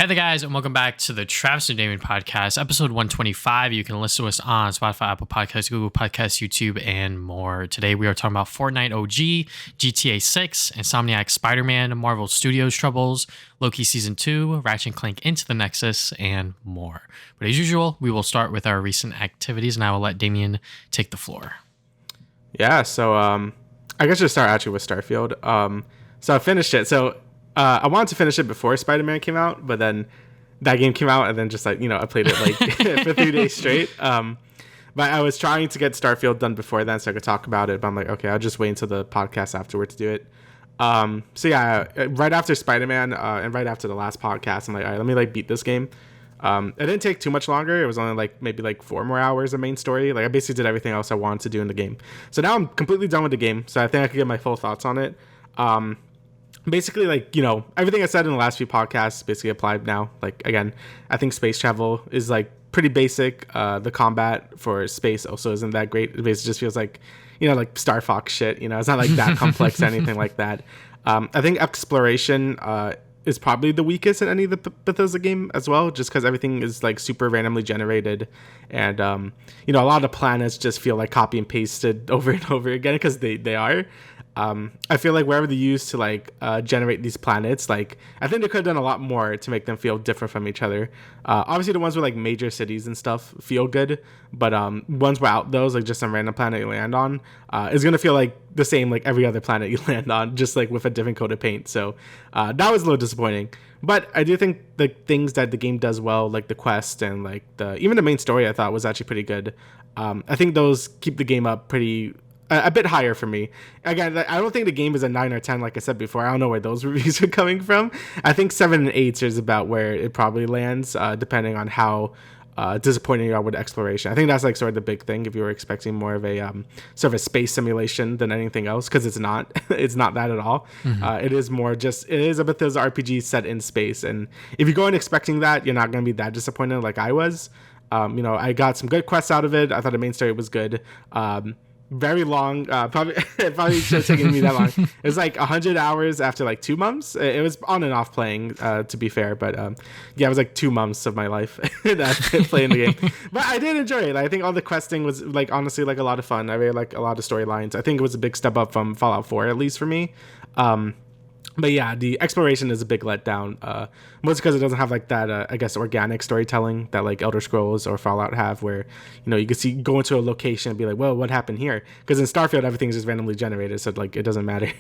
Hey there, guys, and welcome back to the Travis and Damian podcast, episode 125. You can listen to us on Spotify, Apple Podcasts, Google Podcasts, YouTube, and more. Today, we are talking about Fortnite OG, GTA 6, Insomniac Spider-Man, Marvel Studios troubles, Loki Season 2, Ratchet and Clank Into the Nexus, and more. But as usual, we will start with our recent activities, and I will let Damian take the floor. Yeah, so I guess just start actually with Starfield. So I finished it. So I wanted to finish it before Spider-Man came out, but then that game came out, and then just I played it like for 3 days straight. But I was trying to get Starfield done before then so I could talk about it. But I'm like, okay, I'll just wait until the podcast afterward to do it. So yeah, right after Spider-Man and right after the last podcast, I'm like, all right, let me beat this game. It didn't take too much longer. It was only maybe 4 more hours of main story. I basically did everything else I wanted to do in the game. So now I'm completely done with the game. So I think I could get my full thoughts on it. Basically, everything I said in the last few podcasts basically applied now. Again, I think space travel is pretty basic. The combat for space also isn't that great. It basically just feels like Star Fox shit. It's not that complex or anything like that. I think exploration is probably the weakest in any of the Bethesda game as well, just because everything is super randomly generated, and a lot of the planets just feel like copy and pasted over and over again because they are. I feel like wherever they use to generate these planets, I think they could have done a lot more to make them feel different from each other. Obviously the ones with major cities and stuff feel good, but ones without those, just some random planet you land on, is gonna feel like the same every other planet you land on, just with a different coat of paint. So that was a little disappointing. But I do think the things that the game does well, like the quest and even the main story, I thought was actually pretty good. I think those keep the game up a bit higher for me. Again, I don't think the game is a 9 or 10, like I said before. I don't know where those reviews are coming from. I think 7 and 8 is about where it probably lands, depending on how disappointing you are with exploration. I think that's sort of the big thing if you were expecting more of a sort of a space simulation than anything else, because it's not. It's not that at all. Mm-hmm. It is more just, it is a Bethesda RPG set in space, and if you go in expecting that, you're not going to be that disappointed like I was. I got some good quests out of it. I thought the main story was good. Very long, probably should have taken me that long. It was 100 hours after 2 months. It was on and off playing, to be fair, but yeah, it was 2 months of my life that playing the game. But I did enjoy it. I think all the questing was honestly a lot of fun. I really a lot of storylines. I think it was a big step up from Fallout 4, at least for me. But yeah, the exploration is a big letdown, mostly because it doesn't have that, I guess, organic storytelling that Elder Scrolls or Fallout have, where you can go into a location and be like, well, what happened here? Because in Starfield, everything's just randomly generated, so it doesn't matter.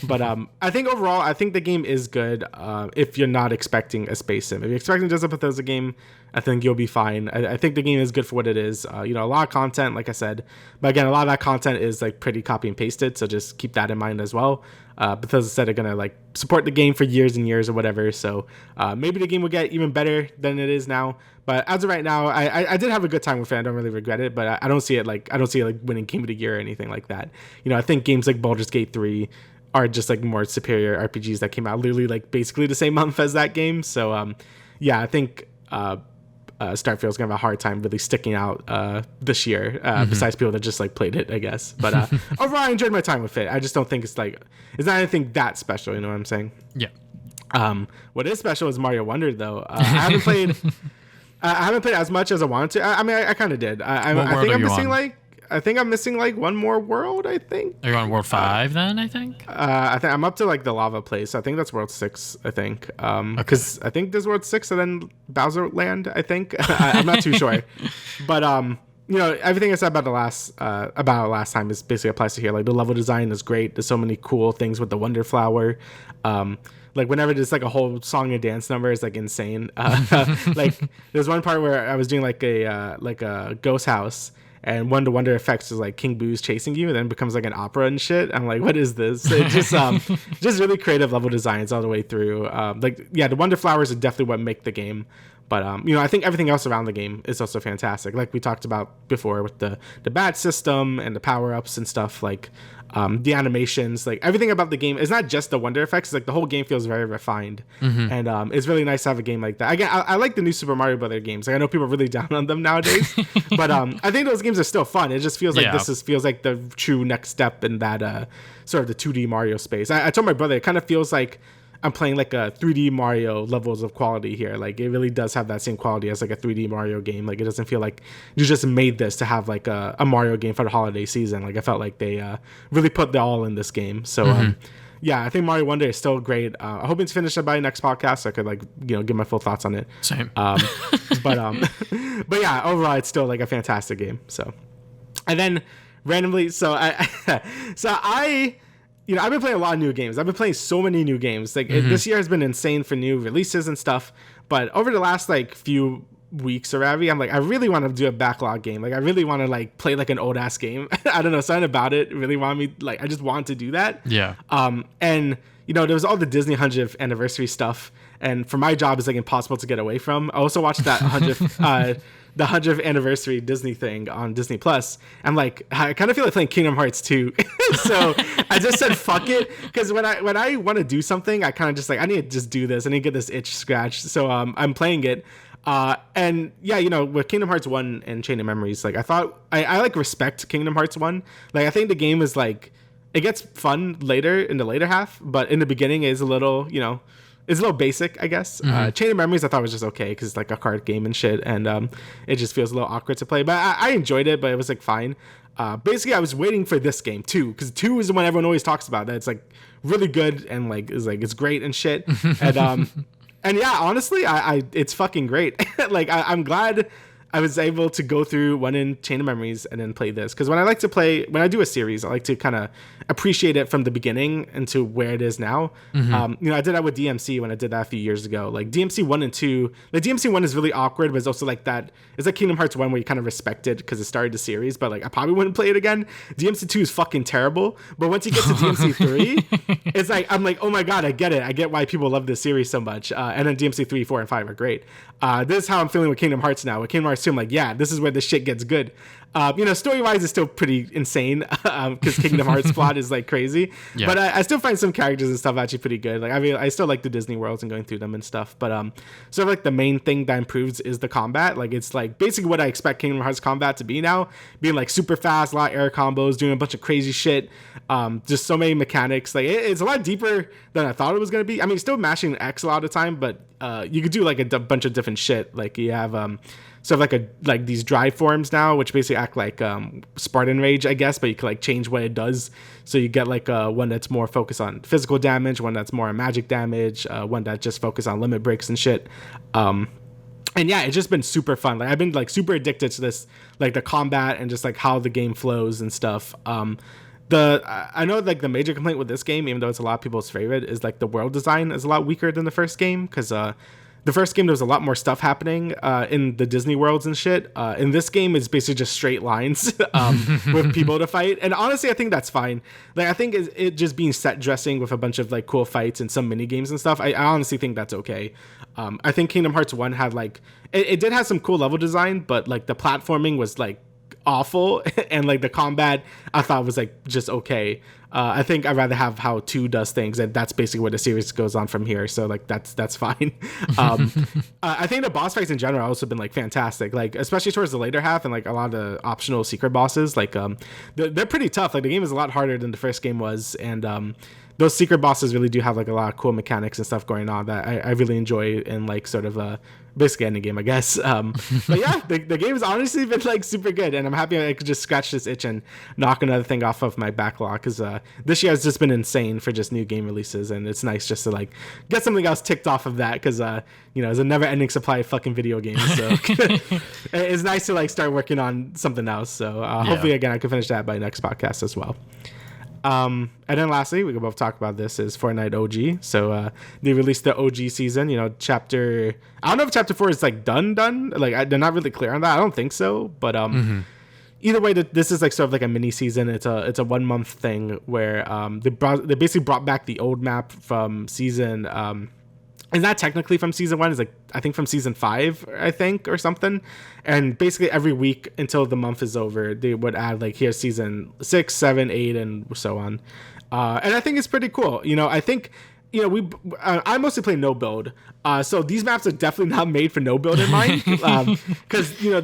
But I think overall, I think the game is good if you're not expecting a space sim. If you're expecting just a Bethesda game, I think you'll be fine. I think the game is good for what it is. A lot of content, like I said, but again, a lot of that content is pretty copy and pasted, so just keep that in mind as well. Bethesda said they're gonna support the game for years and years or whatever, so maybe the game will get even better than it is now. But as of right now, I did have a good time with it. I don't really regret it, but I don't see it winning Game of the Year or anything like that. I think games like Baldur's Gate 3 are just more superior RPGs that came out literally basically the same month as that game. So yeah, I think Starfield's gonna have a hard time really sticking out this year, besides people that just played it, I guess. But overall, I enjoyed my time with it. I just don't think it's not anything that special. You know what I'm saying? Yeah. What is special is Mario Wonder, though. I haven't played. I haven't played as much as I wanted to. I mean, I kind of did. I think I'm missing I think I'm missing one more world. I think. Are you on World 5 then? I think. I think I'm up to the lava place. I think that's World 6. I think. Because I think there's World 6 and then Bowser Land. I think. I'm not too sure, but everything I said about last time is basically applies to here. The level design is great. There's so many cool things with the Wonder Flower. Whenever there's a whole song and dance number, it's insane. There's one part where I was doing a ghost house. And one of the wonder effects is King Boo's chasing you, and then it becomes an opera and shit. I'm like, what is this? It just just really creative level designs all the way through. The wonder flowers are definitely what make the game. But I think everything else around the game is also fantastic. Like we talked about before with the bat system and the power ups and stuff. The animations, everything about the game is not just the wonder effects. The whole game feels very refined, and it's really nice to have a game like that. Again, I like the new Super Mario Brother games. I know people are really down on them nowadays, but I think those games are still fun. It just feels feels like the true next step in that sort of the 2D Mario space. I told my brother it kind of feels like I'm playing like a 3D Mario levels of quality here. Like it really does have that same quality as like a 3D Mario game. Like it doesn't feel like you just made this to have like a Mario game for the holiday season. Like I felt like they really put the all in this game. So yeah, I think Mario Wonder is still great. I hope it's finished by next podcast so I could like give my full thoughts on it. Same. But yeah, overall it's still like a fantastic game. So, and then randomly, I've been playing a lot of new games. I've been playing so many new games. Like this year has been insane for new releases and stuff. But over the last like few weeks or whatever, I'm like, I really want to do a backlog game. Like I really want to like play like an old ass game. I don't know, something about it really want me like I just want to do that. Yeah. And there was all the Disney 100th anniversary stuff, and for my job, it's like impossible to get away from. I also watched that 100th the 100th anniversary Disney thing on Disney Plus. I'm like, I kind of feel like playing Kingdom Hearts 2. So I just said fuck it, because when I want to do something, I kind of just like I need to just do this. I need to get this itch scratched. So I'm playing it. And yeah, with Kingdom Hearts 1 and Chain of Memories, like I thought I like respect Kingdom Hearts 1. Like I think the game is like it gets fun later in the later half, but in the beginning is a little, it's a little basic, I guess. Chain of Memories I thought was just okay because it's like a card game and shit, and it just feels a little awkward to play. But I enjoyed it, but it was like fine. Basically, I was waiting for this game 2, because 2 is the one everyone always talks about. That it's like really good and like it's great and shit. And yeah, honestly, it's fucking great. Like I'm glad I was able to go through one in Chain of Memories and then play this, because when I do a series, I like to kind of appreciate it from the beginning into where it is now. I did that with DMC when I did that a few years ago. Like DMC 1 and 2, like DMC 1 is really awkward, but it's also like that. It's like Kingdom Hearts 1 where you kind of respect it because it started the series, but like I probably wouldn't play it again. DMC 2 is fucking terrible, but once you get to DMC 3, it's like I'm like, oh my god, I get it. I get why people love this series so much. And then DMC 3, 4, and 5 are great. This is how I'm feeling with Kingdom Hearts now. With Kingdom Hearts 2, I'm like, yeah, this is where the shit gets good. Story-wise, it's still pretty insane because Kingdom Hearts plot is like crazy. Yeah. But I still find some characters and stuff actually pretty good. Like, I mean, I still like the Disney worlds and going through them and stuff. But sort of like the main thing that improves is the combat. Like, it's like basically what I expect Kingdom Hearts combat to be now, being like super fast, a lot of air combos, doing a bunch of crazy shit. Just so many mechanics. Like, it's a lot deeper than I thought it was gonna be. I mean, still mashing X a lot of the time, but you could do like a bunch of different shit. Like you have sort of like these drive forms now, which basically act like Spartan Rage, I guess, but you can like change what it does. So you get like one that's more focused on physical damage, one that's more on magic damage, one that just focus on limit breaks and shit. And yeah, it's just been super fun. Like I've been like super addicted to this, like the combat and just like how the game flows and stuff. I know like the major complaint with this game, even though it's a lot of people's favorite, is like the world design is a lot weaker than the first game, because the first game there was a lot more stuff happening in the Disney worlds and shit. In this game, it's basically just straight lines with people to fight, and honestly, I think that's fine. Like I think it just being set dressing with a bunch of like cool fights and some mini games and stuff. I honestly think that's okay. I think Kingdom Hearts 1 had like it did have some cool level design, but like the platforming was like awful, and like the combat I thought was like just okay. I think I'd rather have how 2 does things, and that's basically where the series goes on from here, so like that's fine. I think the boss fights in general have also been like fantastic, like especially towards the later half, and like a lot of the optional secret bosses, like they're pretty tough. Like the game is a lot harder than the first game was, and those secret bosses really do have like a lot of cool mechanics and stuff going on that I really enjoy in like sort of basically any game, I guess. But yeah, the game has honestly been like super good, and I'm happy I could just scratch this itch and knock another thing off of my backlog, because this year has just been insane for just new game releases, and it's nice just to like get something else ticked off of that, because it's a never-ending supply of fucking video games, so it's nice to like start working on something else. So hopefully again I can finish that by next podcast as well. And then lastly, we can both talk about this, is Fortnite OG. So they released the OG season, chapter, I don't know if chapter 4 is like done, like they're not really clear on that. I don't think so, but either way, this is like sort of like a mini season. It's a 1 month thing where they basically brought back the old map from season it's not technically from season 1, it's like I think from season 5, I think, or something. And basically every week until the month is over, they would add like, here's season 6, 7, 8, and so on. And I think it's pretty cool. I think you know, I mostly play no build, so these maps are definitely not made for no build in mind. Because you know,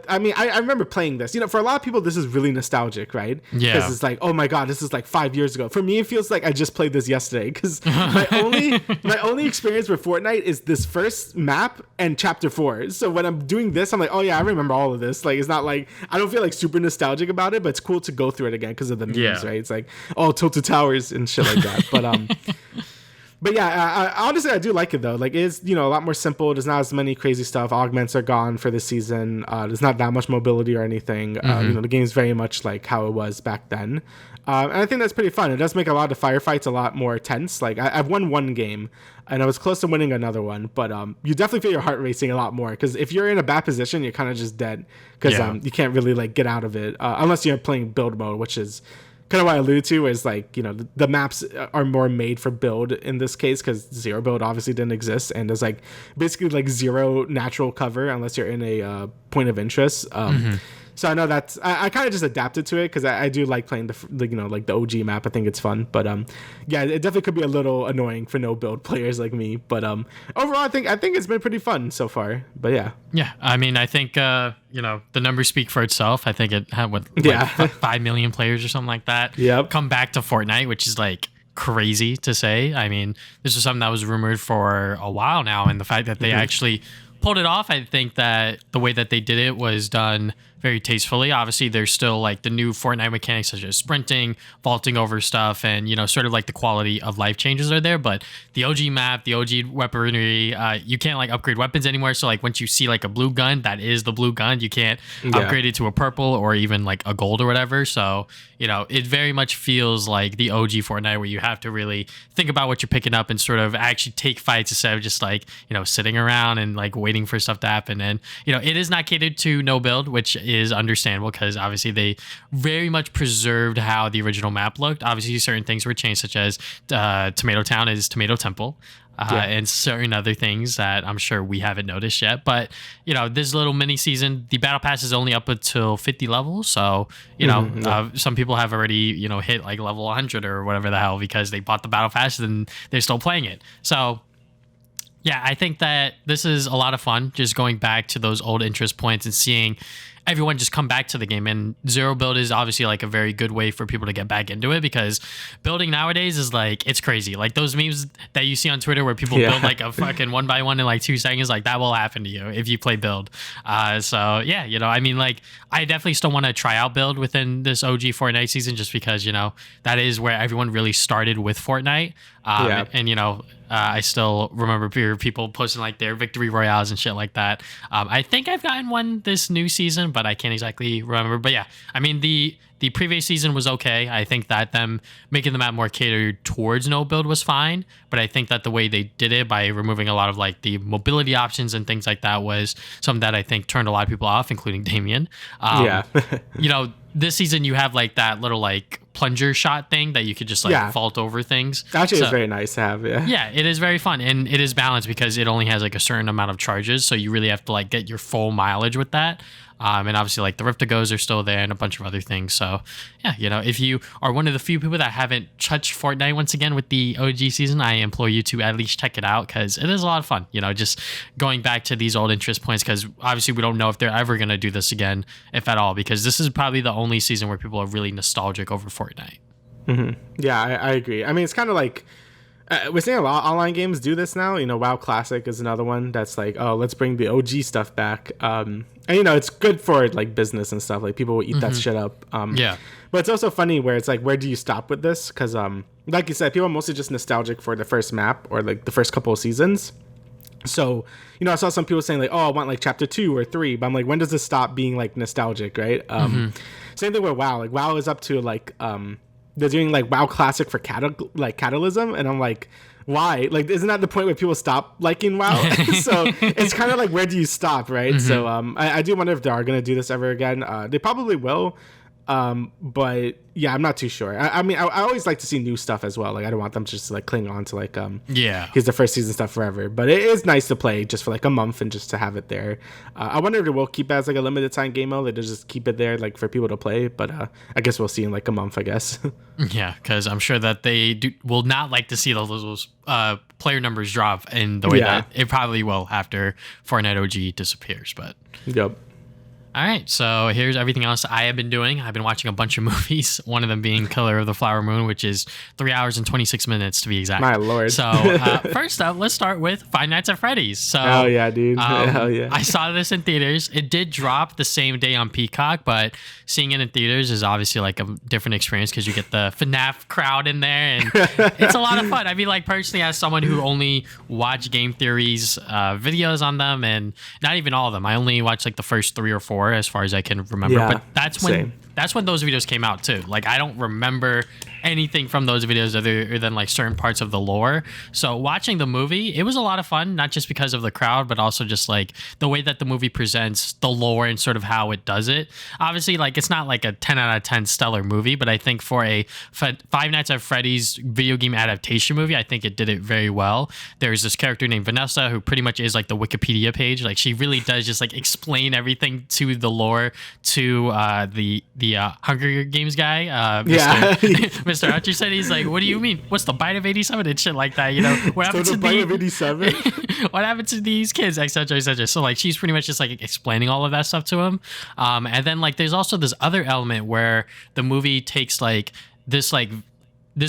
I remember playing this. You know, for a lot of people, this is really nostalgic, right? Yeah. Because it's like, oh my god, this is like 5 years ago. For me, it feels like I just played this yesterday. Because my only experience with Fortnite is this first map and Chapter 4. So when I'm doing this, I'm like, oh yeah, I remember all of this. Like, it's not like I don't feel like super nostalgic about it, but it's cool to go through it again because of the memes, right? It's like, oh, Tilted Towers and shit like that. But yeah, honestly, I do like it though. Like, it's, you know, a lot more simple. There's not as many crazy stuff. Augments are gone for this season. There's not that much mobility or anything. You know, the game's very much like how it was back then. And I think that's pretty fun. It does make a lot of the firefights a lot more tense. Like, I've won one game, and I was close to winning another one. But you definitely feel your heart racing a lot more. Because if you're in a bad position, you're kind of just dead. Because you can't really, like, get out of it. Unless you're playing build mode, which is kind of what I alluded to, is like, you know, the maps are more made for build in this case, because zero build obviously didn't exist, and there's like basically like zero natural cover unless you're in a point of interest. So I know that's I kind of just adapted to it because I do like playing the you know, like the OG map. I think it's fun, but yeah, it definitely could be a little annoying for no build players like me. But overall, I think it's been pretty fun so far. But yeah, I mean, I think you know, the numbers speak for itself. I think it had like 5 million players or something like that. Come back to Fortnite, which is like crazy to say. I mean, this is something that was rumored for a while now, and the fact that they actually pulled it off, I think that the way that they did it was done very tastefully. Obviously, there's still like the new Fortnite mechanics such as sprinting, vaulting over stuff, and, you know, sort of like the quality of life changes are there. But the OG map, the OG weaponry, you can't like upgrade weapons anymore. So like once you see like a blue gun, that is the blue gun. You can't upgrade it to a purple or even like a gold or whatever. So, you know, it very much feels like the OG Fortnite, where you have to really think about what you're picking up and sort of actually take fights instead of just like, you know, sitting around and like waiting for stuff to happen. And, you know, it is not catered to no build, which is understandable because obviously they very much preserved how the original map looked. Obviously, certain things were changed, such as Tomato Town is Tomato Temple. And certain other things that I'm sure we haven't noticed yet. But, you know, this little mini season, the battle pass is only up until 50 levels. So, you know, some people have already, you know, hit like level 100 or whatever the hell because they bought the battle pass and they're still playing it. So, yeah, I think that this is a lot of fun, just going back to those old interest points and seeing everyone just come back to the game. And zero build is obviously like a very good way for people to get back into it, because building nowadays is like, it's crazy. Like those memes that you see on Twitter where people build like a fucking 1x1 in like 2 seconds, like that will happen to you if you play build. So yeah, you know, I mean, like I definitely still want to try out build within this OG Fortnite season, just because, you know, that is where everyone really started with Fortnite. And you know, I still remember people posting like their victory royales and shit like that. I think I've gotten one this new season, but I can't exactly remember. But yeah, I mean, the previous season was okay. I think that them making the map more catered towards no build was fine, but I think that the way they did it by removing a lot of like the mobility options and things like that was something that I think turned a lot of people off, including Damian. You know, this season you have like that little like plunger shot thing that you could just like vault over things. Actually, it's very nice to have. Yeah, it is very fun, and it is balanced because it only has like a certain amount of charges, so you really have to like get your full mileage with that. And obviously like the Rift-to-Goes are still there and a bunch of other things. So yeah, you know, if you are one of the few people that haven't touched Fortnite once again with the OG season, I implore you to at least check it out, because it is a lot of fun, you know, just going back to these old interest points, because obviously we don't know if they're ever going to do this again, if at all, because this is probably the only season where people are really nostalgic over Fortnite. Yeah, I agree. I mean, it's kind of like, we're seeing a lot of online games do this now. You know, WoW Classic is another one that's like, oh, let's bring the OG stuff back. And, you know, it's good for like business and stuff. Like people will eat that shit up. But it's also funny where it's like, where do you stop with this? Because like you said, people are mostly just nostalgic for the first map or like the first couple of seasons. So, you know, I saw some people saying like, oh, I want like chapter 2 or 3. But I'm like, when does this stop being like nostalgic, right? Same thing with WoW. Like WoW is up to like... they're doing like WoW Classic for Catalysm, and I'm like, why? Like, isn't that the point where people stop liking WoW? So it's kind of like, where do you stop, right? So I do wonder if they are going to do this ever again. They probably will. But yeah, I'm not too sure. I mean, I always like to see new stuff as well. Like, I don't want them to just like cling on to like here's the first season stuff forever. But it is nice to play just for like a month and just to have it there. I wonder if they will keep it as like a limited time game mode. They just keep it there like for people to play. But I guess we'll see in like a month, I guess. Yeah, because I'm sure that they will not like to see those player numbers drop in the way that it probably will after Fortnite OG disappears. But yep. All right, so here's everything else I have been doing. I've been watching a bunch of movies, one of them being Killer of the Flower Moon, which is 3 hours and 26 minutes to be exact. My lord. So first up, let's start with Five Nights at Freddy's. So, oh, yeah, dude. Hell yeah. I saw this in theaters. It did drop the same day on Peacock, but seeing it in theaters is obviously like a different experience because you get the FNAF crowd in there, and it's a lot of fun. I mean, like personally, as someone who only watched Game Theory's videos on them, and not even all of them, I only watched like the first 3 or 4 as far as I can remember. Yeah, but that's when those videos came out too. Like I don't remember anything from those videos other than like certain parts of the lore. So watching the movie, it was a lot of fun, not just because of the crowd, but also just like the way that the movie presents the lore and sort of how it does it. Obviously, like it's not like a 10 out of 10 stellar movie, but I think for a Five Nights at Freddy's video game adaptation movie, I think it did it very well. There's this character named Vanessa who pretty much is like the Wikipedia page. Like she really does just like explain everything to the lore to the Hunger Games guy, Mr. Archer said. He's like, what do you mean? What's the bite of 87 and shit like that? You know, what happened to the bite of 87? What happened to these kids, etc., etc. So like, she's pretty much just like explaining all of that stuff to him. And then like, there's also this other element where the movie takes like this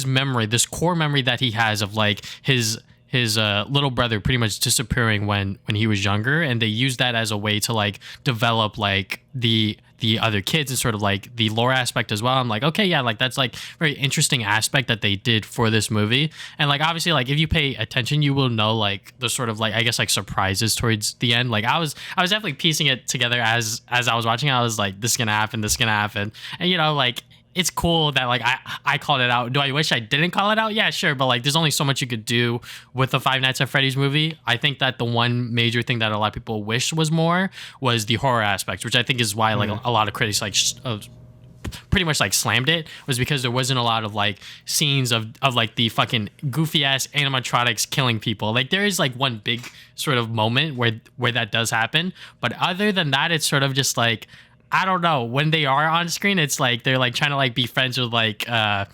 memory, this core memory that he has of like his little brother pretty much disappearing when he was younger, and they use that as a way to like develop like the other kids and sort of like the lore aspect as well. I'm like, okay, yeah, like that's like very interesting aspect that they did for this movie. And like obviously like if you pay attention, you will know like the sort of like I guess like surprises towards the end. Like I was definitely piecing it together as I was watching. I was like, this is gonna happen, and you know, like it's cool that like I called it out. Do I wish I didn't call it out? Yeah, sure. But like there's only so much you could do with the Five Nights at Freddy's movie. I think that the one major thing that a lot of people wish was more was the horror aspect, which I think is why like a lot of critics like pretty much like slammed it, was because there wasn't a lot of like scenes of like the fucking goofy ass animatronics killing people. Like there is like one big sort of moment where that does happen. But other than that, it's sort of just like, I don't know, when they are on screen, it's like they're like trying to like be friends with like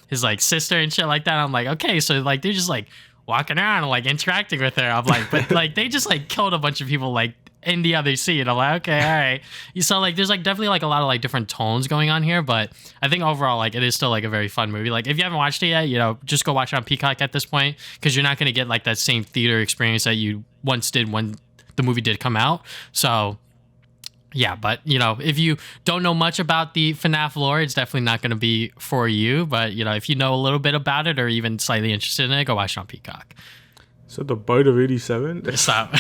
his like sister and shit like that. I'm like, okay, so like they're just like walking around and like interacting with her. I'm like, but like they just like killed a bunch of people like in the other scene. I'm like, okay, all right. So like there's like definitely like a lot of like different tones going on here, but I think overall like it is still like a very fun movie. Like if you haven't watched it yet, you know, just go watch it on Peacock at this point, because you're not going to get like that same theater experience that you once did when the movie did come out. So yeah, but you know, if you don't know much about the FNAF lore, it's definitely not going to be for you. But you know, if you know a little bit about it or even slightly interested in it, go watch it on Peacock. So the bite of 87? Stop.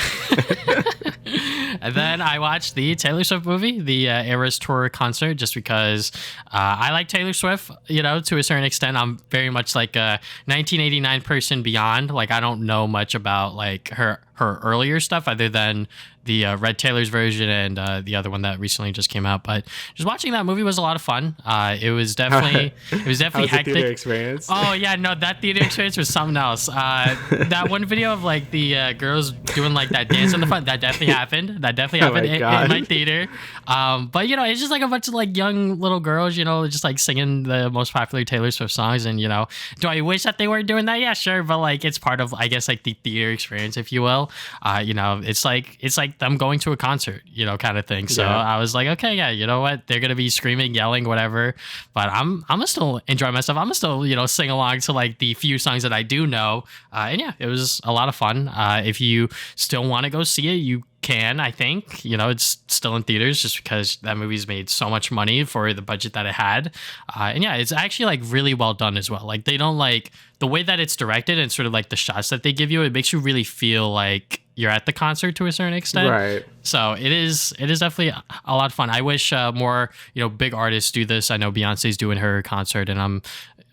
And then I watched the Taylor Swift movie, the Eras Tour concert, just because I like Taylor Swift, you know, to a certain extent. I'm very much like a 1989 person beyond. Like I don't know much about like her earlier stuff other than the Red Taylor's version and the other one that recently just came out. But just watching that movie was a lot of fun. It was definitely hectic. The theater experience? Oh yeah, no, that theater experience was something else. That one video of like the girls doing like that dance in the front, that definitely happened. In my theater. But you know, it's just like a bunch of like young little girls, you know, just like singing the most popular Taylor Swift songs. And you know, do I wish that they weren't doing that? Yeah, sure. But like it's part of, I guess, like the theater experience, if you will. You know, it's like them going to a concert, you know, kind of thing. So yeah. I was like, okay, yeah, you know what? They're gonna be screaming, yelling, whatever. But I'm gonna still enjoy myself. I'm gonna still, you know, sing along to like the few songs that I do know. And yeah, it was a lot of fun. If you still want to go see it, you can. I think, you know, it's still in theaters just because that movie's made so much money for the budget that it had. And yeah, it's actually like really well done as well. Like they don't like the way that it's directed and sort of like the shots that they give you. It makes you really feel like you're at the concert to a certain extent. Right. So it is definitely a lot of fun. I wish more, you know, big artists do this. I know Beyonce's doing her concert, and I'm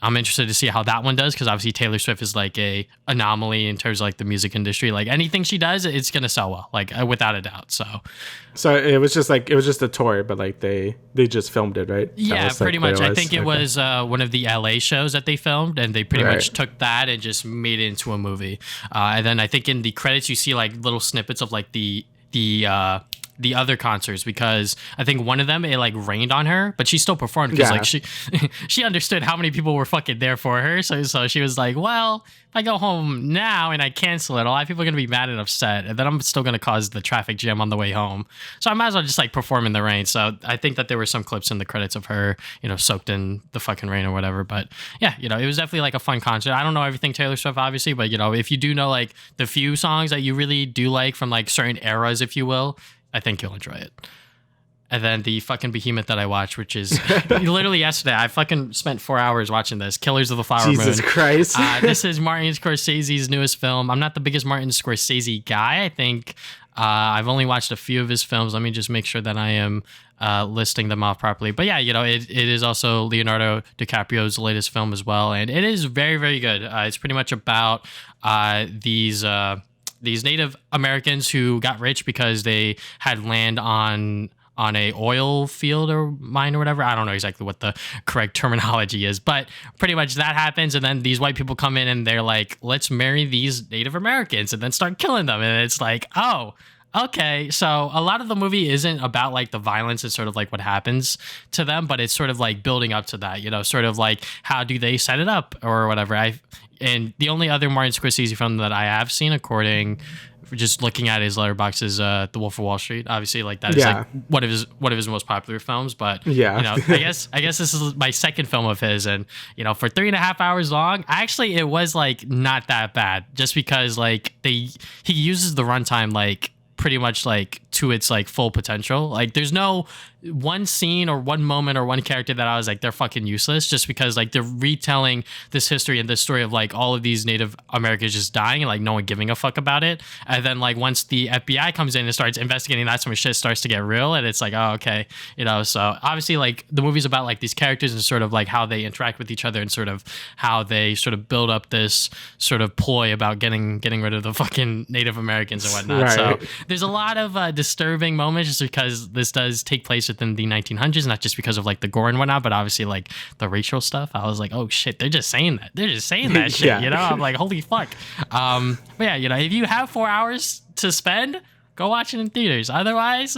I'm interested to see how that one does, because obviously Taylor Swift is like a anomaly in terms of like the music industry. Like anything she does, it's gonna sell well, like without a doubt. So it was just a tour, but like they just filmed it, right? Yeah, was, pretty like, much. I think it was one of the LA shows that they filmed, and they pretty Right. much took that and just made it into a movie. And then I think in the credits you see like little snippets of like the other concerts, because I think one of them it like rained on her, but she still performed because like she understood how many people were fucking there for her. So she was like, well, if I go home now and I cancel it, a lot of people are gonna be mad and upset, and then I'm still gonna cause the traffic jam on the way home. So I might as well just like perform in the rain. So I think that there were some clips in the credits of her, soaked in the fucking rain or whatever. But yeah, it was definitely like a fun concert. I don't know everything Taylor Swift, obviously, but if you do know like the few songs that you really do like from like certain eras, if you will, I think you'll enjoy it. And then the fucking behemoth that I watched, which is literally yesterday, I fucking spent 4 hours watching this, Killers of the Flower Moon. Jesus Christ. This is Martin Scorsese's newest film. I'm not the biggest Martin Scorsese guy. I think I've only watched a few of his films. Let me just make sure that I am listing them off properly. But yeah, it is also Leonardo DiCaprio's latest film as well. And it is very, very good. It's pretty much about these Native Americans who got rich because they had land on a oil field or mine or whatever. I don't know exactly what the correct terminology is, but pretty much that happens. And then these white people come in and they're like, let's marry these Native Americans and then start killing them. And it's like, oh, okay. So a lot of the movie isn't about like the violence and sort of like what happens to them, but it's sort of like building up to that, sort of like how do they set it up or whatever. And the only other Martin Scorsese film that I have seen, according just looking at his letterbox, is The Wolf of Wall Street. Obviously, like that is like one of his most popular films. But I guess this is my second film of his, and for 3.5 hours long, actually it was like not that bad, just because like he uses the runtime like pretty much like to its like full potential. Like there's no one scene or one moment or one character that I was like, they're fucking useless, just because like they're retelling this history and this story of like all of these Native Americans just dying and like no one giving a fuck about it. And then like once the FBI comes in and starts investigating, that's when shit starts to get real, and it's like, oh, okay, so obviously like the movie's about like these characters and sort of like how they interact with each other and sort of how they sort of build up this sort of ploy about getting rid of the fucking Native Americans and whatnot. Right. So there's a lot of disturbing moments, just because this does take place within the 1900s, not just because of like the gore and whatnot, but obviously like the racial stuff. I was like, oh shit, they're just saying that shit. I'm like, holy fuck. But yeah, if you have 4 hours to spend, go watch it in theaters. Otherwise,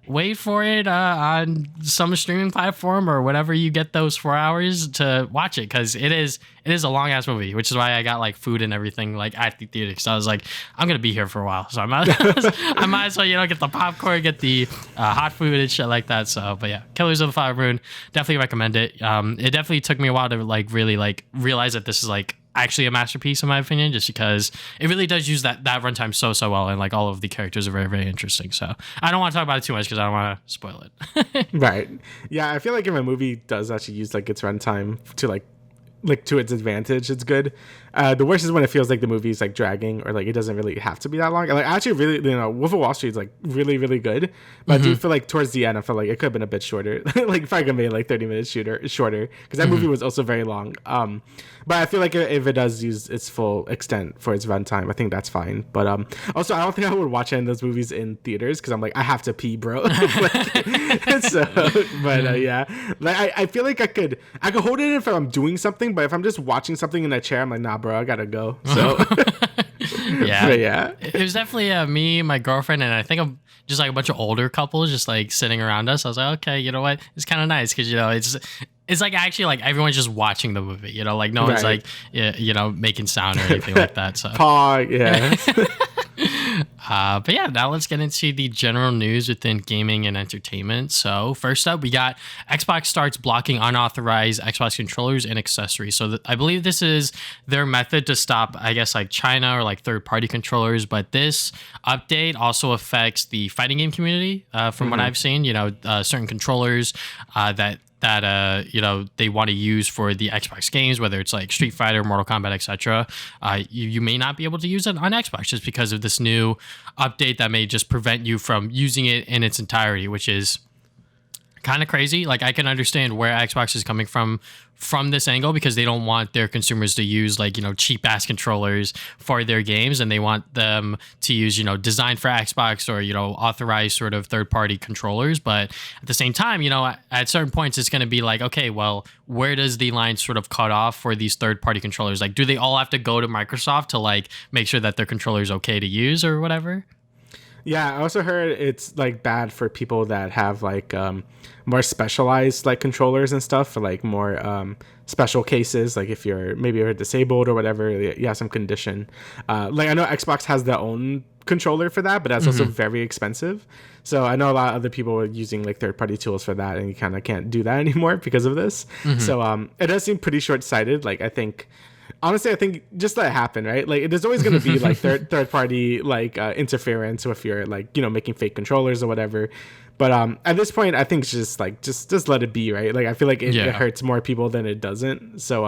wait for it on some streaming platform or whatever you get those 4 hours to watch it, because it is a long ass movie, which is why I got like food and everything like at the theater, because I was like, I'm gonna be here for a while, so I might as well get the popcorn, get the hot food and shit like that. So but yeah, Killers of the Flower Moon, definitely recommend it. It definitely took me a while to like really like realize that this is like actually a masterpiece in my opinion, just because it really does use that runtime so well, and like all of the characters are very, very interesting. So I don't want to talk about it too much because I don't want to spoil it. Right. Yeah, I feel like if a movie does actually use like its runtime to like to its advantage, it's good. The worst is when it feels like the movie's like dragging, or like it doesn't really have to be that long. Like I actually really, Wolf of Wall Street is like really, really good, but I do feel like towards the end I felt like it could have been a bit shorter. Like if I could make like 30 minutes shorter, because that movie was also very long. But I feel like if it does use its full extent for its runtime, I think that's fine. But also I don't think I would watch any of those movies in theaters, because I'm like, I have to pee, bro. Yeah, like I feel like I could hold it if I'm doing something, but if I'm just watching something in a chair, I'm like, nah, bro, I gotta go. So yeah, it was definitely me, my girlfriend, and I think I'm just like a bunch of older couples just like sitting around us. I was like, okay, you know what, it's kind of nice, because it's like actually like everyone's just watching the movie, like no one's like making sound or anything like that. So yeah. But yeah, now let's get into the general news within gaming and entertainment. So first up, we got Xbox starts blocking unauthorized Xbox controllers and accessories. So I believe this is their method to stop, I guess, like China or like third-party controllers. But this update also affects the fighting game community, from what I've seen. Certain controllers that they want to use for the Xbox games, whether it's like Street Fighter, Mortal Kombat, etc. You may not be able to use it on Xbox just because of this new update that may just prevent you from using it in its entirety, which is kind of crazy. Like, I can understand where Xbox is coming from this angle, because they don't want their consumers to use like, cheap ass controllers for their games, and they want them to use, designed for Xbox or, authorized sort of third party controllers. But at the same time, at certain points it's going to be like, okay, well, where does the line sort of cut off for these third party controllers? Like, do they all have to go to Microsoft to like make sure that their controller is okay to use or whatever? Yeah, I also heard it's like bad for people that have like more specialized like controllers and stuff for like more special cases. Like if you're disabled or whatever, you have some condition. Like I know Xbox has their own controller for that, but that's also very expensive. So I know a lot of other people are using like third party tools for that, and you kind of can't do that anymore because of this. So it does seem pretty short sighted. Like I think just let it happen, right? Like there's always going to be like third party like interference if you're like making fake controllers or whatever. But at this point, I think it's just like just let it be, right? Like I feel like it hurts more people than it doesn't. So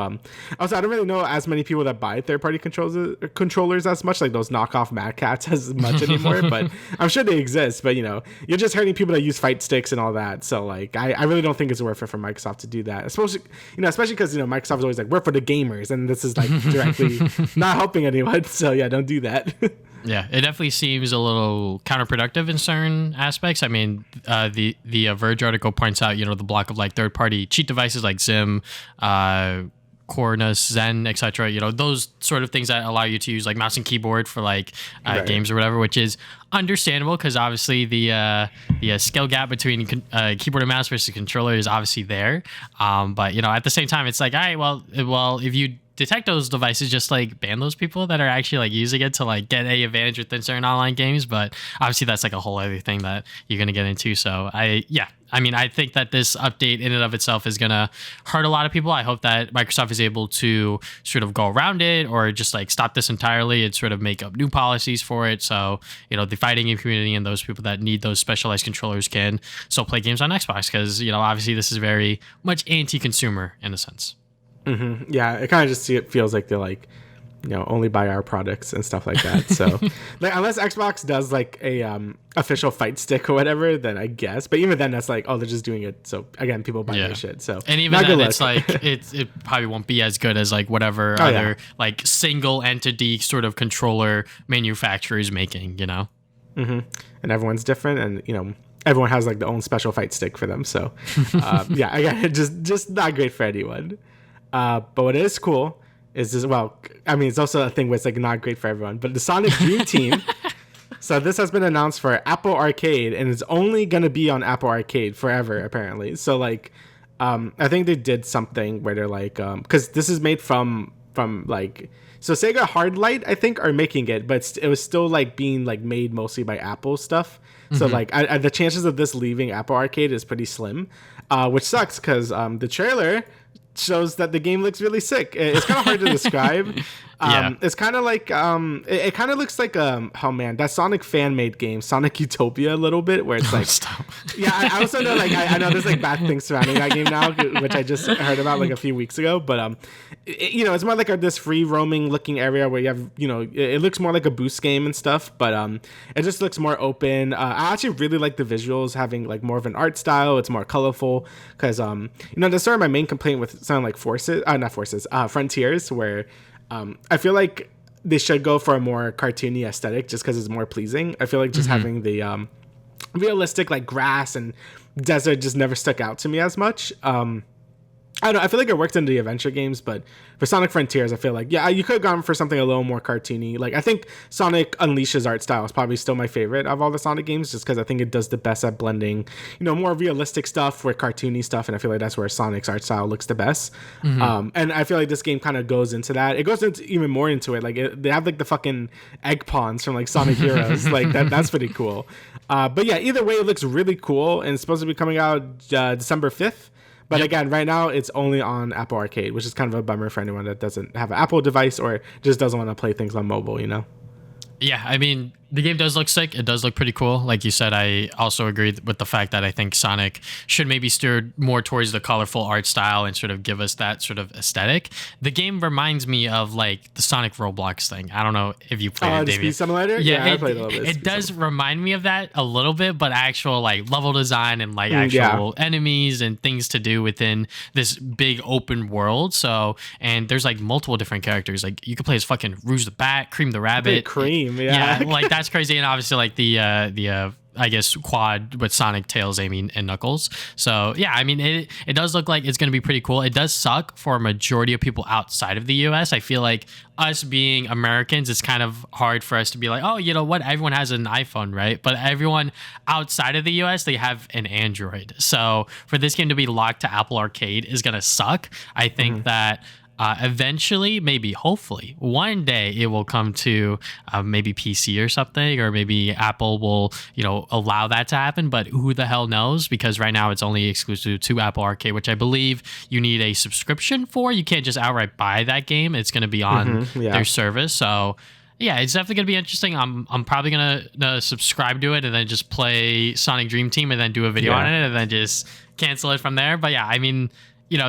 also I don't really know as many people that buy third party controllers as much, like those knockoff Mad Cats as much anymore. But I'm sure they exist. But you're just hurting people that use fight sticks and all that. So like I really don't think it's worth it for Microsoft to do that. Especially because Microsoft is always like, we're for the gamers, and this is like directly not helping anyone. So yeah, don't do that. Yeah, it definitely seems a little counterproductive in certain aspects. I mean, the Verge article points out, the block of like third-party cheat devices like Zim, Cornus, Zen, etc. Those sort of things that allow you to use like mouse and keyboard for like games or whatever, which is understandable because obviously the skill gap between keyboard and mouse versus controller is obviously there. But at the same time, it's like, all right, well, if you detect those devices, just like ban those people that are actually like using it to like get a advantage within certain online games. But obviously that's like a whole other thing that you're going to get into. So I think that this update in and of itself is going to hurt a lot of people. I hope that Microsoft is able to sort of go around it or just like stop this entirely and sort of make up new policies for it. So, the fighting game community and those people that need those specialized controllers can still play games on Xbox, because, obviously this is very much anti-consumer in a sense. Mm-hmm. Yeah, it kind of just feels like they're like, only buy our products and stuff like that. So like unless Xbox does like a official fight stick or whatever, then I guess. But even then, that's like, oh, they're just doing it so again people buy their shit. So and even then, it's like it probably won't be as good as like whatever like single entity sort of controller manufacturer is making. And everyone's different, and everyone has like their own special fight stick for them. So yeah, again, just not great for anyone. But what is cool is this, it's also a thing where it's like not great for everyone, but the Sonic Dream Team. So this has been announced for Apple Arcade, and it's only going to be on Apple Arcade forever, apparently. So like, I think they did something where they're like, cause this is made from like, so Sega Hardlight, I think, are making it, but it was still like being like made mostly by Apple stuff. So like the chances of this leaving Apple Arcade is pretty slim, which sucks because the trailer shows that the game looks really sick. It's kind of hard to describe. It's kind of like it kind of looks like that Sonic fan made game Sonic Utopia a little bit, where it's like I also know like I know there's like bad things surrounding that game now, which I just heard about like a few weeks ago, but it's more like this free roaming looking area where you have it looks more like a boost game and stuff, but it just looks more open. I actually really like the visuals having like more of an art style. It's more colorful because that's sort of my main complaint with something like Frontiers, where I feel like they should go for a more cartoony aesthetic just because it's more pleasing. I feel like just having the realistic like grass and desert just never stuck out to me as much. I don't know. I feel like it worked in the adventure games, but for Sonic Frontiers, I feel like, you could have gone for something a little more cartoony. Like, I think Sonic Unleash's art style is probably still my favorite of all the Sonic games, just because I think it does the best at blending, more realistic stuff with cartoony stuff, and I feel like that's where Sonic's art style looks the best. And I feel like this game kind of goes into that. It goes into even more into it. Like, they have, like, the fucking egg pawns from, like, Sonic Heroes. Like, that's pretty cool. But yeah, either way, it looks really cool, and it's supposed to be coming out December 5th. But again, right now it's only on Apple Arcade, which is kind of a bummer for anyone that doesn't have an Apple device or just doesn't want to play things on mobile, Yeah, I mean, The game does look sick. It does look pretty cool. Like you said, I also agree with the fact that I think Sonic should maybe steer more towards the colorful art style and sort of give us that sort of aesthetic. The game reminds me of like the Sonic Roblox thing. I don't know if you played it, the Damian. Speed Simulator? Yeah, I played a little bit. It does remind me of that a little bit, but actual like level design and like actual enemies and things to do within this big open world. So, and there's like multiple different characters. Like you could play as fucking Rouge the Bat, Cream the Rabbit. Cream, yeah, like that's crazy, and obviously like the I guess quad with Sonic, Tails, Amy, and Knuckles. So yeah, I mean it does look like it's gonna be pretty cool. It does suck for a majority of people outside of the US. I feel like us being Americans, it's kind of hard for us to be like, oh, you know what? Everyone has an iPhone, right? But everyone outside of the US, they have an Android. So for this game to be locked to Apple Arcade is gonna suck. I think that. Eventually, maybe, hopefully, one day it will come to maybe PC or something, or maybe Apple will, allow that to happen. But who the hell knows? Because right now it's only exclusive to Apple Arcade, which I believe you need a subscription for. You can't just outright buy that game. It's going to be on their service. So yeah, it's definitely going to be interesting. I'm probably going to subscribe to it and then just play Sonic Dream Team and then do a video on it and then just cancel it from there. But yeah, I mean,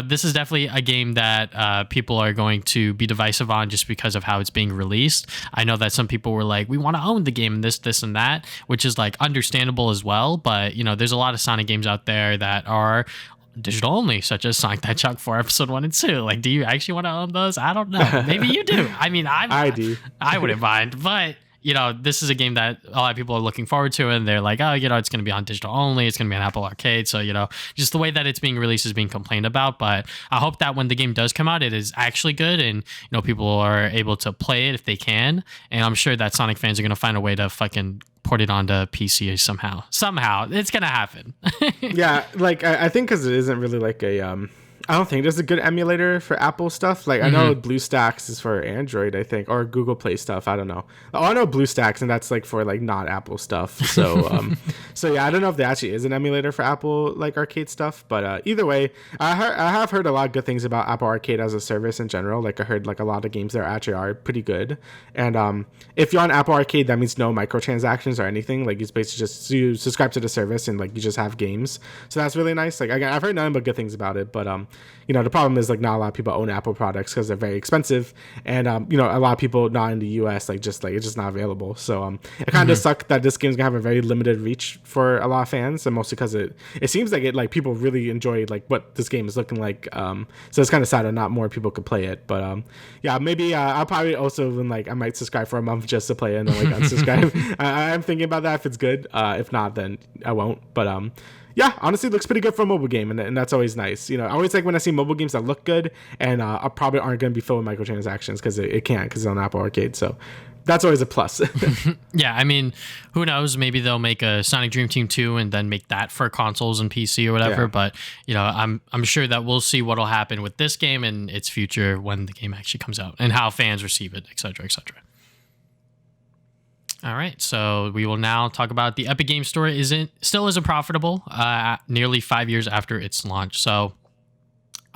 this is definitely a game that people are going to be divisive on just because of how it's being released. I know that some people were like, we want to own the game and this and that, which is like understandable as well. But, there's a lot of Sonic games out there that are digital only, such as Sonic the Hedgehog 4 Episode 1 and 2. Like, do you actually want to own those? I don't know. Maybe you do. I mean, I do. I wouldn't mind. But this is a game that a lot of people are looking forward to, and they're like, oh, it's going to be on digital only. It's going to be on Apple Arcade. So, just the way that it's being released is being complained about. But I hope that when the game does come out, it is actually good and, people are able to play it if they can. And I'm sure that Sonic fans are going to find a way to fucking port it onto PC somehow. Somehow. It's going to happen. Yeah, like, I think because it isn't really like I don't think there's a good emulator for Apple stuff. Like I know BlueStacks is for Android, I think, or Google Play stuff. I don't know. Oh, I know BlueStacks, and that's like for like not Apple stuff. So, so yeah, I don't know if there actually is an emulator for Apple like arcade stuff. But either way, I have heard a lot of good things about Apple Arcade as a service in general. Like I heard like a lot of games there actually are pretty good. And if you're on Apple Arcade, that means no microtransactions or anything. Like it's basically just you subscribe to the service and like you just have games. So that's really nice. Like I've heard nothing but good things about it. But the problem is like not a lot of people own Apple products because they're very expensive, and a lot of people not in the US it's just not available. So it kind of sucks that this game's gonna have a very limited reach for a lot of fans, and mostly because it seems like it like people really enjoy like what this game is looking like. So it's kind of sad that not more people could play it. But yeah, maybe I'll probably also I might subscribe for a month just to play it and then like unsubscribe. I'm thinking about that if it's good. If not, then I won't. But yeah, honestly, it looks pretty good for a mobile game, and that's always nice. I always like when I see mobile games that look good and probably aren't going to be filled with microtransactions because it can't because it's on Apple Arcade. So that's always a plus. Yeah, I mean, who knows? Maybe they'll make a Sonic Dream Team 2 and then make that for consoles and PC or whatever. Yeah. But I'm sure that we'll see what'll happen with this game and its future when the game actually comes out and how fans receive it, et cetera, et cetera. All right, so we will now talk about the Epic Games Store still isn't profitable nearly 5 years after its launch. So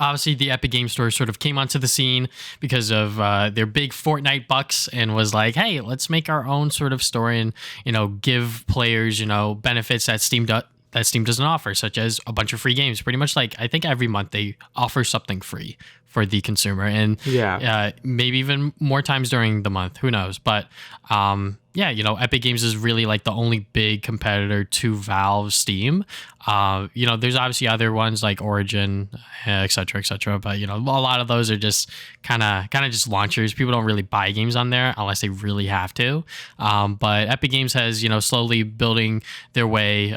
obviously the Epic Games Store sort of came onto the scene because of their big Fortnite bucks and was like, hey, let's make our own sort of store and, give players, benefits that Steam doesn't offer, such as a bunch of free games. Pretty much like I think every month they offer something free for the consumer, and maybe even more times during the month. Who knows? But Epic Games is really like the only big competitor to Valve Steam. There's obviously other ones like Origin, et cetera, but a lot of those are just kind of just launchers. People don't really buy games on there unless they really have to. But Epic Games has slowly building their way,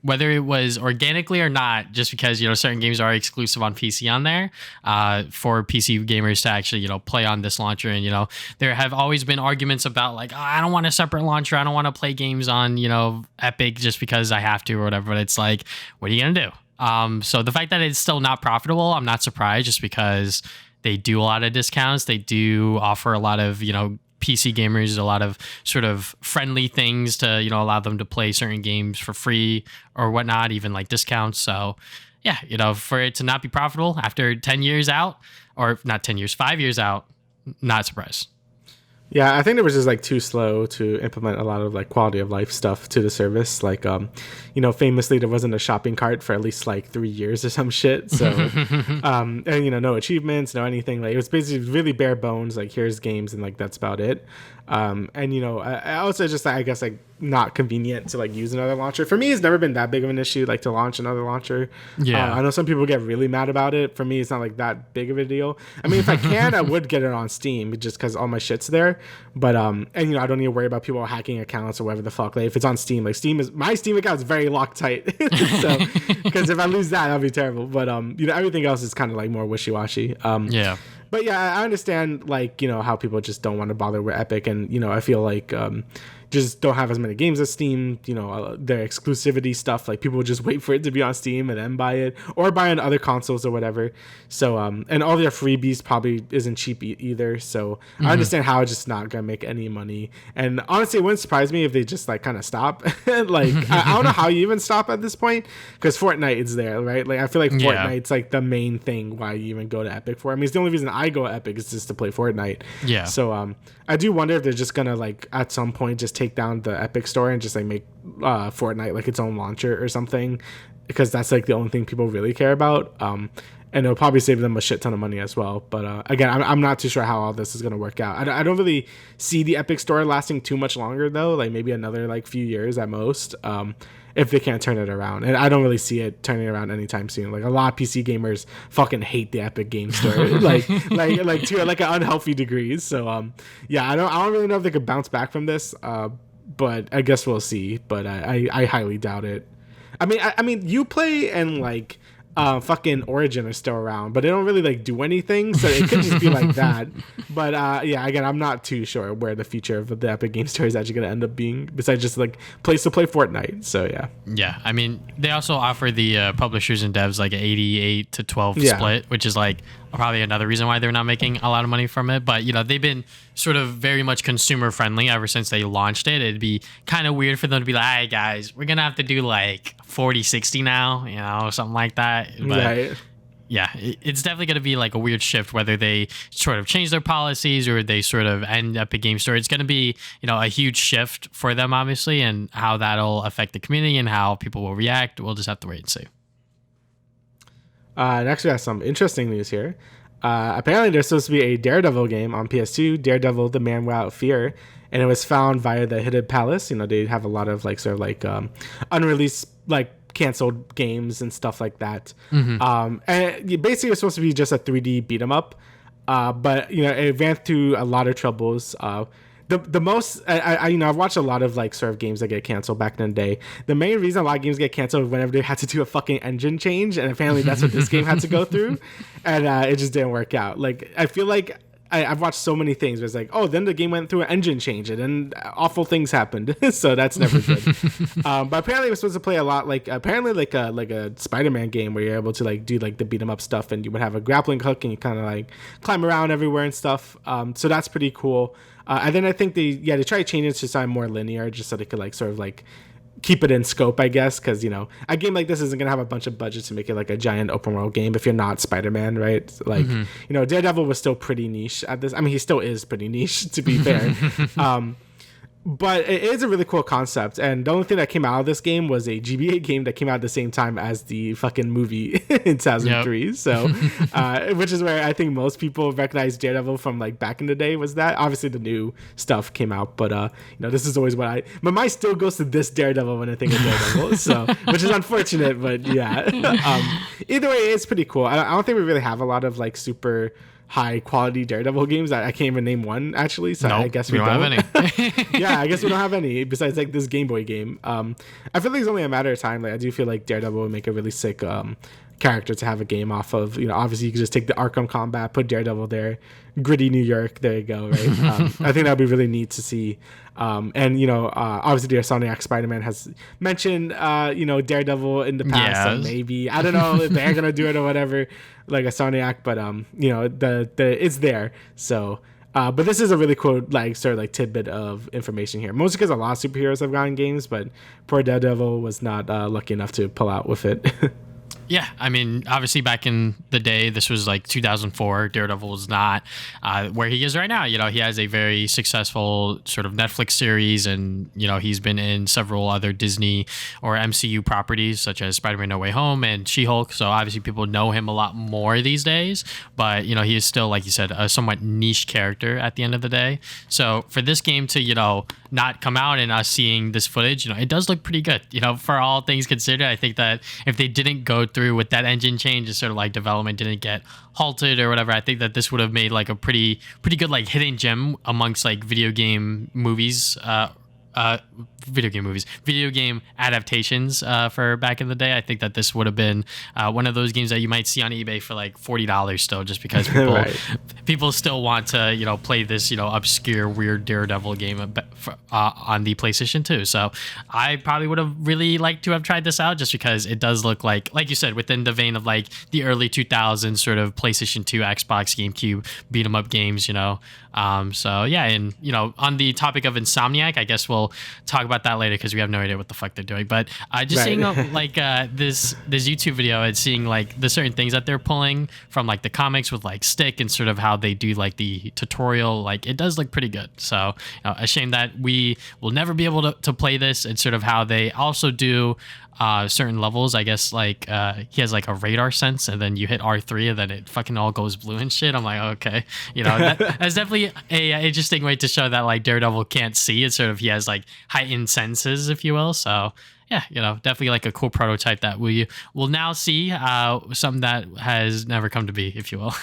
whether it was organically or not, just because certain games are exclusive on PC on there for PC gamers to actually play on this launcher. And there have always been arguments about like, oh, I don't want a separate launcher, I don't want to play games on Epic just because I have to or whatever. But it's like, what are you gonna do? So the fact that it's still not profitable, I'm not surprised, just because they do a lot of discounts. They do offer a lot of PC gamers a lot of sort of friendly things to allow them to play certain games for free or whatnot, even like discounts. So yeah, for it to not be profitable after 10 years out, or not 10 years, 5 years out, not surprised. Yeah, I think it was just like too slow to implement a lot of like quality of life stuff to the service. Like, famously there wasn't a shopping cart for at least like 3 years or some shit. So, and no achievements, no anything. Like it was basically really bare bones. Like here's games and like that's about it. I also just I guess like not convenient to like use another launcher. For me, it's never been that big of an issue like to launch another launcher. Yeah, I know some people get really mad about it. For me, it's not like that big of a deal. I mean, if I can, I would get it on Steam just because all my shit's there. But I don't need to worry about people hacking accounts or whatever the fuck. Like if it's on Steam, like my Steam account is very locked tight. So because if I lose that, that'll be terrible. But everything else is kind of like more wishy washy. yeah. But yeah, I understand like how people just don't want to bother with Epic, and I feel like just don't have as many games as Steam. Their exclusivity stuff, like people just wait for it to be on Steam and then buy it, or buy on other consoles or whatever. So and all their freebies probably isn't cheap either. So I understand how it's just not gonna make any money. And honestly, it wouldn't surprise me if they just like kind of stop. Like I don't know how you even stop at this point, because Fortnite is there, right? Like I feel like Fortnite's like the main thing why you even go to Epic for. I mean, it's the only reason I go to Epic is just to play Fortnite. Yeah. So I do wonder if they're just gonna like at some point just take down the Epic store and just like make Fortnite like its own launcher or something, because that's like the only thing people really care about. And it'll probably save them a shit ton of money as well. But again, I'm not too sure how all this is gonna work out. I don't really see the Epic store lasting too much longer though. Like maybe another like few years at most. If they can't turn it around, and I don't really see it turning around anytime soon. Like a lot of PC gamers fucking hate the Epic Game Store, like to like an unhealthy degree. So I don't really know if they could bounce back from this. But I guess we'll see. But I highly doubt it. I mean, Uplay and like fucking Origin are still around, but they don't really like do anything, so it could just be like that. But again, I'm not too sure where the future of the Epic Game Store is actually going to end up being, besides just like place to play Fortnite. So yeah, I mean, they also offer the publishers and devs like an 88-12 split, which is like probably another reason why they're not making a lot of money from it. But they've been sort of very much consumer friendly ever since they launched it. It'd be kind of weird for them to be like, hey guys, we're gonna have to do like 40-60 now, something like that. But right. Yeah, it's definitely going to be like a weird shift, whether they sort of change their policies or they sort of end up a game store. It's going to be, a huge shift for them, obviously, and how that'll affect the community and how people will react. We'll just have to wait and see. Next, we have some interesting news here. Apparently, there's supposed to be a Daredevil game on PS2, Daredevil: The Man Without Fear, and it was found via the Hidden Palace. They have a lot of like sort of like unreleased like canceled games and stuff like that. And basically it's supposed to be just a 3D beat 'em up, but it ran through a lot of troubles. The most I've watched a lot of like sort of games that get canceled back in the day. The main reason a lot of games get canceled is whenever they had to do a fucking engine change, and apparently that's what this game had to go through, and it just didn't work out. Like I feel like I've watched so many things where it's like, oh, then the game went through an engine change and then awful things happened. So that's never good. But apparently it was supposed to play a lot like a Spider-Man game where you're able to like do like the beat 'em up stuff, and you would have a grappling hook and you kind of like climb around everywhere and stuff. So that's pretty cool. And then I think they try to change it to sound more linear, just so they could like sort of like keep it in scope, I guess, because a game like this isn't gonna have a bunch of budget to make it like a giant open world game if you're not Spider-Man, right? Like Daredevil was still pretty niche at this. I mean, he still is pretty niche, to be fair. But it is a really cool concept, and the only thing that came out of this game was a GBA game that came out at the same time as the fucking movie in 2003. Yep. So, which is where I think most people recognize Daredevil from like back in the day. Was that obviously the new stuff came out, but this is always what my mind still goes to this Daredevil when I think of Daredevil. So, which is unfortunate, but yeah. Either way, it's pretty cool. I don't think we really have a lot of like super high quality Daredevil games. I can't even name one actually, so I guess we don't have any. Yeah, I guess we don't have any besides like this Game Boy game. I feel like it's only a matter of time. Like I do feel like Daredevil would make a really sick character to have a game off of. Obviously you could just take the Arkham combat, put Daredevil there, gritty New York, there you go, right? I think that'd be really neat to see. And obviously the Insomniac Spider-Man has mentioned Daredevil in the past, so maybe I don't know if they're gonna do it or whatever, like Insomniac, but the it's there. So but this is a really cool like sort of like tidbit of information here, mostly because a lot of superheroes have gotten games, but poor Daredevil was not lucky enough to pull out with it. Yeah, I mean, obviously back in the day, this was like 2004. Daredevil was not where he is right now. You know, he has a very successful sort of Netflix series, and you know, he's been in several other Disney or MCU properties such as Spider-Man: No Way Home and She-Hulk. So obviously, people know him a lot more these days. But you know, he is still, like you said, a somewhat niche character at the end of the day. So for this game to, you know, not come out and us seeing this footage, you know, it does look pretty good. You know, for all things considered, I think that if they didn't go through with that engine change and sort of like development didn't get halted or whatever, I think that this would have made like a pretty good like hidden gem amongst like video game adaptations for back in the day. I think that this would have been one of those games that you might see on eBay for like $40 still, just because people Right. people still want to, you know, play this, you know, obscure weird Daredevil game on the PlayStation 2. So I probably would have really liked to have tried this out, just because it does look like you said, within the vein of like the early 2000s sort of PlayStation 2, Xbox, GameCube beat 'em up games, you know. So yeah, and you know, on the topic of Insomniac, I guess we'll talk about that later because we have no idea what the fuck they're doing. But just Right. seeing like this YouTube video and seeing like the certain things that they're pulling from like the comics with like Stick and sort of how they do like the tutorial, like it does look pretty good. So you know, a shame that we will never be able to play this, and sort of how they also do certain levels. I guess like he has like a radar sense, and then you hit R3 and then it fucking all goes blue and shit. I'm like, okay, you know, that's definitely a interesting way to show that like Daredevil can't see. It's sort of, he has like heightened senses, if you will. So yeah, you know, definitely like a cool prototype that we will now see, something that has never come to be, if you will.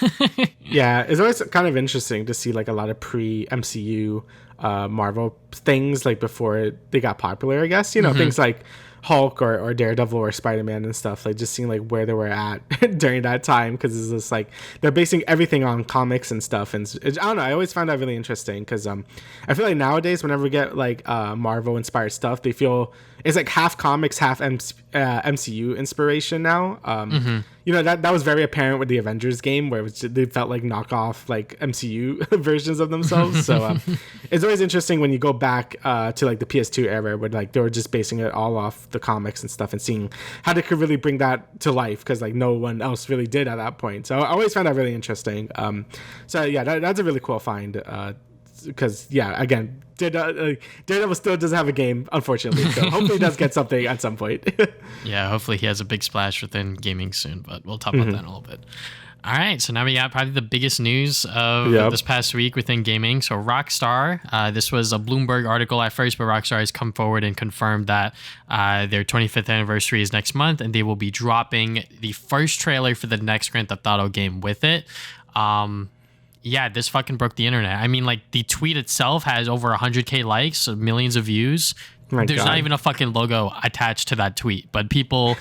Yeah, it's always kind of interesting to see like a lot of pre-MCU Marvel things like before they got popular, I guess. You know, things like Hulk or Daredevil or Spider-Man and stuff, like just seeing like where they were at during that time, because it's just like they're basing everything on comics and stuff. And I don't know, I always find that really interesting because I feel like nowadays whenever we get like Marvel inspired stuff, they feel it's like half comics, half MCU inspiration now. You know, that was very apparent with the Avengers game, where they felt like knockoff like MCU versions of themselves. So it's always interesting when you go back to like the PS2 era, where like they were just basing it all off the comics and stuff, and seeing how they could really bring that to life, because like no one else really did at that point. So I always found that really interesting. So yeah, that's a really cool find. Because yeah, again, Daredevil still doesn't have a game, unfortunately. So hopefully he does get something at some point. Yeah, hopefully he has a big splash within gaming soon, but we'll talk about that in a little bit. All right, so now we got probably the biggest news of this past week within gaming. So Rockstar, this was a Bloomberg article at first, but Rockstar has come forward and confirmed that their 25th anniversary is next month, and they will be dropping the first trailer for the next Grand Theft Auto game with it. Yeah, this fucking broke the internet. I mean, like, the tweet itself has over 100K likes, so millions of views. There's not even a fucking logo attached to that tweet, but people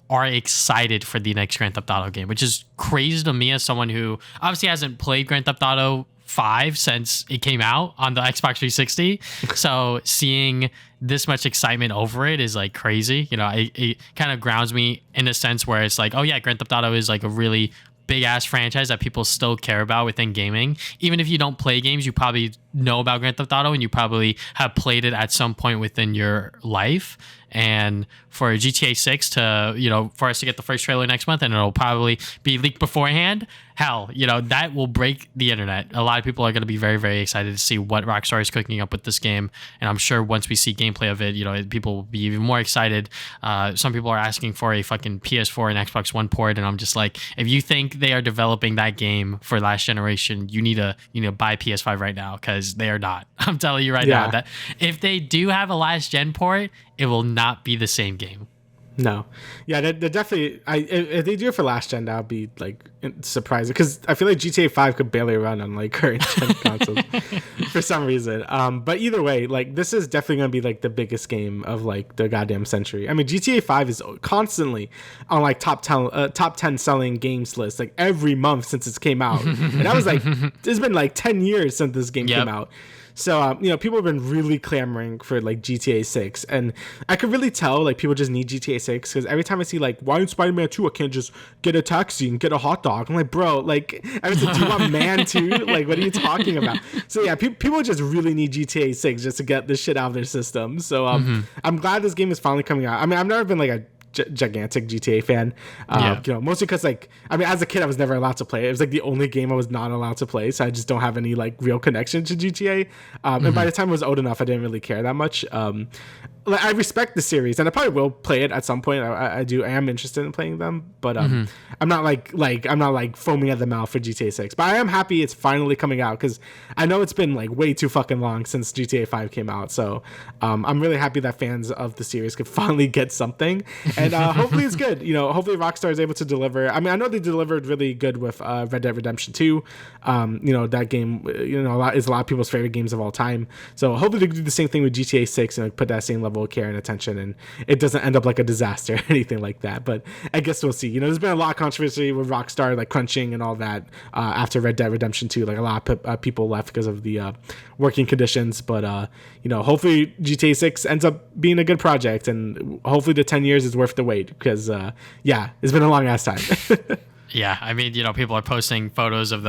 are excited for the next Grand Theft Auto game, which is crazy to me as someone who obviously hasn't played Grand Theft Auto 5 since it came out on the Xbox 360. So seeing this much excitement over it is like crazy. You know, it kind of grounds me in a sense where it's like, oh yeah, Grand Theft Auto is like a really big ass franchise that people still care about within gaming. Even if you don't play games, you probably know about Grand Theft Auto, and you probably have played it at some point within your life. And for GTA 6 to, you know, for us to get the first trailer next month, and it'll probably be leaked beforehand, hell, you know, that will break the internet. A lot of people are going to be very, very excited to see what Rockstar is cooking up with this game. And I'm sure once we see gameplay of it, you know, people will be even more excited. Some people are asking for a fucking PS4 and Xbox One port. And I'm just like, if you think they are developing that game for last generation, you need to, you know, buy PS5 right now, because they are not. I'm telling you right now that if they do have a last gen port, it will not be the same game. No. Yeah, they're definitely... if they do it for last gen, that would be, like, surprising. Because I feel like GTA 5 could barely run on, like, current gen consoles for some reason. But either way, like, this is definitely going to be, like, the biggest game of, like, the goddamn century. I mean, GTA 5 is constantly on, like, top 10 selling games list, like, every month since it came out. And that was, like... It's been, like, 10 years since this game came out. So, you know, people have been really clamoring for, like, GTA 6. And I could really tell, like, people just need GTA 6. Because every time I see, like, why in Spider-Man 2 I can't just get a taxi and get a hot dog? I'm like, bro, like, I was like, do you want Man 2? Like, what are you talking about? So, yeah, people just really need GTA 6 just to get this shit out of their system. So, I'm glad this game is finally coming out. I mean, I've never been, like, a gigantic GTA fan. You know, mostly because like, I mean, as a kid, I was never allowed to play it. It was like the only game I was not allowed to play, so I just don't have any like real connection to GTA. And by the time I was old enough, I didn't really care that much. Like, I respect the series, and I probably will play it at some point. I am interested in playing them, but I'm not I'm not like foaming at the mouth for GTA 6. But I am happy it's finally coming out, because I know it's been like way too fucking long since GTA 5 came out. So I'm really happy that fans of the series could finally get something, and hopefully it's good. You know, hopefully Rockstar is able to deliver. I mean, I know they delivered really good with Red Dead Redemption 2. You know, that game, you know, is a lot of people's favorite games of all time. So hopefully they do the same thing with GTA 6 and like, put that same level of care and attention, and it doesn't end up like a disaster or anything like that. But I guess we'll see. You know, there's been a lot of controversy with Rockstar like crunching and all that after Red Dead Redemption 2. Like a lot of people left because of the working conditions. But you know, hopefully GTA 6 ends up being a good project, and hopefully the 10 years is worth the wait, because yeah, it's been a long ass time. Yeah, I mean, you know, people are posting photos of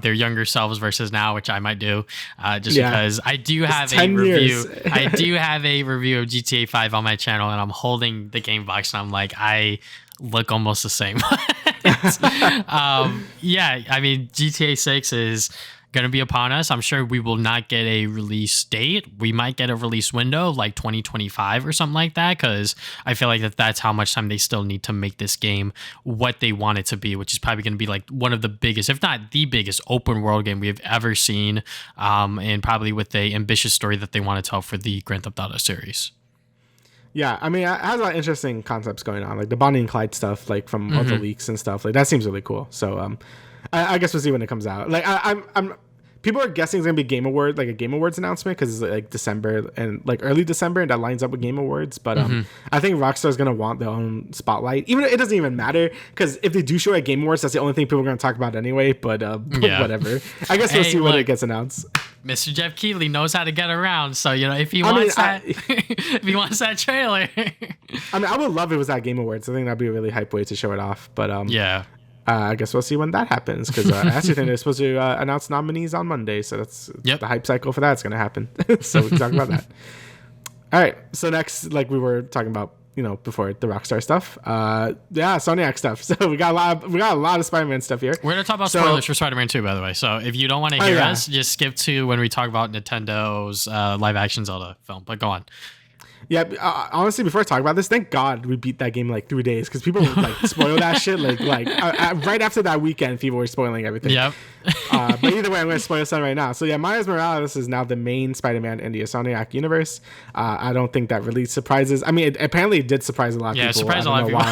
their younger selves versus now, which I might do, because I do have a review. I do have a review of GTA 5 on my channel, and I'm holding the game box, and I'm like, I look almost the same. Yeah, I mean, GTA 6 is going to be upon us. I'm sure we will not get a release date. We might get a release window like 2025 or something like that, because I feel like that's how much time they still need to make this game what they want it to be, which is probably going to be like one of the biggest, if not the biggest, open world game we have ever seen, and probably with the ambitious story that they want to tell for the Grand Theft Auto series. Yeah, I mean, it has a lot of interesting concepts going on, like the Bonnie and Clyde stuff, like from all the leaks and stuff. Like that seems really cool. So I guess we'll see when it comes out. Like I'm people are guessing it's gonna be Game Awards, like a Game Awards announcement, because it's like December and like early December, and that lines up with Game Awards. But I think Rockstar is gonna want their own spotlight. Even it doesn't even matter, because if they do show at Game Awards, that's the only thing people are gonna talk about anyway. But whatever. I guess we'll see when it gets announced. Mr. Jeff Keighley knows how to get around, so you know if he wants if he wants that trailer. I mean, I would love if it was at Game Awards. I think that'd be a really hype way to show it off. But I guess we'll see when that happens, because I actually think they're supposed to announce nominees on Monday, so that's the hype cycle for that's going to happen. So we can talk about that. All right, so next, like we were talking about, you know, before, the Rockstar stuff, Insomniac stuff. So we got a lot of Spider-Man stuff here. We're gonna talk about spoilers for Spider-Man 2, by the way. So if you don't want to hear us, just skip to when we talk about Nintendo's live action Zelda film. But go on. Yeah, honestly, before I talk about this, thank God we beat that game in like 3 days, because people would like spoil that shit. Like right after that weekend, people were spoiling everything. Yep. But either way, I'm going to spoil something right now. So yeah, Miles Morales is now the main Spider-Man in the Insomniac universe. I don't think that really surprises. I mean, apparently it did surprise a lot of people. Yeah, it surprised a lot of people.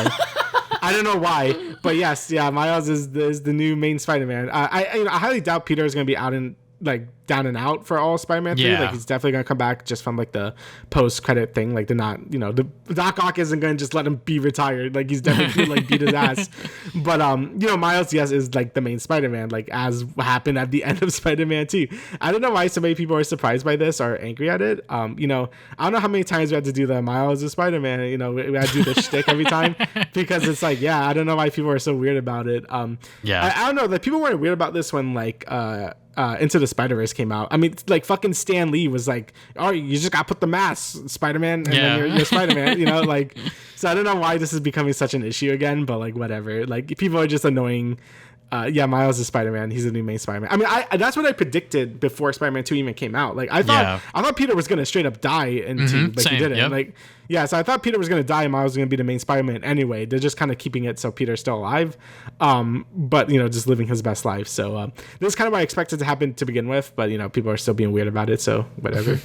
I don't know why, but yes, yeah, Miles is the new main Spider-Man. I highly doubt Peter is going to be out in like down and out for all Spider-Man 3. Like he's definitely gonna come back just from like the post-credit thing. Like they're not, you know, the Doc Ock isn't gonna just let him be retired. Like he's definitely gonna like beat his ass. But you know, Miles, yes, is like the main Spider-Man, like as happened at the end of Spider-Man 2. I don't know why so many people are surprised by this or angry at it. You know, I don't know how many times we had to do the Miles is Spider-Man, you know, we had to do the shtick every time, because it's like, I don't know why people are so weird about it. I don't know, like people weren't weird about this when like Into the Spider-Verse came out. I mean, like fucking Stan Lee was like, "Oh, you just got to put the mask, Spider-Man, and then you're Spider-Man." You know, like, so I don't know why this is becoming such an issue again, but like whatever. Like people are just annoying. Miles is Spider-Man. He's the new main Spider-Man. I mean, that's what I predicted before Spider-Man 2 even came out. Like I thought Peter was gonna straight up die in 2, but he didn't. Like so I thought Peter was gonna die and Miles was gonna be the main Spider-Man anyway. They're just kind of keeping it so Peter's still alive, but you know, just living his best life. So this is kind of what I expected to happen to begin with, but you know, people are still being weird about it. So whatever.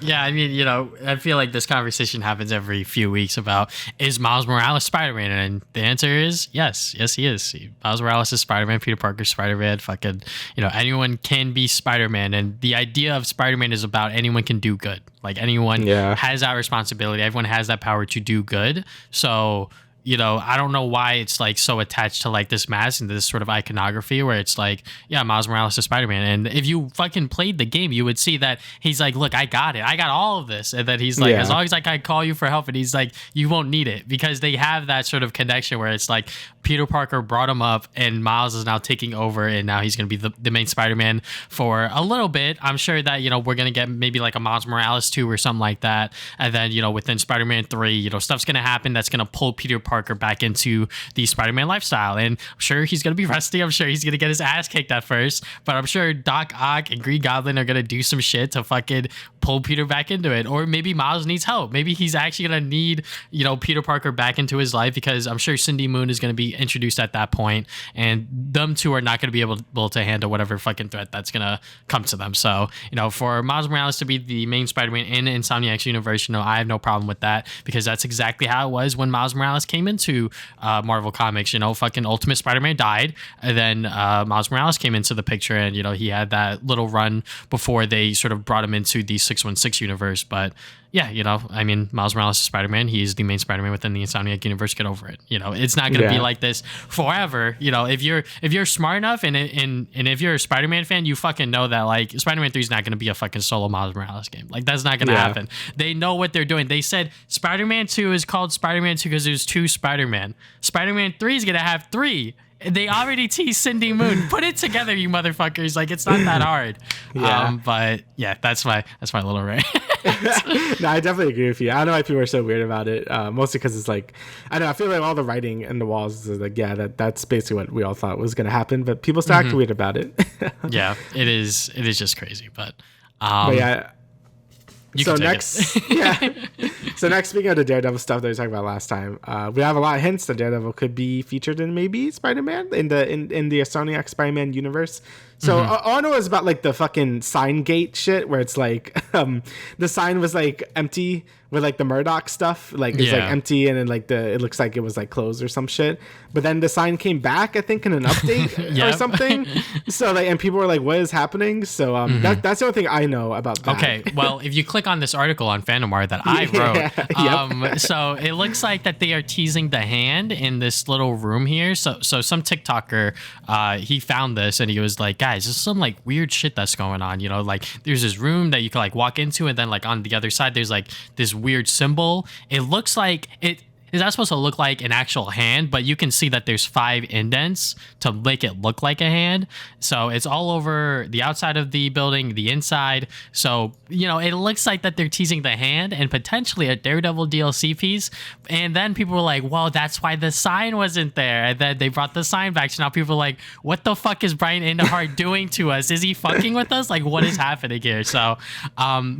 Yeah, I mean, you know, I feel like this conversation happens every few weeks about, is Miles Morales Spider-Man? And the answer is yes, he is. Miles Morales is Spider-Man. Peter Parker Spider-Man. Fucking, you know, anyone can be Spider-Man, and the idea of Spider-Man is about anyone can do good. Like anyone has that responsibility. Everyone has that power to do good. So I don't know why it's like so attached to like this mask and this sort of iconography where it's like, yeah, Miles Morales is Spider-Man. And if you fucking played the game, you would see that he's like, look, I got it. I got all of this. And then he's like, as long as I can call you for help. And he's like, you won't need it, because they have that sort of connection where it's like Peter Parker brought him up and Miles is now taking over, and now he's going to be the main Spider-Man for a little bit. I'm sure that, we're going to get maybe like a Miles Morales 2 or something like that. And then, within Spider-Man 3, stuff's going to happen that's going to pull Peter Parker back into the Spider-Man lifestyle. And I'm sure he's going to be rusty. I'm sure he's going to get his ass kicked at first, but I'm sure Doc Ock and Green Goblin are going to do some shit to fucking pull Peter back into it. Or maybe Miles needs help. Maybe he's actually going to need, Peter Parker back into his life, because I'm sure Cindy Moon is going to be introduced at that point, and them two are not going to be able to handle whatever fucking threat that's going to come to them. So, for Miles Morales to be the main Spider-Man in Insomniac's universe, I have no problem with that, because that's exactly how it was when Miles Morales came into Marvel Comics. Fucking Ultimate Spider-Man died, and then Miles Morales came into the picture, and he had that little run before they sort of brought him into the 616 universe. But yeah, Miles Morales is Spider-Man. He's the main Spider-Man within the Insomniac universe. Get over it. It's not going to be like this forever. If you're smart enough and if you're a Spider-Man fan, you fucking know that like Spider-Man 3 is not going to be a fucking solo Miles Morales game. Like, that's not going to happen. They know what they're doing. They said Spider-Man 2 is called Spider-Man 2 because there's 2 Spider-Man. Spider-Man 3 is going to have 3. They already teased Cindy Moon. Put it together, you motherfuckers. Like, it's not that hard. But yeah, that's my little rant. No, I definitely agree with you. I don't know why people are so weird about it. Mostly because it's like, I don't know, I feel like all the writing in the walls is like, yeah, that's basically what we all thought was going to happen. But people still act weird about it. Yeah, it is just crazy. But yeah. So next, So next, speaking of the Daredevil stuff that we talked about last time, we have a lot of hints that Daredevil could be featured in maybe Spider-Man in the Insomniac Spider-Man universe. So all I know is about like the fucking sign gate shit, where it's like the sign was like empty with like the Murdoch stuff, like it's like empty, and then like it looks like it was like closed or some shit. But then the sign came back, I think, in an update or something. So like, and people were like, "What is happening?" So that's the only thing I know about that. Okay, well, if you click on this article on Fandomar that I wrote, so it looks like that they are teasing the hand in this little room here. So some TikToker, he found this and he was like, guys, there's some like weird shit that's going on. Like there's this room that you can like walk into, and then like on the other side there's like this weird symbol. It looks like it is not supposed to look like an actual hand, but you can see that there's 5 indents to make it look like a hand. So it's all over the outside of the building, the inside. So, it looks like that they're teasing the hand and potentially a Daredevil DLC piece. And then people were like, well, that's why the sign wasn't there. And then they brought the sign back. So now people are like, what the fuck is Brian Indahart doing to us? Is he fucking with us? Like, what is happening here? So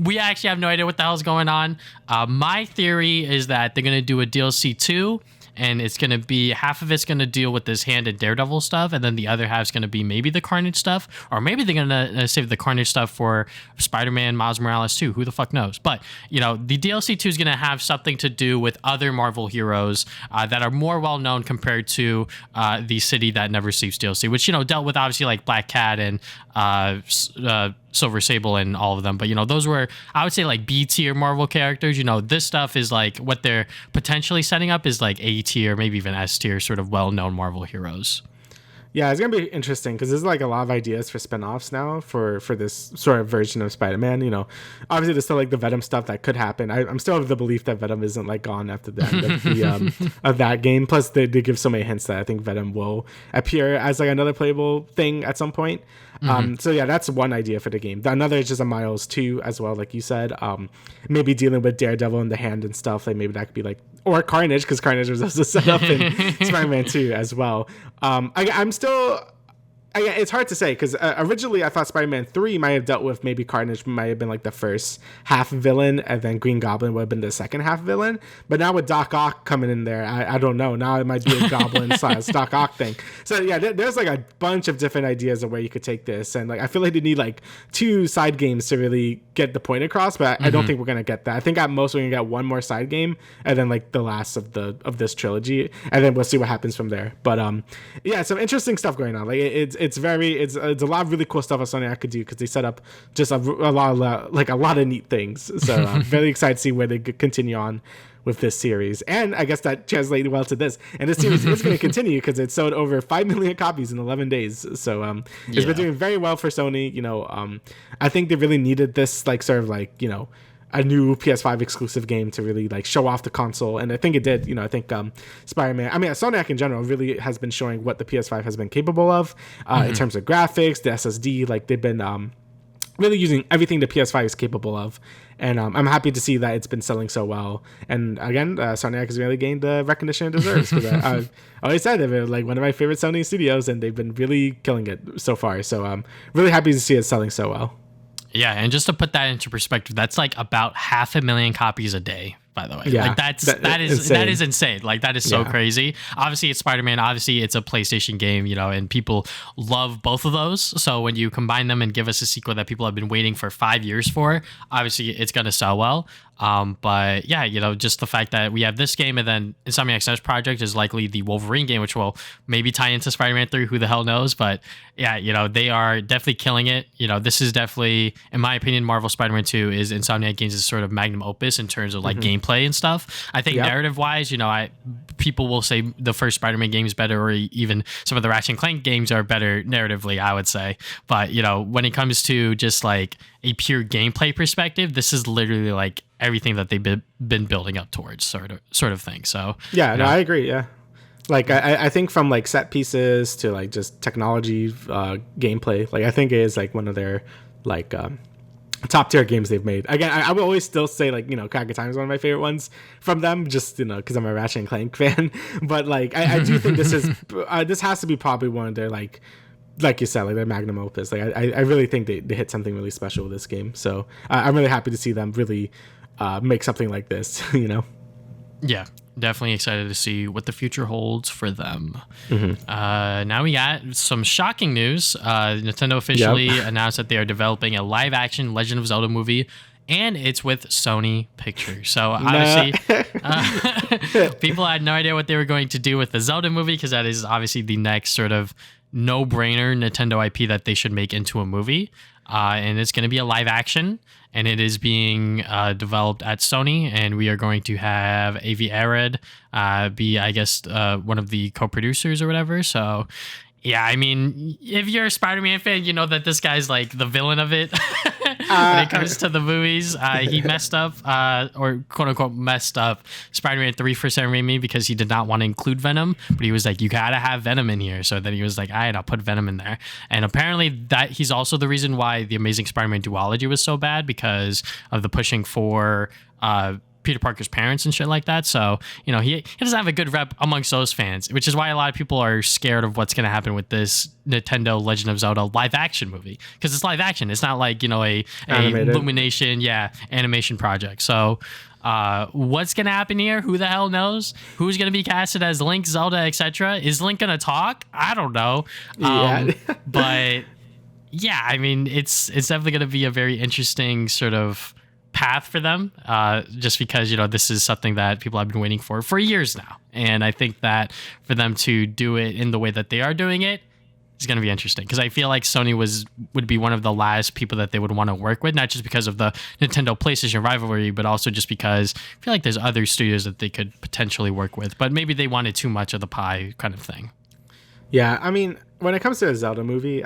we actually have no idea what the hell's going on. My theory is that they're going to do a DLC 2, and it's going to be half of it's going to deal with this hand and Daredevil stuff, and then the other half's going to be maybe the Carnage stuff, or maybe they're going to save the Carnage stuff for Spider-Man Miles Morales 2. Who the fuck knows? But the DLC 2 is going to have something to do with other Marvel heroes that are more well known compared to the City That Never Sleeps DLC, which dealt with obviously like Black Cat and Silver Sable and all of them. But, those were, I would say, like B tier Marvel characters. This stuff is like what they're potentially setting up is like A tier, maybe even S tier, sort of well-known Marvel heroes. Yeah, it's going to be interesting because there's like a lot of ideas for spinoffs now for this sort of version of Spider-Man. Obviously there's still like the Venom stuff that could happen. I'm still of the belief that Venom isn't like gone after the end of the of that game. Plus they give so many hints that I think Venom will appear as like another playable thing at some point. So yeah, that's one idea for the game. Another is just a Miles 2 as well, like you said. Maybe dealing with Daredevil in the hand and stuff. Like maybe that could be like, or Carnage, because Carnage was also set up in Spider-Man 2 as well. I'm still, it's hard to say because originally I thought Spider-Man 3 might have dealt with maybe Carnage might have been like the first half villain, and then Green Goblin would have been the second half villain. But now with Doc Ock coming in there, I don't know. Now it might be a Goblin / Doc Ock thing. So yeah, there's like a bunch of different ideas of where you could take this, and like I feel like they need like 2 side games to really get the point across. But I don't think we're gonna get that. I think at most we're gonna get one more side game, and then like the last of this trilogy, and then we'll see what happens from there. But yeah, some interesting stuff going on. Like it's it's a lot of really cool stuff Insomniac could do because they set up just a lot of neat things. So I'm very excited to see where they continue on with this series, and I guess that translated well to this. And this series is going to continue because it sold over 5 million copies in 11 days. So it's been doing very well for Sony. I think they really needed this a new PS5 exclusive game to really show off the console, and I think it did. I think Spider-Man, Insomniac in general really has been showing what the PS5 has been capable of in terms of graphics, the SSD. They've been really using everything the PS5 is capable of, and I'm happy to see that it's been selling so well. And again, Insomniac has really gained the recognition it deserves, because I've always said they're one of my favorite Sony studios, and they've been really killing it so far. So I'm really happy to see it selling so well. Yeah, and just to put that into perspective, that's about 500,000 copies a day, by the way. Yeah, that is insane. That is so crazy. Obviously, it's Spider-Man. Obviously, it's a PlayStation game, and people love both of those. So when you combine them and give us a sequel that people have been waiting for 5 years for, obviously it's going to sell well. But yeah, just the fact that we have this game, and then Insomniac's next project is likely the Wolverine game, which will maybe tie into Spider-Man 3, who the hell knows. But yeah, they are definitely killing it. This is definitely, in my opinion, Marvel Spider-Man 2 is Insomniac Games' sort of magnum opus in terms of gameplay and stuff. I think narrative wise, people will say the first Spider-Man game is better, or even some of the Ratchet and Clank games are better narratively, I would say. But when it comes to just a pure gameplay perspective, this is literally everything that they've been building up towards, sort of thing. So I agree. Yeah, I think from set pieces to just technology, gameplay, I think it is one of their top tier games they've made. Again, I would always still say Crack of Time is one of my favorite ones from them, just because I'm a Ratchet and Clank fan. But I do think this is this has to be probably one of their like you said, their magnum opus. I really think they hit something really special with this game. So I'm really happy to see them really make something like this. Yeah, definitely excited to see what the future holds for them. Now we got some shocking news. Nintendo officially announced that they are developing a live-action Legend of Zelda movie, and it's with Sony Pictures. So obviously, people had no idea what they were going to do with the Zelda movie, because that is obviously the next sort of no-brainer Nintendo IP that they should make into a movie. And it's going to be a live action, and it is being developed at Sony, and we are going to have Avi Arad be, I guess, one of the co-producers or whatever. So yeah, if you're a Spider-Man fan, you know that this guy's the villain of it. When it comes to the movies, he messed up, or quote unquote messed up Spider-Man 3 for Sam Raimi, because he did not want to include Venom, but he was you gotta have Venom in here. So then he was all right, I'll put Venom in there. And apparently that he's also the reason why the Amazing Spider-Man duology was so bad, because of the pushing for Peter Parker's parents and shit like that. So, he doesn't have a good rep amongst those fans, which is why a lot of people are scared of what's going to happen with this Nintendo Legend of Zelda live action movie, because it's live action. It's not a Illumination, animation project. So, what's going to happen here? Who the hell knows? Who's going to be casted as Link, Zelda, etc.? Is Link going to talk? I don't know. But yeah, it's definitely going to be a very interesting sort of path for them, just because this is something that people have been waiting for years now, and I think that for them to do it in the way that they are doing it is going to be interesting, because I feel like Sony would be one of the last people that they would want to work with, not just because of the Nintendo PlayStation rivalry, but also just because I feel like there's other studios that they could potentially work with, but maybe they wanted too much of the pie kind of thing. Yeah, when it comes to a Zelda movie,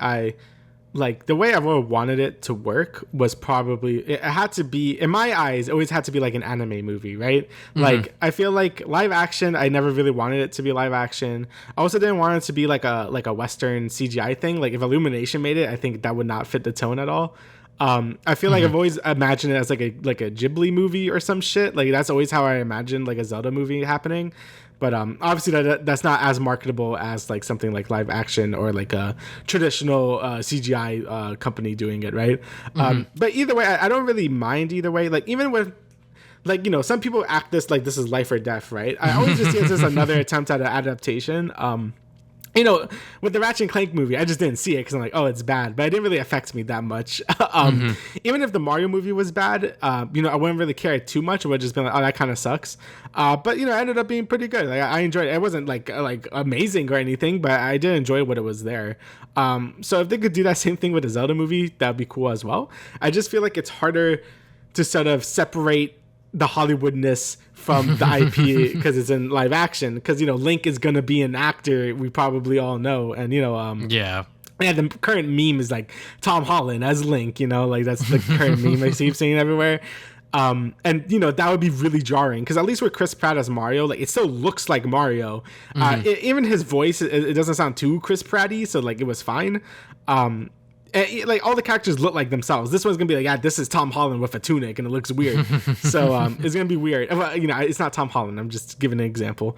the way I've always wanted it to work was probably, it had to be, in my eyes, it always had to be an anime movie, right? I feel live action, I never really wanted it to be live action. I also didn't want it to be a Western CGI thing. If Illumination made it, I think that would not fit the tone at all. I feel I've always imagined it as a Ghibli movie or some shit. That's always how I imagined a Zelda movie happening. But obviously that's not as marketable as something live action or a traditional CGI company doing it, right? But either way, I don't really mind either way. Even with some people act this is life or death, right? I always just see it as another attempt at an adaptation. you know, with the Ratchet and Clank movie, I just didn't see it because I'm like, oh, it's bad, but it didn't really affect me that much. Even if the Mario movie was bad, you know, I wouldn't really care too much. I would just be like, oh, that kind of sucks. But you know, it ended up being pretty good. Like I enjoyed it. It wasn't like amazing or anything, but I did enjoy what it was there. So if they could do that same thing with the Zelda movie, that'd be cool as well. I just feel like it's harder to sort of separate the Hollywoodness from the IP because it's in live action. Because you know, Link is gonna be an actor we probably all know, and you know, yeah, the current meme is like Tom Holland as Link. You know, like that's the current meme I keep seeing everywhere. And you know, that would be really jarring because at least with Chris Pratt as Mario, like it still looks like Mario. Even his voice, it doesn't sound too Chris Pratt-y, so like it was fine. Like all the characters look like themselves. This one's gonna be like, yeah, this is Tom Holland with a tunic, and it looks weird. So it's gonna be weird. Well, you know, it's not Tom Holland. I'm just giving an example.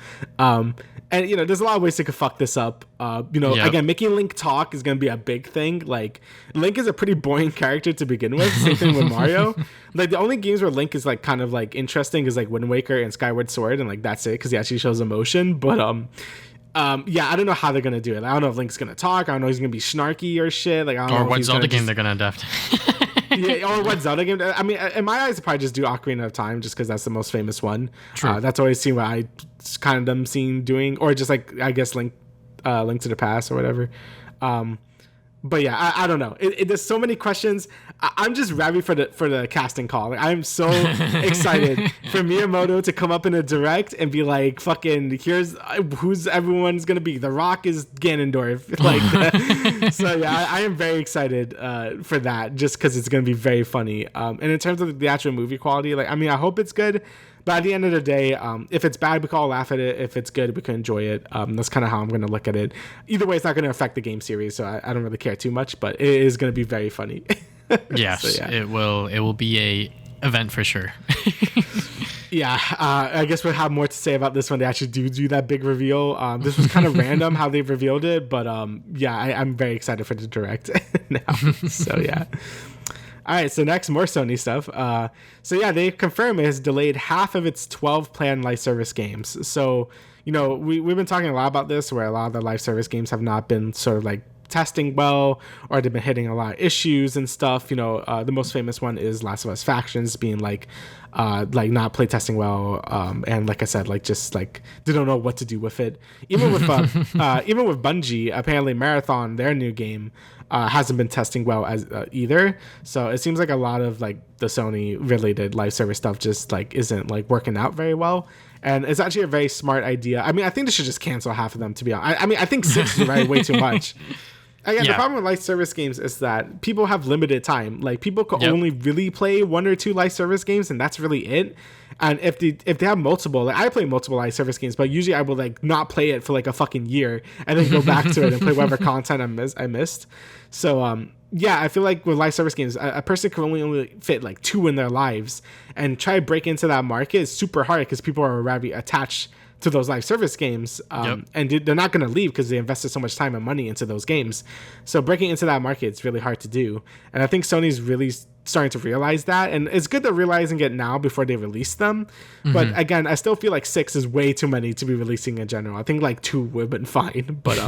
And you know, there's a lot of ways they could fuck this up. You know, again, making Link talk is gonna be a big thing. Like Link is a pretty boring character to begin with. Same thing with Mario. Like the only games where Link is like kind of like interesting is like Wind Waker and Skyward Sword, and like that's it because he actually shows emotion. But yeah, I don't know how they're gonna do it. I don't know if Link's gonna talk. I don't know if he's gonna be snarky or shit. Like I don't know what Zelda game they're gonna adapt. Yeah, or what Zelda game? I mean, in my eyes, I probably just do Ocarina of Time, just because that's the most famous one. True. That's always seen what I kind of them seen doing, or just like I guess Link to the Past or whatever. But yeah, I don't know. There's so many questions. I'm just ready for the casting call. Like, I'm so excited for Miyamoto to come up in a direct and be like, "Fucking, here's who's everyone's gonna be." The Rock is Ganondorf. Like, so yeah, I am very excited for that, just because it's gonna be very funny. And in terms of the actual movie quality, like, I mean, I hope it's good. But at the end of the day, if it's bad, we can all laugh at it. If it's good, we can enjoy it. That's kind of how I'm going to look at it. Either way, it's not going to affect the game series, so I don't really care too much. But it is going to be very funny. Yes, so, yeah. It will be a event for sure. Yeah, I guess we'll have more to say about this when they actually do that big reveal. This was kind of random how they revealed it, but yeah, I'm very excited for the direct now. So yeah. All right, so next, more Sony stuff. So yeah, they confirmed it has delayed half of its 12 planned live service games. So, you know, we've been talking a lot about this, where a lot of the live service games have not been sort of like testing well, or they've been hitting a lot of issues and stuff. You know, the most famous one is Last of Us Factions being like not play testing well, and like I said, like just like they don't know what to do with it. Even with Bungie, apparently Marathon, their new game, hasn't been testing well as either. So it seems like a lot of like the Sony related live service stuff just like isn't like working out very well. And it's actually a very smart idea. I mean, I think they should just cancel half of them, to be honest. I mean, I think 6 is way too much. Again, the problem with live service games is that people have limited time. Like, people can only really play 1 or 2 live service games, and that's really it. And if they have multiple, like I play multiple live service games, but usually I will like not play it for like a fucking year and then go back to it and play whatever content I missed. So yeah, I feel like with live service games, a person can only fit like 2 in their lives, and try to break into that market is super hard because people are already attached to those live service games, and they're not going to leave because they invested so much time and money into those games. So breaking into that market is really hard to do, and I think Sony's really starting to realize that, and it's good they're realizing it now before they release them. But again, I still feel like 6 is way too many to be releasing in general. I think like 2 would have been fine, but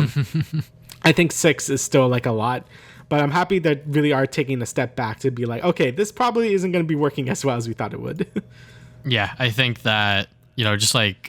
I think 6 is still like a lot. But I'm happy that really are taking a step back to be like, okay, this probably isn't going to be working as well as we thought it would. Yeah, I think that, you know, just like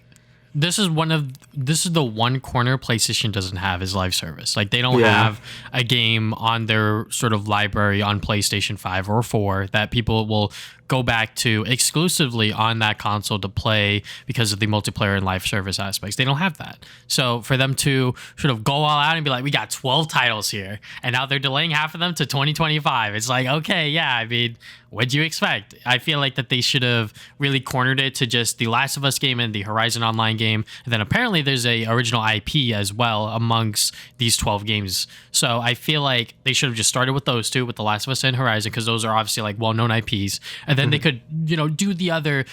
this is the one corner PlayStation doesn't have is live service. Like, they don't have a game on their sort of library on PlayStation 5 or 4 that people will go back to exclusively on that console to play because of the multiplayer and live service aspects. They don't have that. So for them to sort of go all out and be like, we got 12 titles here, and now they're delaying half of them to 2025. It's like, okay, yeah, I mean, what'd you expect? I feel like that they should have really cornered it to just the Last of Us game and the Horizon Online game. And then apparently there's a original IP as well amongst these 12 games. So I feel like they should have just started with those 2, with the Last of Us and Horizon, because those are obviously like well-known IPs. And then they could, you know, do the other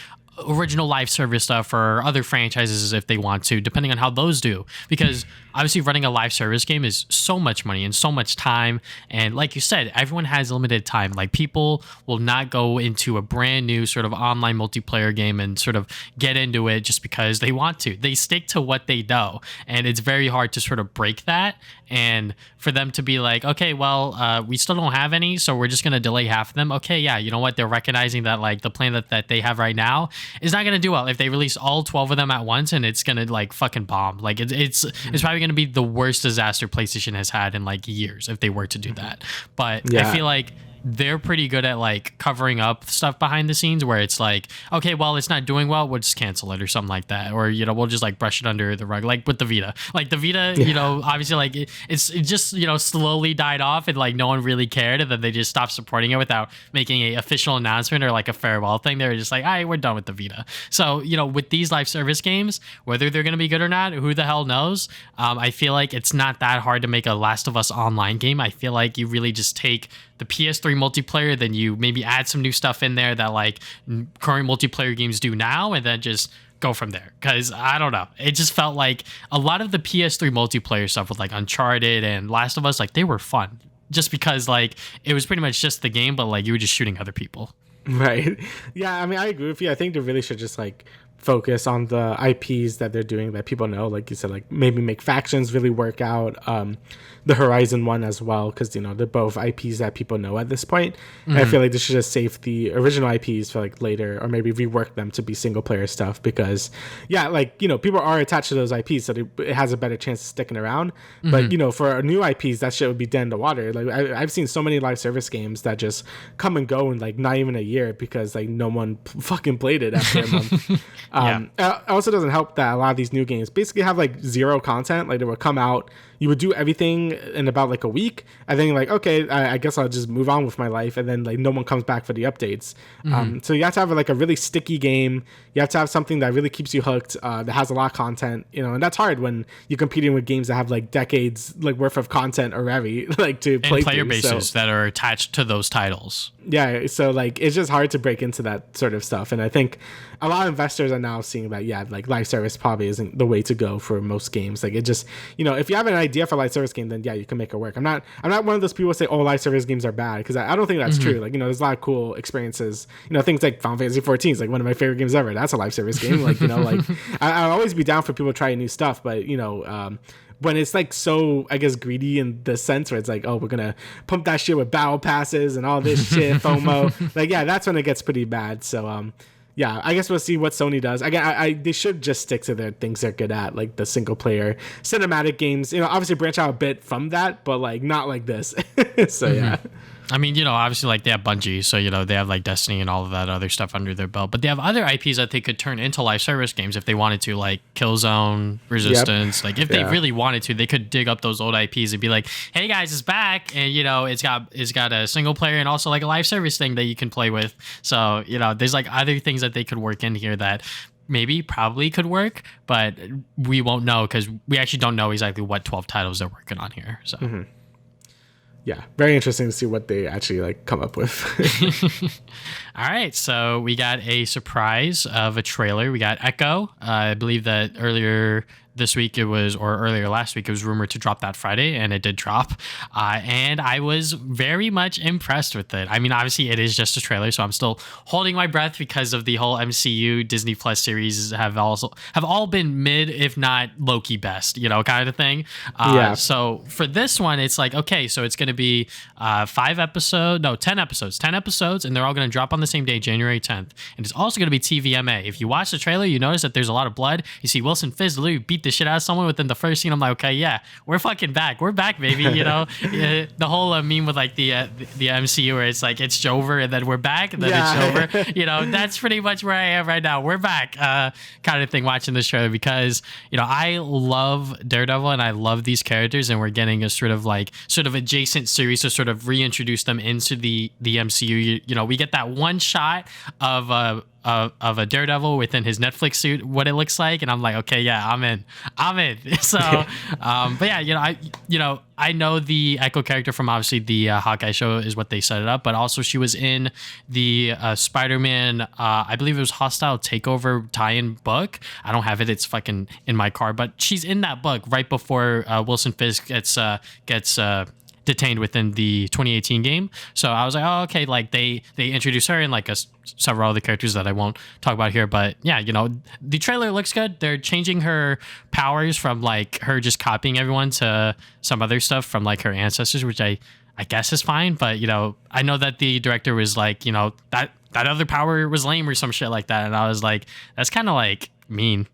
original live service stuff or other franchises if they want to, depending on how those do. Because obviously running a live service game is so much money and so much time. And like you said, everyone has limited time. Like people will not go into a brand new sort of online multiplayer game and sort of get into it just because they want to. They stick to what they know. And it's very hard to sort of break that. And for them to be like, okay, well, we still don't have any, so we're just going to delay half of them. Okay, yeah, you know what? They're recognizing that like the plan that they have right now is not going to do well if they release all 12 of them at once, and it's going to like fucking bomb. Like it's probably going to be the worst disaster PlayStation has had in like years if they were to do that. But I feel like they're pretty good at like covering up stuff behind the scenes where it's like, okay, well, it's not doing well, we'll just cancel it or something like that, or you know, we'll just like brush it under the rug, like with the Vita. Like the Vita, you know, obviously like it just, you know, slowly died off and like no one really cared, and then they just stopped supporting it without making a official announcement or like a farewell thing. They were just like, all right, we're done with the Vita. So you know, with these live service games, whether they're going to be good or not, who the hell knows. I feel like it's not that hard to make a Last of Us online game. I feel like you really just take the PS3 multiplayer, then you maybe add some new stuff in there that like current multiplayer games do now, and then just go from there. Because I don't know, it just felt like a lot of the PS3 multiplayer stuff with like Uncharted and Last of Us, like they were fun just because like it was pretty much just the game, but like you were just shooting other people. Right. Yeah, I mean, I agree with you. I think they really should just like focus on the IPs that they're doing that people know, like you said, like maybe make factions really work out. The Horizon one as well, because you know they're both IPs that people know at this point. And I feel like they should just save the original IPs for like later, or maybe rework them to be single player stuff, because like you know people are attached to those IPs, so it has a better chance of sticking around. But you know, for new IPs, that shit would be dead in the water. Like I've seen so many live service games that just come and go in like not even a year because like no one fucking played it after a month. It also doesn't help that a lot of these new games basically have like zero content. Like they would come out, you would do everything in about like a week, and then you're like, okay, I guess I'll just move on with my life, and then like no one comes back for the updates. So you have to have like a really sticky game. You have to have something that really keeps you hooked, that has a lot of content, you know, and that's hard when you're competing with games that have like decades like worth of content already, like to play and player through. bases that are attached to those titles. Yeah, so like it's just hard to break into that sort of stuff, and I think a lot of investors are now seeing that like live service probably isn't the way to go for most games. Like it just, you know, if you have an idea for a live service game, then you can make it work. I'm not one of those people who say, oh, live service games are bad, because I don't think that's true. Like, you know, there's a lot of cool experiences, you know, things like Final Fantasy 14 is like one of my favorite games ever. That's a live service game. Like, you know, like I'll always be down for people trying new stuff, but you know, when it's like so, I guess, greedy in the sense where it's like, oh, we're gonna pump that shit with battle passes and all this shit, FOMO. Like, yeah, that's when it gets pretty bad. So, yeah, I guess we'll see what Sony does. Again, they should just stick to their things they're good at, like the single player cinematic games. You know, obviously branch out a bit from that, but like not like this. So yeah. I mean, you know, obviously, like, they have Bungie, so, you know, they have, like, Destiny and all of that other stuff under their belt. But they have other IPs that they could turn into live service games if they wanted to, like Killzone, Resistance. Yep. Like, if they really wanted to, they could dig up those old IPs and be like, hey, guys, it's back. And, you know, it's got a single player and also, like, a live service thing that you can play with. So, you know, there's, like, other things that they could work in here that probably could work, but we won't know because we actually don't know exactly what 12 titles they're working on here. So. Yeah, very interesting to see what they actually like come up with. All right, so we got a surprise of a trailer. We got Echo. I believe that earlier this week earlier last week, it was rumored to drop that Friday, and it did drop. And I was very much impressed with it. I mean, obviously it is just a trailer, so I'm still holding my breath because of the whole MCU Disney Plus series have all been mid, if not Loki best, you know, kind of thing. So for this one, it's like, okay, so it's going to be 10 episodes, and they're all going to drop on the same day, January 10th. And it's also going to be TVMA. If you watch the trailer, you notice that there's a lot of blood. You see Wilson Fisk literally beat the shit out of someone within the first scene. I'm like, okay, yeah, we're fucking back. We're back, baby. You know, the whole meme with like the MCU where it's like it's Jover and then we're back and then it's Jover. You know, that's pretty much where I am right now. We're back, kind of thing. Watching this trailer because you know I love Daredevil and I love these characters, and we're getting a sort of adjacent series to sort of reintroduce them into the MCU. You know, we get that one shot of of a Daredevil within his Netflix suit, what it looks like, and I'm like, okay, yeah, I'm in. So, but yeah, I know the Echo character from obviously the Hawkeye show is what they set it up, but also she was in the Spider-Man, I believe it was Hostile Takeover tie-in book. I don't have it; it's fucking in my car, but she's in that book right before Wilson Fisk gets detained within the 2018 game. So I was like, oh, okay, like they introduce her and like several other characters that I won't talk about here. But yeah, the trailer looks good. They're changing her powers from like her just copying everyone to some other stuff from like her ancestors, which I guess is fine. But I know that the director was like, that other power was lame or some shit like that. And I was like, that's kind of like mean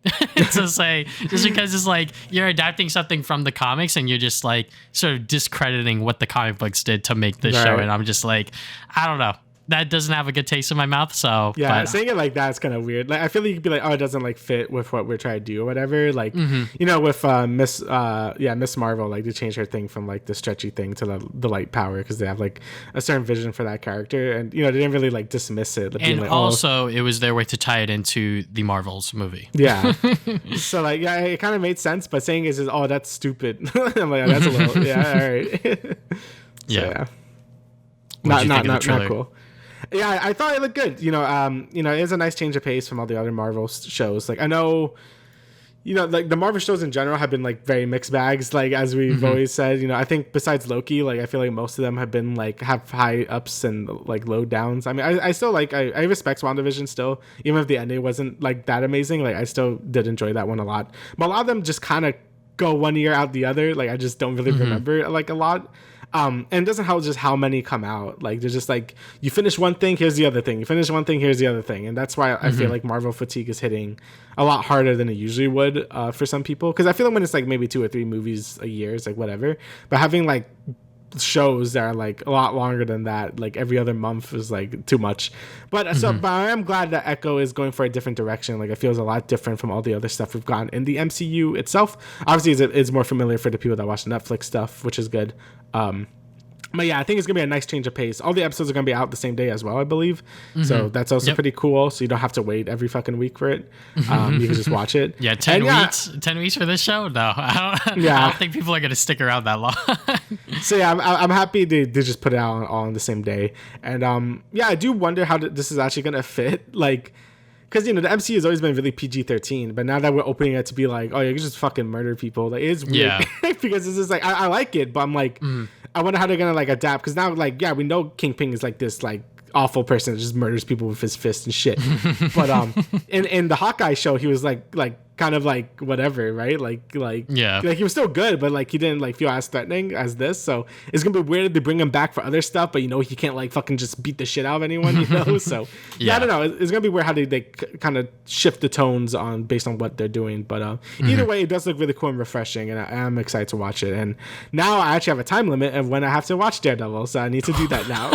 to say, just because it's like you're adapting something from the comics and you're just like sort of discrediting what the comic books did to make this show. And I'm just like, I don't know. That doesn't have a good taste in my mouth. So yeah, saying it like that is kind of weird. Like I feel like you could be like, oh, it doesn't like fit with what we're trying to do or whatever. Like with Miss Marvel, like they changed her thing from like the stretchy thing to the light power because they have like a certain vision for that character, and they didn't really like dismiss it. And like, also, it was their way to tie it into the Marvels movie. Yeah. So like yeah, it kind of made sense, but saying is oh, that's stupid. I'm like, oh, that's a little all right. Yeah. Not cool. Yeah, I thought it looked good. It is a nice change of pace from all the other Marvel shows. Like I know, like the Marvel shows in general have been like very mixed bags. Like as we've always said, I think besides Loki, like I feel like most of them have been like have high ups and like low downs. I mean, I still like I respect WandaVision still, even if the ending wasn't like that amazing. Like I still did enjoy that one a lot. But a lot of them just kind of go one year out the other. Like I just don't really remember like a lot. And it doesn't help just how many come out. Like they're just like you finish one thing, here's the other thing. You finish one thing, here's the other thing. And that's why I feel like Marvel fatigue is hitting a lot harder than it usually would for some people. Because I feel like when it's like maybe 2 or 3 movies a year, it's like whatever. But having like shows that are like a lot longer than that, like every other month, is like too much. But but I am glad that Echo is going for a different direction. Like it feels a lot different from all the other stuff we've gotten in the MCU itself. Obviously it's more familiar for the people that watch the Netflix stuff, which is good. But yeah, I think it's gonna be a nice change of pace. All the episodes are gonna be out the same day as well, I believe. So that's also pretty cool. So you don't have to wait every fucking week for it. You can just watch it. Yeah, 10 weeks. 10 weeks for this show? No, I don't think people are gonna stick around that long. So yeah, I'm happy they just put it out all on the same day. And I do wonder how this is actually gonna fit. Like, because the MCU has always been really PG-13, but now that we're opening it to be like, oh, you can just fucking murder people, like it's weird. Because it's just like I like it, but I'm like, I wonder how they're gonna like adapt. Because now, like, yeah, we know Kingpin is like this like awful person that just murders people with his fists and shit. But in the Hawkeye show, he was like kind of like whatever, right? Like he was still good, but like he didn't like feel as threatening as this. So it's gonna be weird if they bring him back for other stuff, but he can't like fucking just beat the shit out of anyone, So I don't know. It's gonna be weird how they kind of shift the tones based on what they're doing. But either way, it does look really cool and refreshing, and I am excited to watch it. And now I actually have a time limit of when I have to watch Daredevil, so I need to do that now.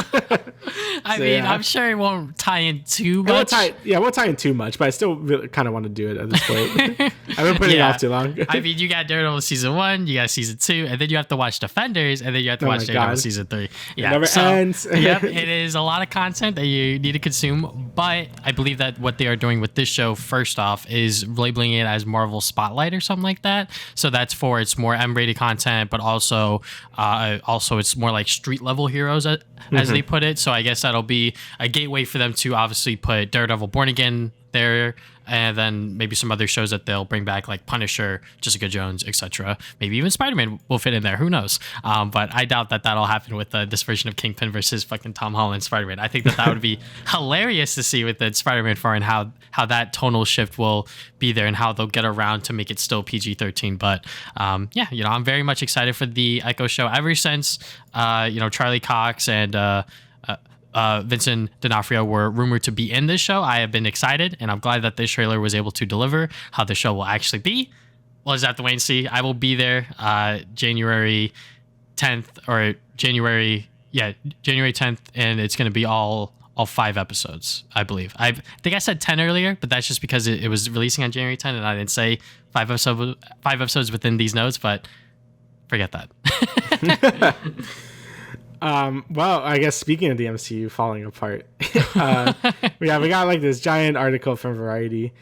I mean, I'm sure it won't tie in too much. It won't tie in too much, but I still really kind of want to do it at this point. I've been putting it off too long. I mean, you got Daredevil season 1, you got season 2, and then you have to watch Defenders, and then you have to watch Daredevil season 3. Yeah, it never ends. Yep, it is a lot of content that you need to consume. But I believe that what they are doing with this show, first off, is labeling it as Marvel Spotlight or something like that. So that's for it's more M-rated content, but also it's more like street level heroes as they put it. So I guess that'll be a gateway for them to obviously put Daredevil Born Again there, and then maybe some other shows that they'll bring back like Punisher, Jessica Jones, etc. Maybe even Spider-Man will fit in there. Who knows? But I doubt that that'll happen with this version of Kingpin versus fucking Tom Holland Spider-Man. I think that would be hilarious to see with the Spider-Man 4 and how that tonal shift will be there and how they'll get around to make it still PG-13. But I'm very much excited for the Echo show. Ever since Charlie Cox and Vincent D'Onofrio were rumored to be in this show, I have been excited, and I'm glad that this trailer was able to deliver how the show will actually be. We'll just have to wait and see. I will be there January 10th, January 10th, and it's going to be all 5 episodes, I believe. I think I said 10 earlier, but that's just because it was releasing on January 10th, and I didn't say 5 episodes within these notes, but forget that. Well, I guess speaking of the MCU falling apart, we got like this giant article from Variety.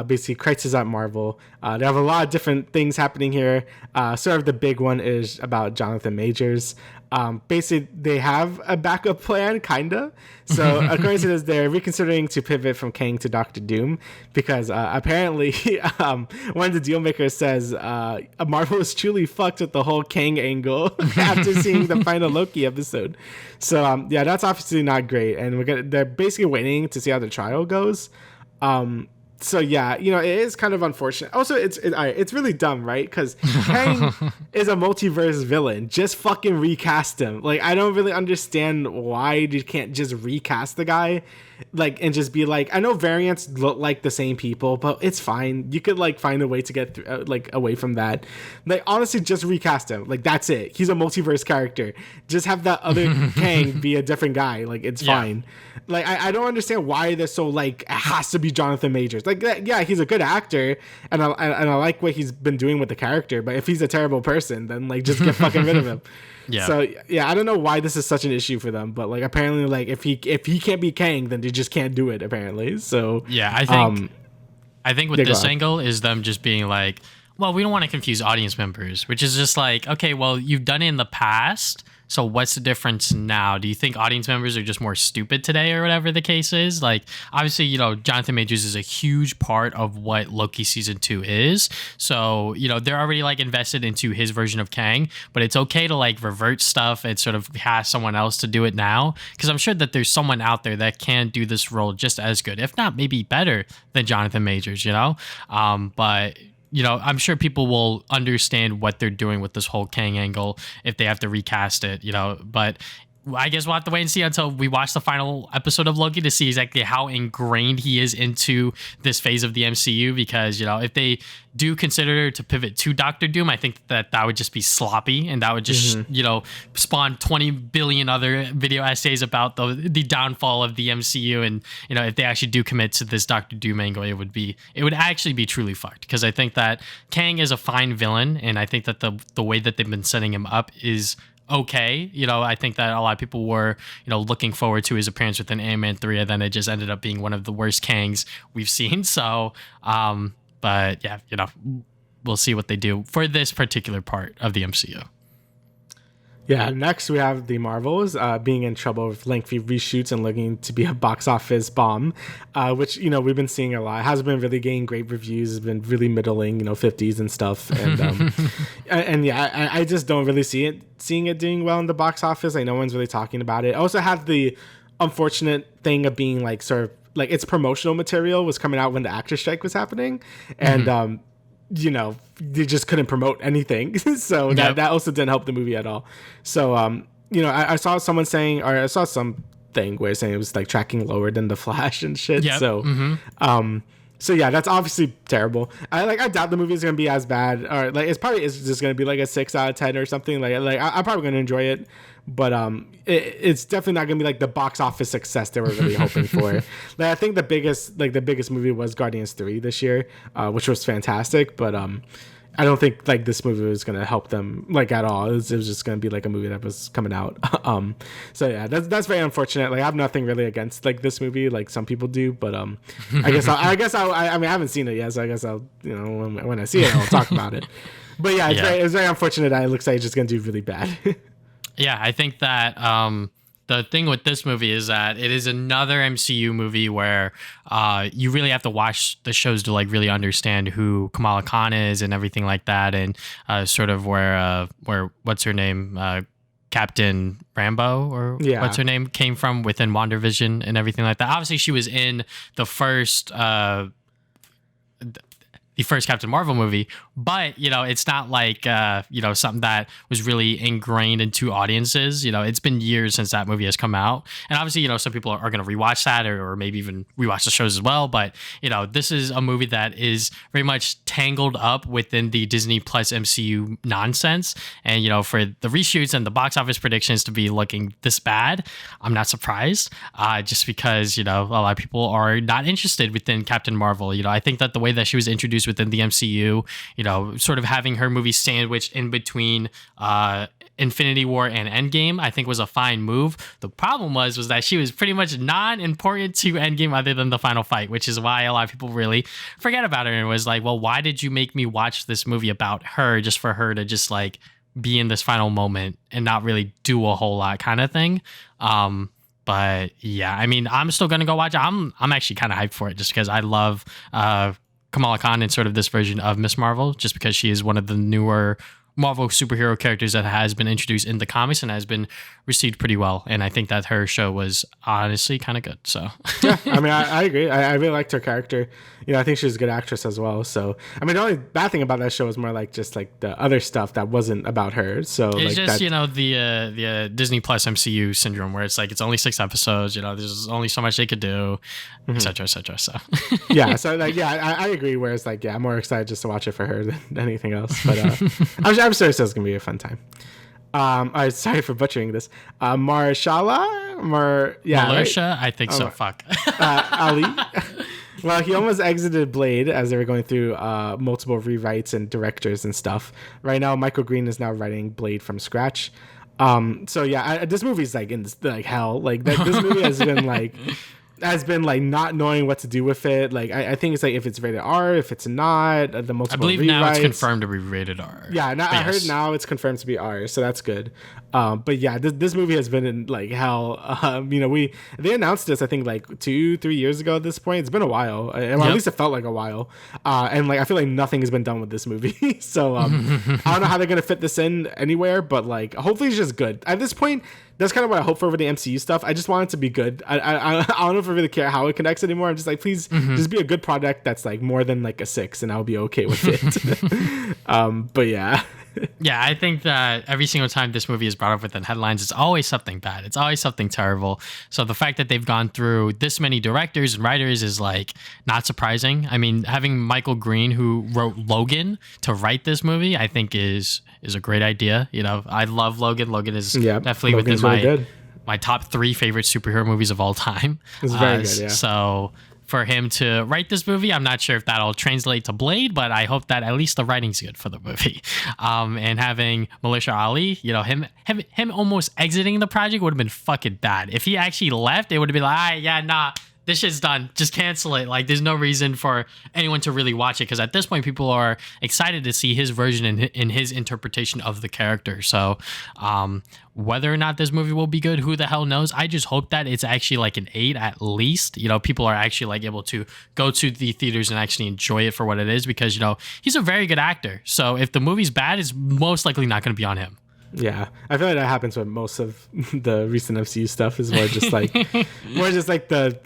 Basically, Crisis at Marvel. They have a lot of different things happening here. Sort of the big one is about Jonathan Majors. Basically, they have a backup plan, kinda. So, according to this, they're reconsidering to pivot from Kang to Doctor Doom because apparently, one of the deal makers says Marvel is truly fucked with the whole Kang angle after seeing the final Loki episode. So, yeah, that's obviously not great, and they're basically waiting to see how the trial goes. So yeah, it is kind of unfortunate. Also, it's really dumb, right? Because Kang is a multiverse villain. Just fucking recast him. Like, I don't really understand why you can't just recast the guy, like, and just be like, I know variants look like the same people, but it's fine. You could like find a way to get through, like, away from that. Like, honestly, just recast him. Like, that's it. He's a multiverse character. Just have that other Kang be a different guy. Like, it's fine. Like, I don't understand why they're so like, it has to be Jonathan Majors. Like, yeah, he's a good actor, and I like what he's been doing with the character. But if he's a terrible person, then like, just get fucking rid of him. Yeah. So yeah, I don't know why this is such an issue for them, but like, apparently, like, if he can't be Kang, then they just can't do it. Apparently, so yeah, I think with this angle is them just being like, well, we don't want to confuse audience members, which is just like, okay, well, you've done it in the past. So what's the difference now? Do you think audience members are just more stupid today or whatever the case is? Like, obviously, Jonathan Majors is a huge part of what Loki season 2 is. So, they're already like invested into his version of Kang, but it's okay to like revert stuff and sort of ask someone else to do it now. Cause I'm sure that there's someone out there that can do this role just as good, if not maybe better than Jonathan Majors, but I'm sure people will understand what they're doing with this whole Kang angle if they have to recast it, but I guess we'll have to wait and see until we watch the final episode of Loki to see exactly how ingrained he is into this phase of the MCU. Because, if they do consider to pivot to Doctor Doom, I think that would just be sloppy, and that would just, spawn 20 billion other video essays about the downfall of the MCU. And, if they actually do commit to this Doctor Doom angle, it would actually be truly fucked. Because I think that Kang is a fine villain, and I think that the way that they've been setting him up is okay. I think that a lot of people were, looking forward to his appearance within Ant-Man 3, and then it just ended up being one of the worst Kangs we've seen. So, but yeah, we'll see what they do for this particular part of the MCU. Yeah, next we have the Marvels being in trouble with lengthy reshoots and looking to be a box office bomb, which, we've been seeing a lot. It hasn't been really getting great reviews. It's been really middling, 50s and stuff. And and yeah, I just don't really seeing it doing well in the box office. Like, no one's really talking about it. I also have the unfortunate thing of being like, sort of like, its promotional material was coming out when the actor strike was happening. And, they just couldn't promote anything. So that also didn't help the movie at all. So, I saw someone saying, or I saw something where saying it was like tracking lower than The Flash and shit. Yep. So, so yeah, that's obviously terrible. I doubt the movie is going to be as bad, or like, it's just going to be like a 6 out of 10 or something. Like I'm probably going to enjoy it, but it's definitely not going to be like the box office success they were really hoping for. Like, I think the biggest movie was Guardians 3 this year, which was fantastic, but I don't think like this movie was going to help them like at all. It was just going to be like a movie that was coming out. So yeah, that's very unfortunate. Like, I have nothing really against like this movie, like some people do, but I guess I mean, I haven't seen it yet, so I guess I'll, when I see it, I'll talk about it. But yeah, it's very unfortunate that it looks like it's just going to do really bad. Yeah, I think that the thing with this movie is that it is another MCU movie where you really have to watch the shows to like really understand who Kamala Khan is and everything like that, and sort of where what's her name, Captain Rambo, or what's her name, came from within WandaVision and everything like that. Obviously, she was in the first Captain Marvel movie, but it's not like something that was really ingrained into audiences. It's been years since that movie has come out, and obviously some people are going to rewatch that or maybe even rewatch the shows as well. But this is a movie that is very much tangled up within the Disney Plus MCU nonsense, and for the reshoots and the box office predictions to be looking this bad, I'm not surprised. Just because a lot of people are not interested within Captain Marvel. I think that the way that she was introduced within the MCU, sort of having her movie sandwiched in between Infinity War and Endgame, I think was a fine move. The problem was that she was pretty much non-important to Endgame other than the final fight, which is why a lot of people really forget about her. And it was like, well, why did you make me watch this movie about her just for her to just like be in this final moment and not really do a whole lot kind of thing? But yeah, I mean, I'm still gonna go watch it. I'm actually kind of hyped for it just because I love Kamala Khan and sort of this version of Miss Marvel, just because she is one of the newer Marvel superhero characters that has been introduced in the comics and has been received pretty well. And I think that her show was honestly kind of good. So yeah, I mean, I agree. I really liked her character. You know, I think she's a good actress as well. So, I mean, the only bad thing about that show is more like just like the other stuff that wasn't about her. So it's like just, that, you know, the Disney Plus MCU syndrome where it's like, it's only 6 episodes, you know, there's only so much they could do, et cetera, et cetera. So yeah. So like, yeah, I agree. Whereas like, yeah, I'm more excited just to watch it for her than anything else. But I'm sure it's going to be a fun time. Sorry for butchering this. Marshala? Marsha? Right? I think so. Fuck. Ali. Well, he almost exited Blade as they were going through multiple rewrites and directors and stuff. Right now, Michael Green is now writing Blade from scratch. So yeah, this movie's like in like hell. Like this movie has been like not knowing what to do with it. Like I think it's like if it's rated R, if it's not, the multiple. I believe rewrites. Now it's confirmed to be rated R. Yeah, I heard now it's confirmed to be R, so that's good. But yeah, this movie has been in like hell. You know, they announced this I think like 2-3 years ago at this point. It's been a while, at least it felt like a while. And like I feel like nothing has been done with this movie. So I don't know how they're gonna fit this in anywhere, but like hopefully it's just good. At this point, that's kind of what I hope for with the MCU stuff. I just want it to be good. I don't know if I really care how it connects anymore. I'm just like, please just be a good product that's like more than like a 6 and I'll be okay with it. But yeah. Yeah, I think that every single time this movie is brought up within headlines, it's always something bad. It's always something terrible. So the fact that they've gone through this many directors and writers is like not surprising. I mean, having Michael Green, who wrote Logan, to write this movie, I think is a great idea. You know, I love Logan. Logan is definitely Logan's within my top 3 favorite superhero movies of all time. It's very good, yeah. So for him to write this movie, I'm not sure if that'll translate to Blade, but I hope that at least the writing's good for the movie. And having Mahershala Ali, you know, him almost exiting the project would have been fucking bad. If he actually left, it would have been like, yeah, nah, this shit's done. Just cancel it. Like, there's no reason for anyone to really watch it, because at this point, people are excited to see his version and his interpretation of the character. So, whether or not this movie will be good, who the hell knows? I just hope that it's actually like an 8 at least. You know, people are actually like able to go to the theaters and actually enjoy it for what it is, because, you know, he's a very good actor. So if the movie's bad, it's most likely not going to be on him. Yeah, I feel like that happens with most of the recent MCU stuff. Is more just like the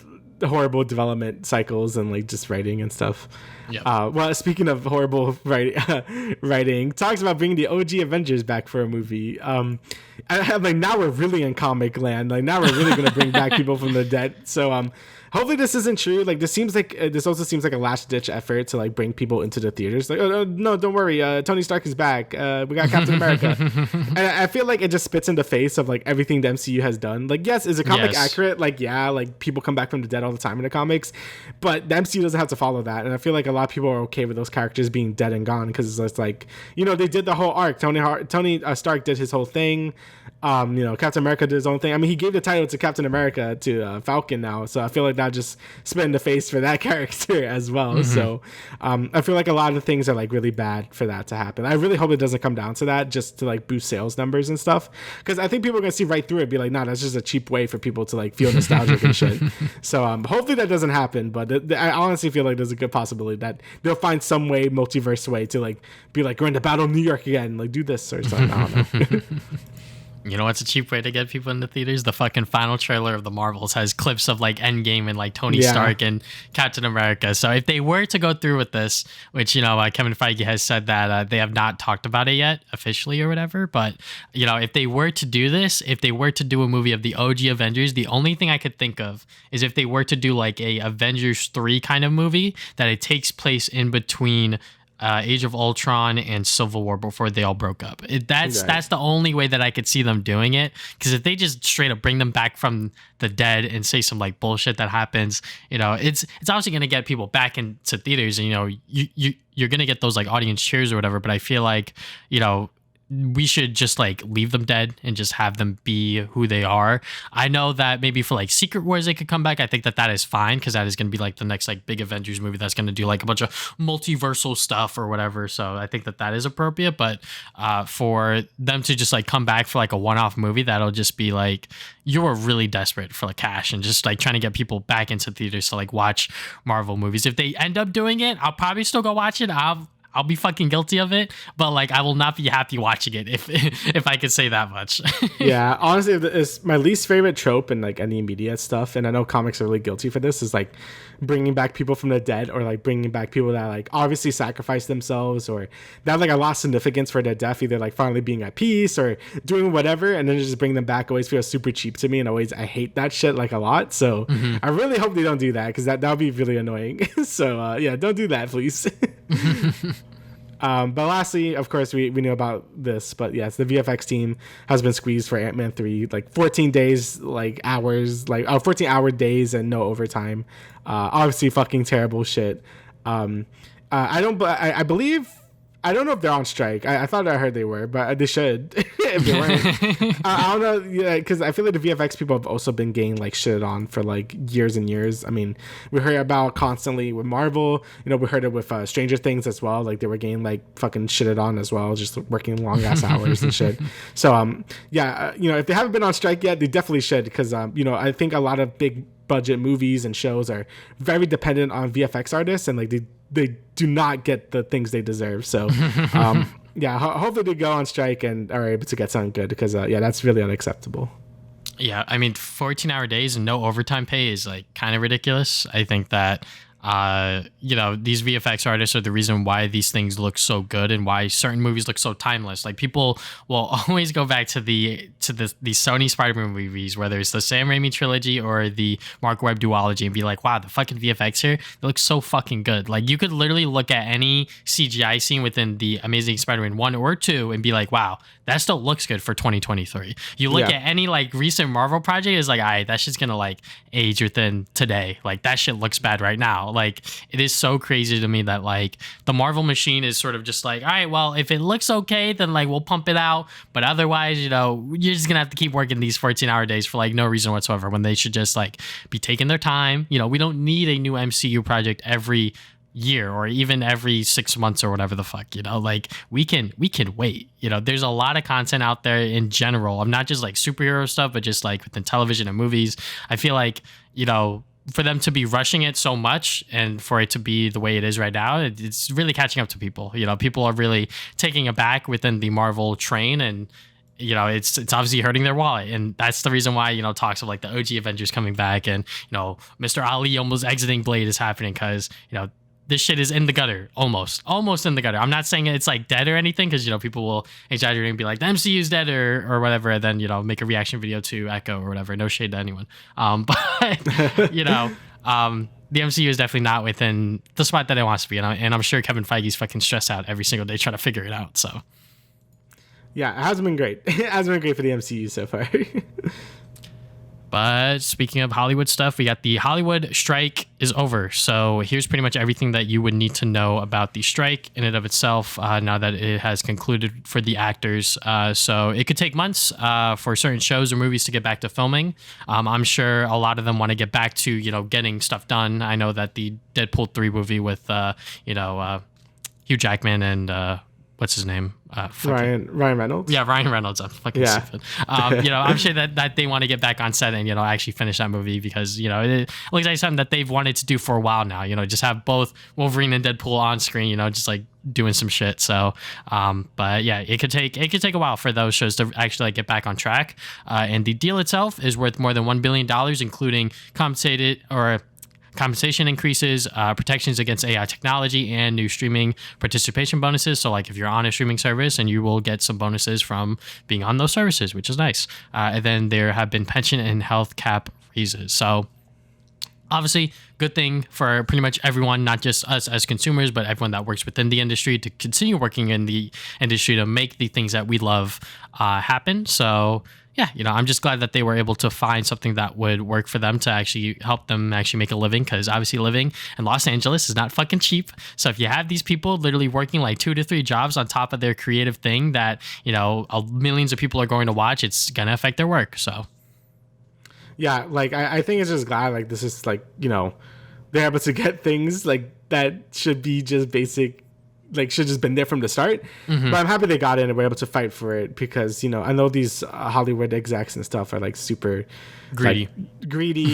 horrible development cycles and like just writing and stuff. Yep. Well, speaking of horrible writing, talks about bringing the OG Avengers back for a movie. Like now we're really in comic land. Like now we're really gonna bring back people from the dead. So hopefully this isn't true. Like this also seems like a last ditch effort to like bring people into the theaters. Like, oh no, don't worry, Tony Stark is back. We got Captain America. And I feel like it just spits in the face of like everything the MCU has done. Like, yes, is a comic accurate? Like, yeah, like people come back from the dead all the time in the comics, but the MCU doesn't have to follow that. And I feel like a lot of people are okay with those characters being dead and gone, because it's like, you know, they did the whole arc. Tony Stark did his whole thing. You know, Captain America did his own thing. I mean, he gave the title to Captain America to Falcon now, so I feel like that just spit in the face for that character as well. So I feel like a lot of things are like really bad for that to happen. I really hope it doesn't come down to that, just to like boost sales numbers and stuff, because I think people are gonna see right through it and be like, nah, that's just a cheap way for people to like feel nostalgic and shit. So hopefully that doesn't happen, but I honestly feel like there's a good possibility that they'll find some way, multiverse way, to like be like, we're in the Battle of New York again, like do this or something. I don't know. You know what's a cheap way to get people in the theaters? The fucking final trailer of the Marvels has clips of like Endgame and like Tony Stark and Captain America. So if they were to go through with this, which, you know, Kevin Feige has said that they have not talked about it yet officially or whatever, but, you know, if they were to do this, if they were to do a movie of the OG Avengers, the only thing I could think of is if they were to do like a Avengers 3 kind of movie, that it takes place in between Age of Ultron and Civil War before they all broke up. That's the only way that I could see them doing it, because if they just straight up bring them back from the dead and say some like bullshit that happens, you know, it's obviously going to get people back into theaters, and, you know, you're going to get those like audience cheers or whatever, but I feel like, you know, we should just like leave them dead and just have them be who they are. I know that maybe for like Secret Wars they could come back. I think that is fine because that is going to be like the next like big Avengers movie that's going to do like a bunch of multiversal stuff or whatever. So I think that is appropriate. But for them to just like come back for like a one-off movie, that'll just be like you were really desperate for like cash and just like trying to get people back into theaters to like watch Marvel movies. If they end up doing it, I'll probably still go watch it. I'll be fucking guilty of it, but like I will not be happy watching it if I could say that much. Yeah, honestly, it's my least favorite trope in like any media stuff, and I know comics are really guilty for this. Is like bringing back people from the dead, or like bringing back people that like obviously sacrificed themselves, or that have like a lot of significance for their death, either like finally being at peace or doing whatever, and then just bring them back. Always feels super cheap to me, and I hate that shit like a lot. So I really hope they don't do that because that would be really annoying. So yeah, don't do that, please. But lastly, of course, we knew about this, but yes, the VFX team has been squeezed for Ant-Man 3, like 14 days, like hours, like 14-hour days and no overtime. Obviously fucking terrible shit. I believe, I don't know if they're on strike. I thought I heard they were, but they should if they weren't. I don't know, yeah, because I feel like the VFX people have also been getting like shitted on for like years and years. I mean, we heard about constantly with Marvel. You know, we heard it with Stranger Things as well. Like they were getting like fucking shitted on as well, just working long ass hours and shit. So yeah, you know, if they haven't been on strike yet, they definitely should because you know, I think a lot of big budget movies and shows are very dependent on VFX artists, and like they do not get the things they deserve. So yeah, hopefully they go on strike and are able to get something good because yeah, that's really unacceptable. Yeah, I mean 14-hour days and no overtime pay is like kind of ridiculous. I think that you know, these VFX artists are the reason why these things look so good and why certain movies look so timeless. Like people will always go back to the Sony Spider-Man movies, whether it's the Sam Raimi trilogy or the Mark Webb duology, and be like, wow, the fucking VFX here, they look so fucking good. Like you could literally look at any CGI scene within the Amazing Spider-Man 1 or 2 and be like, wow, that still looks good for 2023. You look at any like recent Marvel project, it's like, all right, that shit's gonna like age within today. Like that shit looks bad right now. Like it is so crazy to me that like the Marvel machine is sort of just like, all right, well, if it looks okay, then like we'll pump it out, but otherwise, you know, you're just gonna have to keep working these 14-hour days for like no reason whatsoever, when they should just like be taking their time. You know, we don't need a new MCU project every year or even every 6 months or whatever the fuck, you know, like we can wait. You know, there's a lot of content out there in general. I'm not just like superhero stuff, but just like within television and movies. I feel like, you know, for them to be rushing it so much and for it to be the way it is right now, it's really catching up to people. You know, people are really taking it back within the Marvel train, and you know, it's obviously hurting their wallet. And that's the reason why, you know, talks of like the OG Avengers coming back and, you know, Mr. Ali almost exiting Blade is happening because, you know, this shit is in the gutter, almost in the gutter. I'm not saying it's like dead or anything, because, you know, people will exaggerate and be like, the MCU's dead or whatever, and then, you know, make a reaction video to Echo or whatever. No shade to anyone. But, you know, the MCU is definitely not within the spot that it wants to be. And I'm sure Kevin Feige's fucking stressed out every single day trying to figure it out. So, yeah, it hasn't been great. It hasn't been great for the MCU so far. But speaking of Hollywood stuff, we got the Hollywood strike is over. So here's pretty much everything that you would need to know about the strike in and of itself, now that it has concluded for the actors. So it could take months for certain shows or movies to get back to filming. I'm sure a lot of them want to get back to, you know, getting stuff done. I know that the Deadpool 3 movie with, you know, Hugh Jackman and what's his name? Ryan Reynolds. Yeah, Ryan Reynolds. I'm fucking stupid. You know, I'm sure that they want to get back on set and, you know, actually finish that movie because, you know, it looks like something that they've wanted to do for a while now. You know, just have both Wolverine and Deadpool on screen, you know, just like doing some shit. So, but yeah, it could take a while for those shows to actually like get back on track. And the deal itself is worth more than $1 billion, including compensation increases, protections against AI technology, and new streaming participation bonuses. So like if you're on a streaming service, and you will get some bonuses from being on those services, which is nice. And then there have been pension and health cap raises. So obviously, good thing for pretty much everyone, not just us as consumers, but everyone that works within the industry to continue working in the industry to make the things that we love happen. So yeah, I'm just glad that they were able to find something that would work for them to actually help them actually make a living, because obviously living in Los Angeles is not fucking cheap. So if you have these people literally working like 2 to 3 jobs on top of their creative thing that, millions of people are going to watch, it's going to affect their work. So yeah, like I think it's just glad like this is like, they're able to get things like that should be just basic, like should just been there from the start. But I'm happy they got in and were able to fight for it, because I know these Hollywood execs and stuff are like super greedy,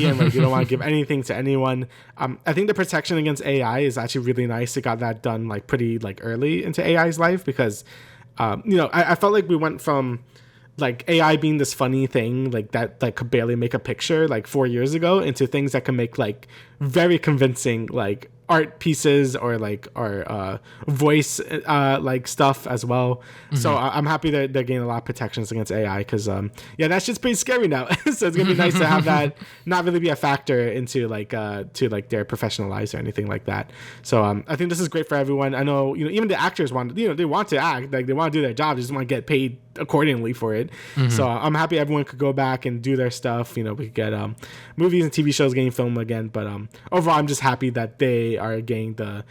and like you don't want to give anything to anyone. I think the protection against AI is actually really nice. It got that done like pretty like early into AI's life, because I felt like we went from like AI being this funny thing like that like could barely make a picture like 4 years ago, into things that can make like very convincing like art pieces or voice like stuff as well. So I'm happy that they're getting a lot of protections against AI, because that's just pretty scary now. So it's gonna be nice to have that not really be a factor into like to like their professional lives or anything like that. So I think this is great for everyone. I know even the actors want they want to act, like they want to do their job, they just want to get paid accordingly for it. So I'm happy everyone could go back and do their stuff. We could get movies and TV shows getting filmed again, but overall I'm just happy that they are getting the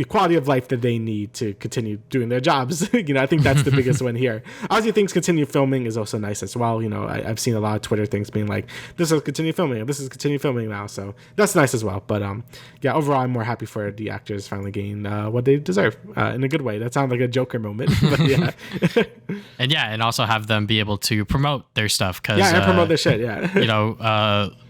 quality of life that they need to continue doing their jobs. I think that's the biggest win here. Obviously things continue filming is also nice as well. I've seen a lot of Twitter things being like, this is continue filming now, so that's nice as well. But overall I'm more happy for the actors finally getting what they deserve in a good way. That sounds like a Joker moment, but yeah. and also have them be able to promote their stuff, because and promote their shit.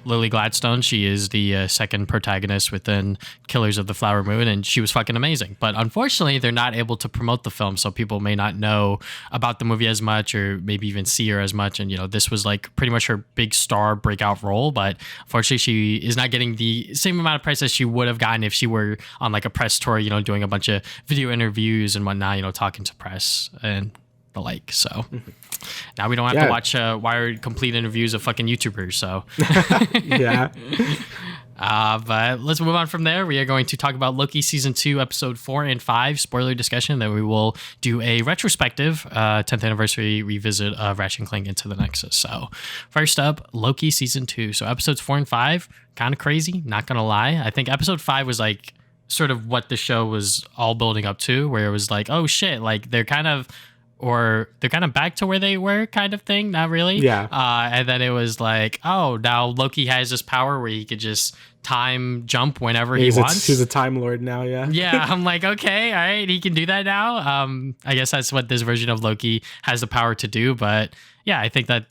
Lily Gladstone, she is the second protagonist within Killers of the Flower Moon, and she was fucking amazing. But unfortunately, they're not able to promote the film, so people may not know about the movie as much, or maybe even see her as much. And this was like pretty much her big star breakout role, but unfortunately, she is not getting the same amount of press as she would have gotten if she were on like a press tour, doing a bunch of video interviews and whatnot, talking to press and the like. So now we don't have to watch Wired complete interviews of fucking YouTubers. So yeah. But let's move on from there. We are going to talk about Loki season 2, episode 4 and 5 spoiler discussion. Then we will do a retrospective 10th anniversary revisit of Ratchet and Clank Into the Nexus. So first up, Loki season 2. So episodes 4 and 5, kind of crazy, not gonna lie. I think episode 5 was like sort of what the show was all building up to, where it was like, oh shit, like they're kind of back to where they were, kind of thing. Not really. Yeah. And then it was like, oh, now Loki has this power where he could just time jump whenever he wants. He's a time lord now. Yeah. Yeah. I'm like, okay, all right, he can do that now. I guess that's what this version of Loki has the power to do. But yeah, I think that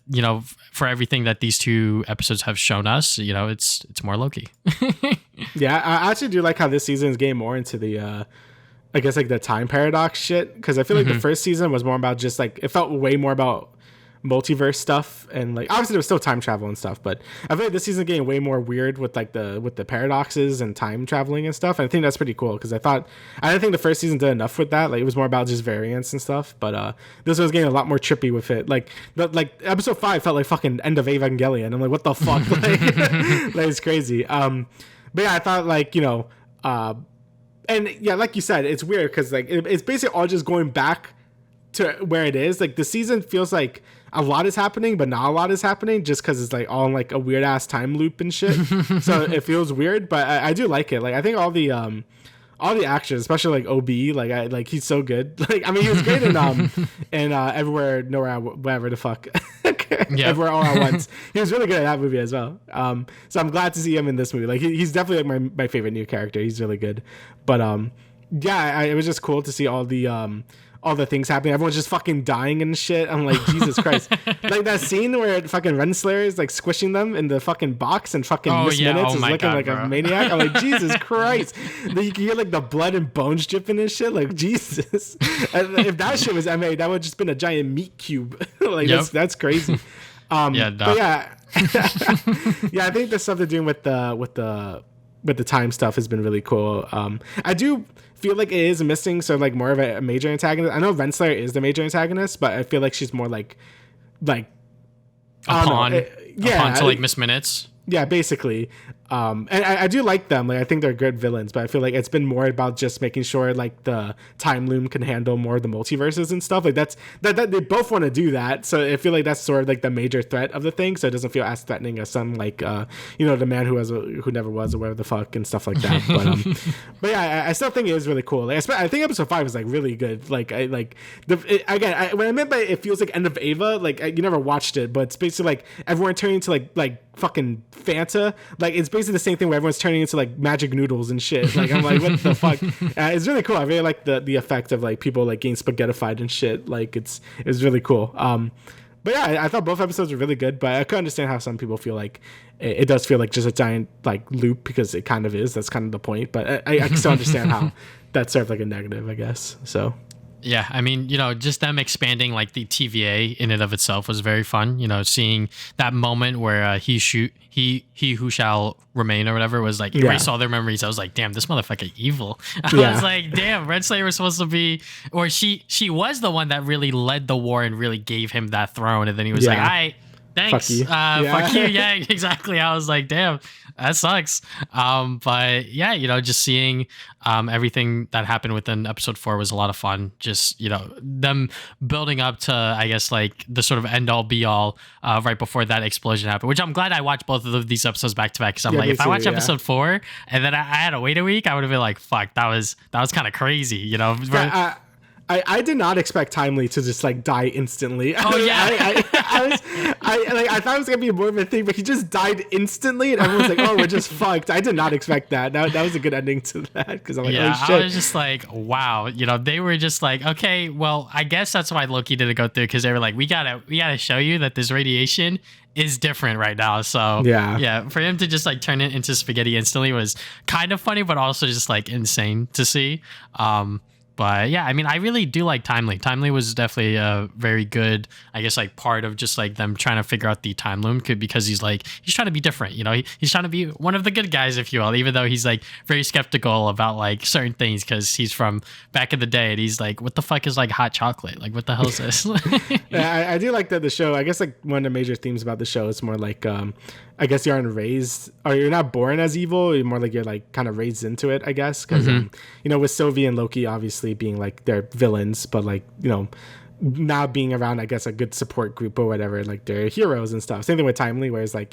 for everything that these 2 episodes have shown us, it's more Loki. Yeah, I actually do like how this season is getting more into the I guess like the time paradox shit, because I feel like the first season was more about just like, it felt way more about multiverse stuff, and like obviously there was still time travel and stuff, but I feel like this season getting way more weird with like the paradoxes and time traveling and stuff. And I think that's pretty cool, because I didn't think the first season did enough with that. Like it was more about just variance and stuff, but this was getting a lot more trippy with it. Like episode 5 felt like fucking end of Evangelion. I'm like, what the fuck? Like it's crazy. But yeah, I thought like and yeah, like you said, it's weird because like it's basically all just going back to where it is. Like the season feels like a lot is happening, but not a lot is happening, just because it's like all in like a weird ass time loop and shit. So it feels weird, but I do like it. Like I think all the actors, especially like OB, he's so good. Like I mean, he was great in Everywhere, Nowhere, Whatever the fuck. Yep. Everywhere, All at Once. He was really good at that movie as well. So I'm glad to see him in this movie. Like he's definitely like my favorite new character. He's really good. But it was just cool to see all the things happening. Everyone's just fucking dying and shit. I'm like, Jesus Christ. Like that scene where fucking Renslayer is like squishing them in the fucking box, and fucking Miss Minutes is looking like a maniac. I'm like, Jesus Christ. Then you can hear like the blood and bones dripping and shit. Like, Jesus. And if that shit was MA, that would have just been a giant meat cube. Like, that's crazy. But yeah. Yeah, I think the stuff they're doing with the time stuff has been really cool. I do feel like it is missing like more of a major antagonist. I know Renslayer is the major antagonist, but I feel like she's more like a pawn to like Miss Minutes. Yeah, basically. And I do like them. Like I think they're good villains, but I feel like it's been more about just making sure like the time loom can handle more of the multiverses and stuff. Like that they both want to do that. So I feel like that's sort of like the major threat of the thing. So it doesn't feel as threatening as some like the man who never was or whatever the fuck and stuff like that. But yeah, I still think it is really cool. Like, I think episode 5 is like really good. Like when I meant by it feels like End of Ava, like you never watched it, but it's basically like everyone turning into like fucking Fanta. Like it's basically the same thing where everyone's turning into like magic noodles and shit. Like I'm like, what the fuck? It's really cool. I really like the effect of like people like getting spaghettified and shit. Like it was really cool. But yeah, I thought both episodes were really good, but I could understand how some people feel like it does feel like just a giant like loop, because it kind of is. That's kind of the point. But I can still understand how that's sort of like a negative, I guess. So. Yeah, I mean, just them expanding like the TVA in and of itself was very fun. Seeing that moment where he who shall remain or whatever was like erase all their memories. I was like, damn, this motherfucker evil. I was like, damn, Red Slayer was supposed to be, or she was the one that really led the war and really gave him that throne, and then he was like, all right. Thanks. Fuck you. Fuck you. Yeah, exactly. I was like, damn, that sucks. But yeah, just seeing everything that happened within episode 4 was a lot of fun. Just, them building up to, I guess, like the sort of end all be all right before that explosion happened, which I'm glad I watched both of these episodes back to back, because I'm like, if I watch episode 4 and then I had to wait a week, I would have been like, fuck, that was kind of crazy, I did not expect Timely to just like die instantly. Oh yeah, I thought it was gonna be more of a thing, but he just died instantly, and everyone's like, "Oh, we're just fucked." I did not expect that. That was a good ending to that, because I'm like, "Oh shit!" I was just like, "Wow," they were just like, "Okay, well, I guess that's why Loki didn't go through, because they were like, we gotta show you that this radiation is different right now." So yeah, for him to just like turn it into spaghetti instantly was kind of funny, but also just like insane to see. But yeah, I mean, I really do like Timely. Timely was definitely a very good, I guess, like part of just like them trying to figure out the time loom, because he's trying to be different, he's trying to be one of the good guys, if you will, even though he's like very skeptical about like certain things, because he's from back in the day, and he's like, what the fuck is like hot chocolate? Like, what the hell is this? Yeah, I do like that the show, I guess like one of the major themes about the show is more like, I guess you aren't raised, or you're not born as evil. You're more like you're like kind of raised into it, I guess. Because with Sylvie and Loki obviously being like they're villains, but like now being around, I guess, a good support group or whatever, like they're heroes and stuff. Same thing with Timely, where it's like,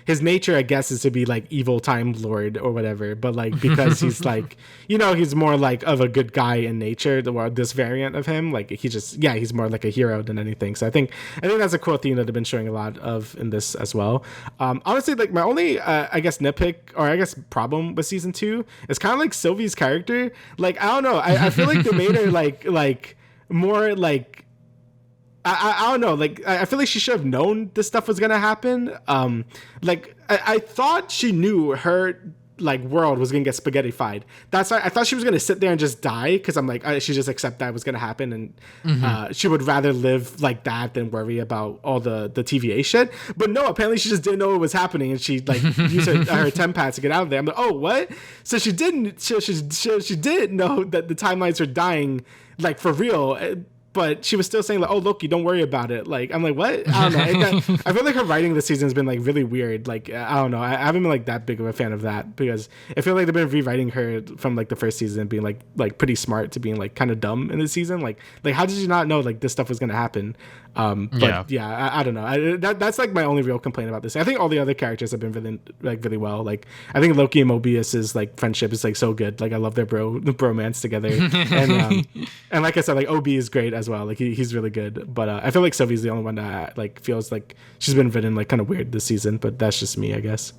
his nature, I guess, is to be like evil Time Lord or whatever, but like because he's like, he's more like of a good guy in nature, this variant of him, like he's more like a hero than anything. So I think that's a cool theme that they've been showing a lot of in this as well. Honestly, like my only I guess nitpick, or I guess problem with season 2 is kind of like Sylvie's character. Like, I don't know, I feel like they made her like more like, I don't know, like I feel like she should have known this stuff was gonna happen. Like I thought she knew her like world was gonna get spaghettified. That's why I thought she was gonna sit there and just die, because I'm like, she just accept that was gonna happen, and she would rather live like that than worry about all the TVA shit. But no, apparently she just didn't know what was happening, and she like used her temp to get out of there. I'm like, oh, what? So she didn't she didn't know that the timelines are dying, like for real. But she was still saying like, "Oh, Loki, don't worry about it." Like, I'm like, what? I don't know. I feel like her writing this season has been like really weird. Like, I don't know. I haven't been like that big of a fan of that, because I feel like they've been rewriting her from like the first season being like pretty smart to being like kind of dumb in this season. Like how did you not know like this stuff was gonna happen? But I don't know. That's like my only real complaint about this. I think all the other characters have been really well. Like I think Loki and Mobius's like friendship is like so good. Like I love their bromance together. And like I said, like OB is great as well. Like he's really good. But I feel like Sylvie's the only one that like feels like she's been written like kind of weird this season. But that's just me, I guess.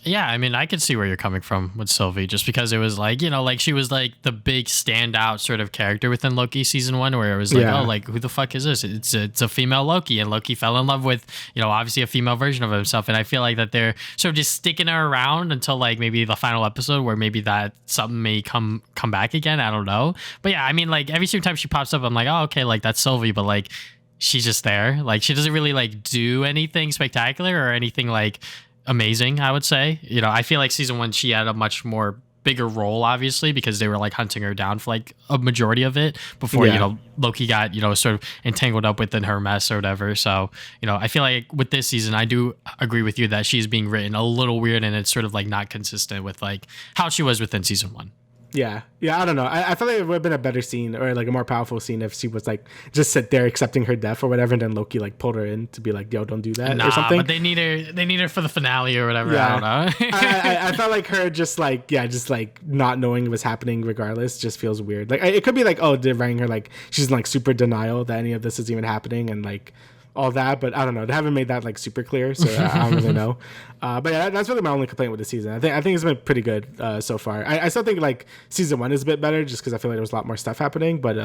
Yeah, I mean, I could see where you're coming from with Sylvie, just because it was like, like she was like the big standout sort of character within Loki season 1, where it was like, oh, like who the fuck is this? It's a female Loki, and Loki fell in love with, obviously a female version of himself. And I feel like that they're sort of just sticking her around until like maybe the final episode, where maybe that something may come back again. I don't know. But yeah, I mean, like every single time she pops up, I'm like, oh, okay, like that's Sylvie, but like she's just there. Like she doesn't really like do anything spectacular or anything like amazing, I would say. I feel like season 1 she had a much more bigger role, obviously, because they were like hunting her down for like a majority of it before, you know, Loki got, you know, sort of entangled up within her mess or whatever. So, you know, I feel like with this season, I do agree with you that she's being written a little weird and it's sort of like not consistent with like how she was within season 1. Yeah, I don't know. I feel like it would have been a better scene or like a more powerful scene if she was like just sit there accepting her death or whatever, and then Loki like pulled her in to be like, "Yo, don't do that" or something. But they need her. They need her for the finale or whatever. Yeah. I don't know. I felt like her just like not knowing what's happening regardless just feels weird. Like it could be like, oh, they're writing her like she's in like super denial that any of this is even happening and like all that, but I don't know. They haven't made that like super clear, so I don't really know. But yeah, that's really my only complaint with the season. I think it's been pretty good so far. I still think like season 1 is a bit better just because I feel like there was a lot more stuff happening. But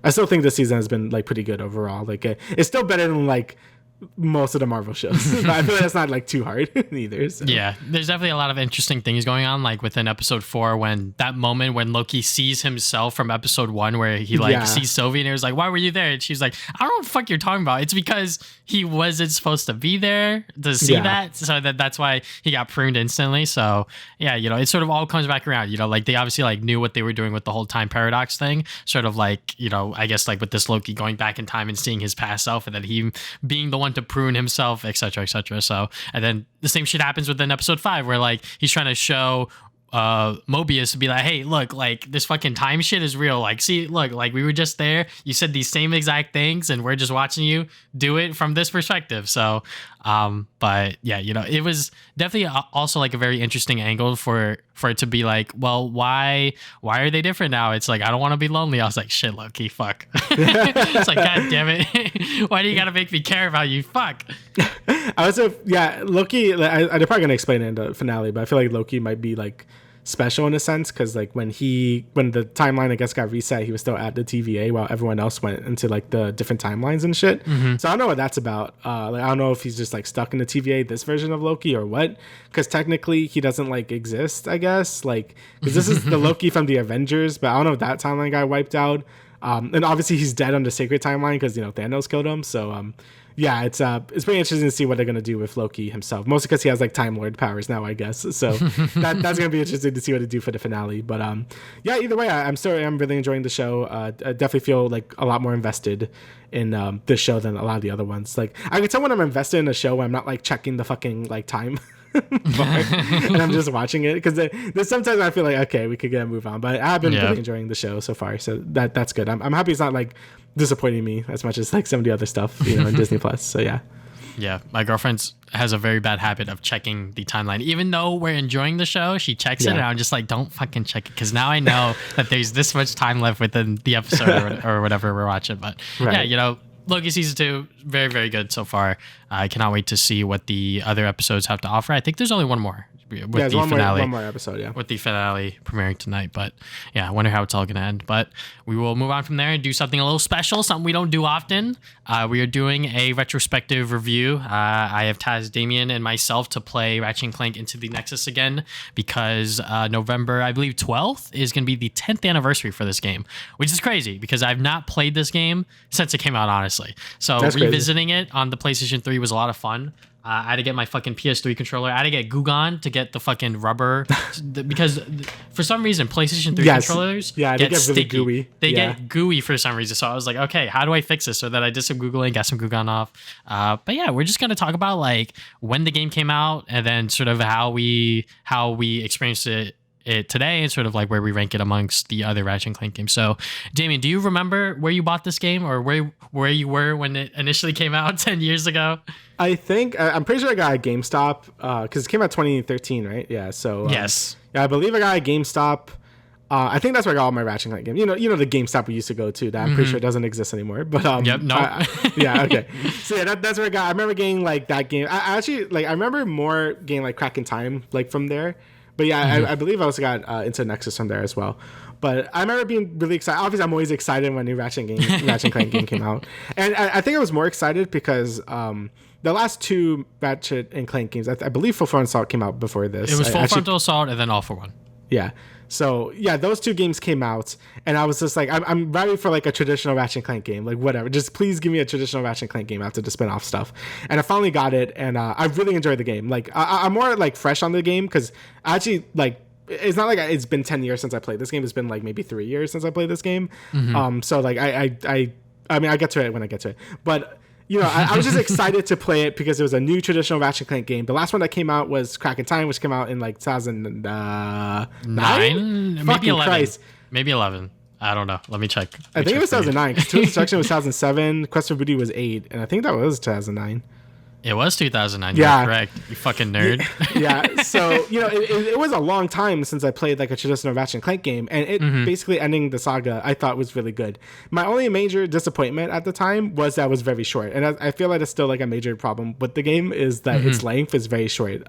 I still think this season has been like pretty good overall. Like it's still better than like most of the Marvel shows. But I feel like that's not like too hard either. So. Yeah, there's definitely a lot of interesting things going on, like within episode 4 when that moment when Loki sees himself from episode 1 where he like sees Sylvie and it was like, why were you there? And she's like, I don't know what the fuck you're talking about. It's because he wasn't supposed to be there to see that. So that's why he got pruned instantly. So yeah, you know, it sort of all comes back around, you know, like they obviously like knew what they were doing with the whole time paradox thing, sort of like, you know, I guess like with this Loki going back in time and seeing his past self and then he being the one to prune himself, etc., etc. So, and then the same shit happens within episode 5 where like he's trying to show Mobius to be like, hey, look, like this fucking time shit is real. Like, see, look, like we were just there. You said these same exact things, and we're just watching you do it from this perspective. So, but yeah, you know, it was definitely also like a very interesting angle for it to be like, well, why are they different now? It's like I don't want to be lonely. I was like, shit, Loki, fuck. It's like, god damn it, why do you gotta make me care about you? Fuck. I was Loki. I'm probably gonna explain it in the finale, but I feel like Loki might be like special in a sense because like when the timeline I guess got reset, he was still at the TVA while everyone else went into like the different timelines and shit. So I don't know what that's about. Like I don't know if he's just like stuck in the TVA, this version of Loki, or what, because technically he doesn't like exist, I guess, like because this is the Loki from the Avengers, but I don't know if that timeline got wiped out. And obviously he's dead on the sacred timeline because, you know, Thanos killed him. So yeah, it's pretty interesting to see what they're gonna do with Loki himself. Mostly because he has like Time Lord powers now, I guess. So that's gonna be interesting to see what they do for the finale. But yeah, either way, I'm really enjoying the show. I definitely feel like a lot more invested in this show than a lot of the other ones. Like I can tell when I'm invested in a show when I'm not like checking the fucking like time. And I'm just watching it because there's sometimes I feel like okay, we could get a move on, but I've been really enjoying the show so far, so that's good. I'm happy it's not like disappointing me as much as like some of the other stuff, you know, in Disney Plus. So yeah, my girlfriend has a very bad habit of checking the timeline. Even though we're enjoying the show, she checks it, and I'm just like, don't fucking check it, because now I know that there's this much time left within the episode or whatever we're watching. But yeah, you know, Loki season 2, very, very good so far. I cannot wait to see what the other episodes have to offer. I think there's only one more. With the finale, one more episode, with the finale premiering tonight. But yeah, I wonder how it's all going to end. But we will move on from there and do something a little special, something we don't do often. We are doing a retrospective review. I have tasked Damian and myself to play Ratchet and Clank Into the Nexus again because November, I believe 12th, is going to be the 10th anniversary for this game, which is crazy because I've not played this game since it came out, honestly. So that's revisiting it on the PlayStation 3 was a lot of fun. I had to get my fucking PS3 controller. I had to get Gugan to get the fucking rubber because for some reason PlayStation 3 controllers they get sticky. Really gooey. They get gooey for some reason. So I was like, okay, how do I fix this? So that I did some Googling, got some Gugan off. But yeah, we're just gonna talk about like when the game came out and then sort of how we experienced it today and sort of like where we rank it amongst the other Ratchet and Clank games. So, Damian, do you remember where you bought this game or where you were when it initially came out 10 years ago? I think I'm pretty sure I got a GameStop because it came out 2013, right? Yeah. So yes. Yeah, I believe I got a GameStop. I think that's where I got all my Ratchet and Clank games. You know the GameStop we used to go to that I'm pretty sure doesn't exist anymore. But yeah, okay. So yeah, that's where I got. I remember getting like that game. I actually like. I remember more getting like Crack in Time like from there. But yeah, I believe I also got into Nexus from there as well. But I remember being really excited. Obviously, I'm always excited when a new Ratchet and Clank game came out. And I think I was more excited because the last two Ratchet and Clank games, I believe Full Frontal Assault came out before this. It was Full Frontal Assault and then All for One. Yeah. So yeah, those two games came out, and I was just like, I'm ready for like a traditional Ratchet and Clank game, like whatever. Just please give me a traditional Ratchet and Clank game after the spin-off stuff. And I finally got it, and I really enjoyed the game. Like I'm more like fresh on the game because I actually like it's not like it's been 10 years since I played this game. It's been like maybe 3 years since I played this game. So like I mean, I get to it when I get to it, but you know, I was just excited to play it because it was a new traditional Ratchet and Clank game. The last one that came out was Crack in Time, which came out in like 2009, maybe 11. Christ. Maybe 11. I don't know. Let me check. I think it was 2009 because Tools Destruction was 2007. Quest for Booty was 8, and I think that was 2009. It was 2009. Yeah. You're correct. You fucking nerd. Yeah. So, you know, it was a long time since I played like a traditional Ratchet and Clank game, and it basically ending the saga I thought was really good. My only major disappointment at the time was that it was very short, and I feel like it's still like a major problem with the game is that its length is very short.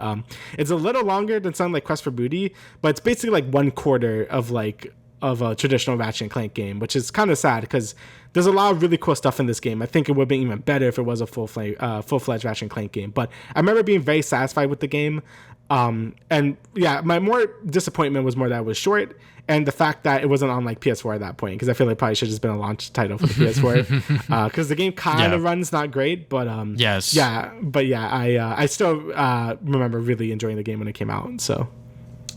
It's a little longer than something like Quest for Booty, but it's basically like 1/4 of a traditional Ratchet and Clank game, which is kind of sad because there's a lot of really cool stuff in this game. I think it would have been even better if it was a full-fledged Ratchet and Clank game. But I remember being very satisfied with the game. And yeah, my more disappointment was more that it was short and the fact that it wasn't on like PS4 at that point, because I feel like it probably should have just been a launch title for the PS4. Because the game kind of runs not great, but yes. Yeah, but yeah, I still remember really enjoying the game when it came out. So.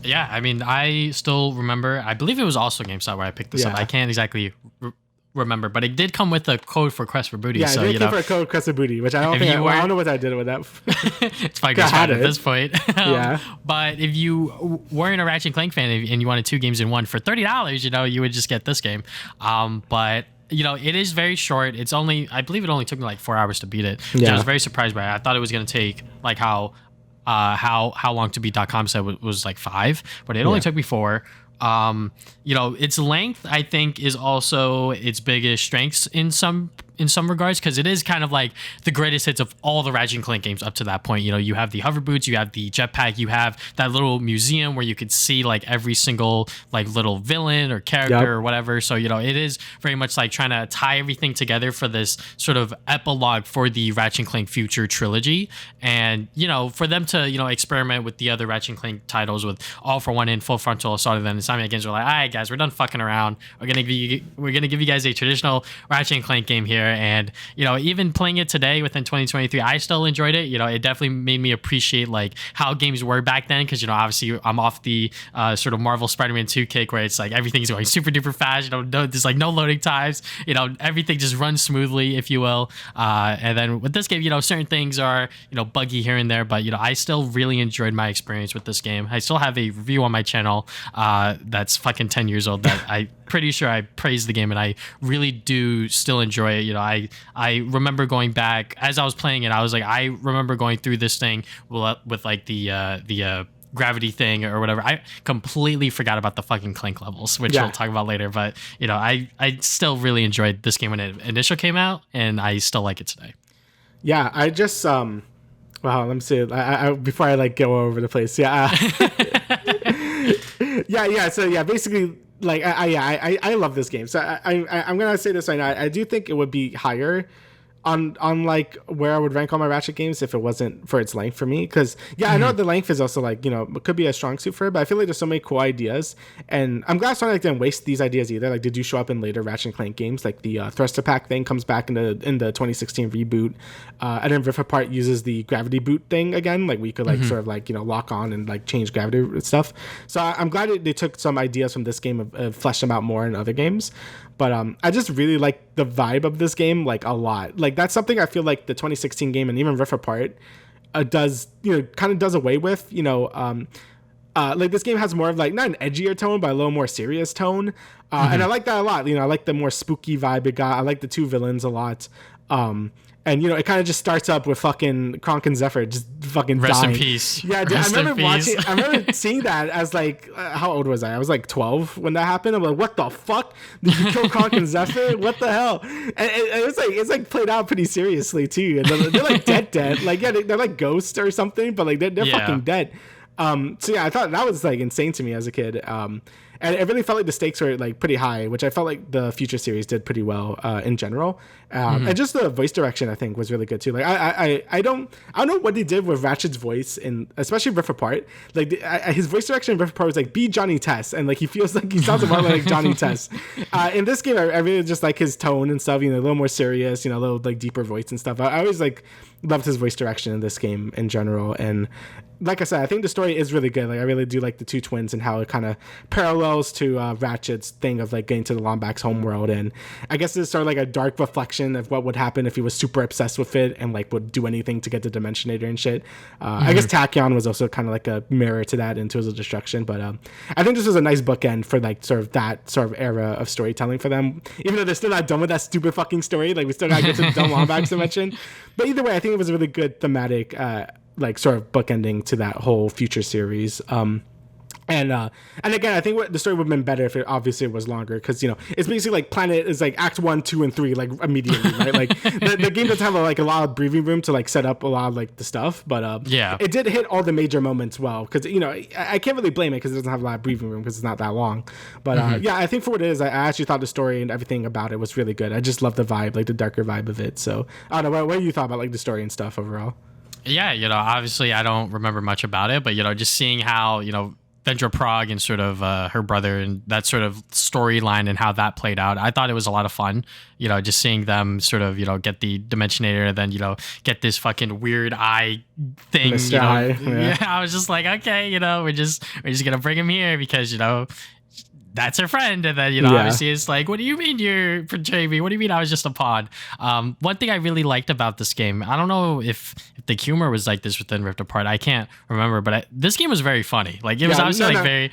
Yeah, I mean, I still remember. I believe it was also GameStop where I picked this up. I can't exactly remember, but it did come with a code for Quest for Booty. Yeah, so, it did come for a code Quest for Booty, which I don't think. I don't know what I did with that. It's fine at this point. Yeah. But if you weren't a Ratchet and Clank fan and you wanted 2 games in one for $30, you know, you would just get this game. But you know, it is very short. It's only, I believe it only took me like 4 hours to beat it. Yeah. I was very surprised by it. I thought it was going to take like how long to beat.com said was like 5, but it only took me 4. You know, its length I think is also its biggest strengths in some regards, because it is kind of like the greatest hits of all the Ratchet and Clank games up to that point. You know, you have the hover boots, you have the jetpack, you have that little museum where you could see like every single like little villain or character or whatever. So, you know, it is very much like trying to tie everything together for this sort of epilogue for the Ratchet and Clank future trilogy. And, you know, for them to, you know, experiment with the other Ratchet and Clank titles with All for One and Full Frontal Assault, and then Insomniac games were like, all right, guys, we're done fucking around. We're gonna give you guys a traditional Ratchet and Clank game here. And, you know, even playing it today within 2023, I still enjoyed it. You know, it definitely made me appreciate like how games were back then, because, you know, obviously I'm off the sort of Marvel Spider-Man 2 kick where it's like everything's going super duper fast. You know, there's like no loading times. You know, everything just runs smoothly, if you will. And then with this game, you know, certain things are, you know, buggy here and there, but, you know, I still really enjoyed my experience with this game. I still have a review on my channel that's fucking 10 years old that I pretty sure I praised the game, and I really do still enjoy it. You know, I remember going back as I was playing it. I was like, I remember going through this thing with like the gravity thing or whatever. I completely forgot about the fucking Clank levels, which we'll talk about later. But, you know, I still really enjoyed this game when it initially came out, and I still like it today. Yeah, I just wow, let me see. I before I like go over the place. Yeah. Yeah. So yeah, basically, like I love this game. So I'm gonna say this right now. I do think it would be higher on like where I would rank all my Ratchet games if it wasn't for its length for me. Because I know the length is also like, you know, it could be a strong suit for it, but I feel like there's so many cool ideas, and I'm glad Sony didn't waste these ideas either. Like, they do show up in later Ratchet and Clank games, like the thruster pack thing comes back in the 2016 reboot, and then Rift Apart uses the gravity boot thing again, like we could like sort of like, you know, lock on and like change gravity stuff. So I'm glad they took some ideas from this game of fleshed them out more in other games. But I just really like the vibe of this game, like, a lot. Like, that's something I feel like the 2016 game and even Rift Apart does, you know, kind of does away with. You know, like, this game has more of like not an edgier tone, but a little more serious tone, and I like that a lot. You know, I like the more spooky vibe it got. I like the 2 villains a lot. And, you know, it kind of just starts up with fucking Kronk and Zephyr just fucking Rest dying. in peace. Yeah, dude, I remember seeing that as like, how old was I? I was like 12 when that happened. I'm like, what the fuck? Did you kill Kronk and Zephyr? What the hell? And it's like played out pretty seriously too. And they're like dead. Like, yeah, they're like ghosts or something, but like they're fucking dead. So yeah, I thought that was like insane to me as a kid. and it really felt like the stakes were like pretty high, which I felt like the future series did pretty well in general. And just the voice direction I think was really good too. Like I don't know what they did with Ratchet's voice, and especially Rift Apart. Like his voice direction in Rift Apart was like, be Johnny Test, and like he feels like he sounds a lot like Johnny Test. In this game, I really just like his tone and stuff. You know, a little more serious. You know, a little like deeper voice and stuff. I always like loved his voice direction in this game in general. And like I said, I think the story is really good. Like I really do like the two twins and how it kind of parallels to Ratchet's thing of like getting to the Lombax homeworld. And I guess it's sort of like a dark reflection of what would happen if he was super obsessed with it and like would do anything to get the Dimensionator and shit. I guess Tachyon was also kind of like a mirror to that in Tools of Destruction. But I think this was a nice bookend for like sort of that sort of era of storytelling for them. Even though they're still not done with that stupid fucking story. Like we still gotta get to the dumb Lombax dimension. But either way, I think it was a really good thematic like sort of bookending to that whole future series. And again, I think the story would have been better if it obviously was longer, because you know it's basically like Planet is like Act 1, 2, and 3 like immediately, right? Like the game doesn't have like a lot of breathing room to like set up a lot of like the stuff, but yeah, it did hit all the major moments well, because you know I can't really blame it because it doesn't have a lot of breathing room because it's not that long. But yeah, I think for what it is, I actually thought the story and everything about it was really good. I just love the vibe, like the darker vibe of it. So I don't know what you thought about like the story and stuff overall. Yeah, you know, obviously I don't remember much about it, but you know, just seeing how, you know, Vendra Prague and sort of her brother and that sort of storyline and how that played out, I thought it was a lot of fun. You know, just seeing them sort of, you know, get the Dimensionator and then, you know, get this fucking weird eye thing. Mr. You know? Eye, yeah, I was just like, okay, you know, we're just gonna bring him here because, you know, that's her friend. And then, you know, obviously it's like, what do you mean you're portraying me? What do you mean I was just a pawn? One thing I really liked about this game, I don't know if the humor was like this within Rift Apart. I can't remember, but this game was very funny. Like it was obviously very...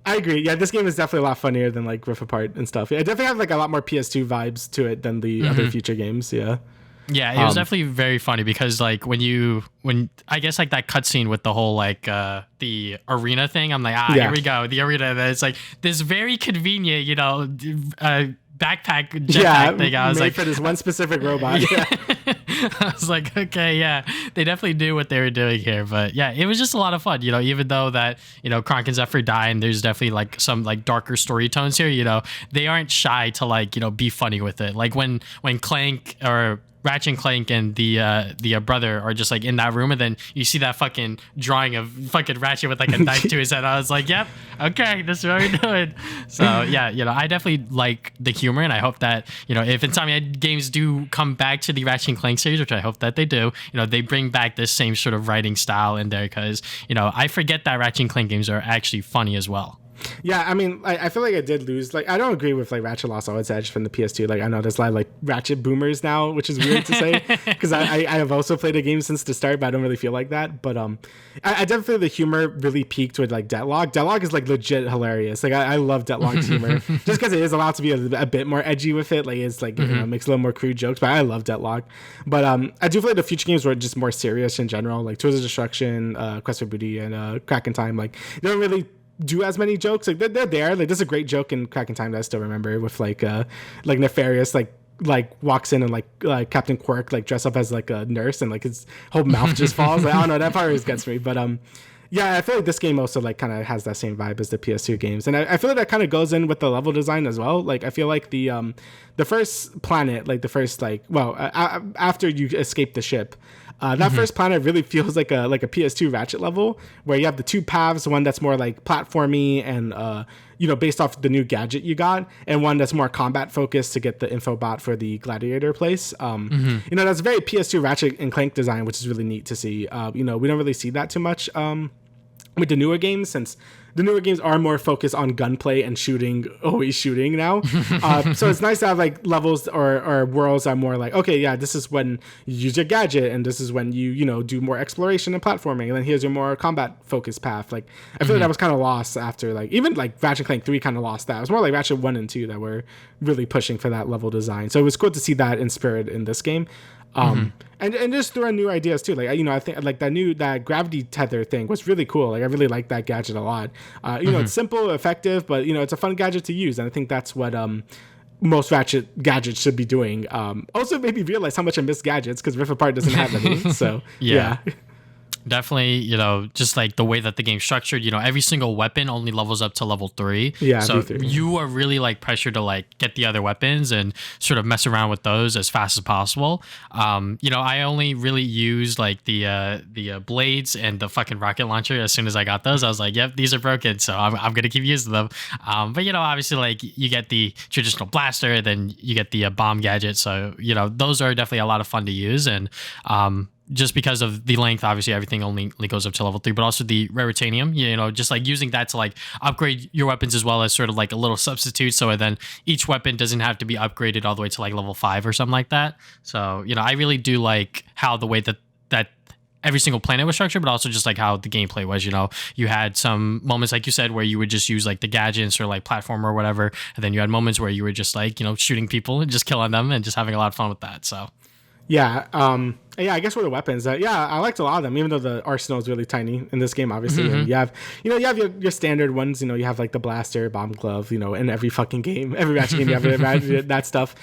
I agree. Yeah, this game is definitely a lot funnier than like Rift Apart and stuff. Yeah, it definitely has like a lot more PS2 vibes to it than the other future games. Yeah. Yeah, it was definitely very funny because like when I guess like that cutscene with the whole like the arena thing, I'm like, here we go, the arena. And it's like this very convenient, you know, backpack jetpack thing. I was made like, for this one specific robot. Yeah. I was like, okay, yeah, they definitely knew what they were doing here. But yeah, it was just a lot of fun, you know, even though that, you know, Kronk and Zephyr die and there's definitely like some like darker story tones here, you know, they aren't shy to like, you know, be funny with it. Like when Clank or Ratchet and Clank and the brother are just like in that room, and then you see that fucking drawing of fucking Ratchet with like a knife to his head. I was like, yep, okay, this is what we're doing. So yeah, you know, I definitely like the humor, and I hope that, you know, if Insomniac games do come back to the Ratchet and Clank series, which I hope that they do, you know, they bring back this same sort of writing style in there, because, you know, I forget that Ratchet and Clank games are actually funny as well. Yeah, I mean, I feel like I did lose. Like, I don't agree with like Ratchet lost all its edge from the PS2. Like, I know there's a lot of like Ratchet boomers now, which is weird to say because I have also played a game since the start, but I don't really feel like that. But I definitely feel the humor really peaked with like Deadlock. Deadlock is like legit hilarious. Like, I love Deadlock's humor just because it is allowed to be a bit more edgy with it. Like, it's like you know, makes a little more crude jokes. But I love Deadlock. But I do feel like the future games were just more serious in general. Like Tools of Destruction, Quest for Booty, and Crack in Time. Like, they don't really do as many jokes. Like they're there. Like there's a great joke in Crack in Time that I still remember with like Nefarious like walks in and like Captain Quirk like dressed up as like a nurse and like his whole mouth just falls. Like, I don't know, that part always gets me. But yeah, I feel like this game also like kind of has that same vibe as the PS2 games, and I feel like that kind of goes in with the level design as well. Like I feel like the first planet, like the first like after you escape the ship. That first planet really feels like a PS2 Ratchet level, where you have the two paths, one that's more like platformy and you know, based off the new gadget you got, and one that's more combat focused to get the infobot for the gladiator place. You know, that's very PS2 Ratchet and Clank design, which is really neat to see. You know, we don't really see that too much with the newer games, since the newer games are more focused on gunplay and shooting, always shooting now. So it's nice to have like levels or worlds that are more like, okay, yeah, this is when you use your gadget, and this is when you know, do more exploration and platforming, and then here's your more combat focused path. Like I feel like that was kind of lost after like even like Ratchet Clank 3 kind of lost that. It was more like Ratchet 1 and 2 that were really pushing for that level design. So it was cool to see that in spirit in this game. And just throwing new ideas too. Like, you know, I think like that gravity tether thing was really cool. Like I really like that gadget a lot. You know, it's simple, effective, but you know, it's a fun gadget to use. And I think that's what most Ratchet gadgets should be doing. Also made me realize how much I miss gadgets because Rift Apart doesn't have any. So yeah. Definitely, just like the way that the game's structured, every single weapon only levels up to level 3. Yeah, So V3. you are really like pressured to like get the other weapons and sort of mess around with those as fast as possible. I only really used like the blades and the fucking rocket launcher. As soon as I got those, I was like, yep, these are broken, so I'm gonna keep using them. But obviously, like you get the traditional blaster, then you get the bomb gadget. So those are definitely a lot of fun to use, and just because of the length, obviously everything only goes up to level 3, but also the raritanium, just like using that to like upgrade your weapons as well as sort of like a little substitute. So then each weapon doesn't have to be upgraded all the way to like level 5 or something like that. So, I really do like how the way that every single planet was structured, but also just like how the gameplay was. You had some moments, like you said, where you would just use like the gadgets or like platform or whatever. And then you had moments where you were just like, shooting people and just killing them and just having a lot of fun with that. So. Yeah, I guess for the weapons, I liked a lot of them, even though the arsenal is really tiny in this game, obviously. And you have your standard ones. You have like the blaster, bomb glove. In every fucking game, every Ratchet game, you have that stuff.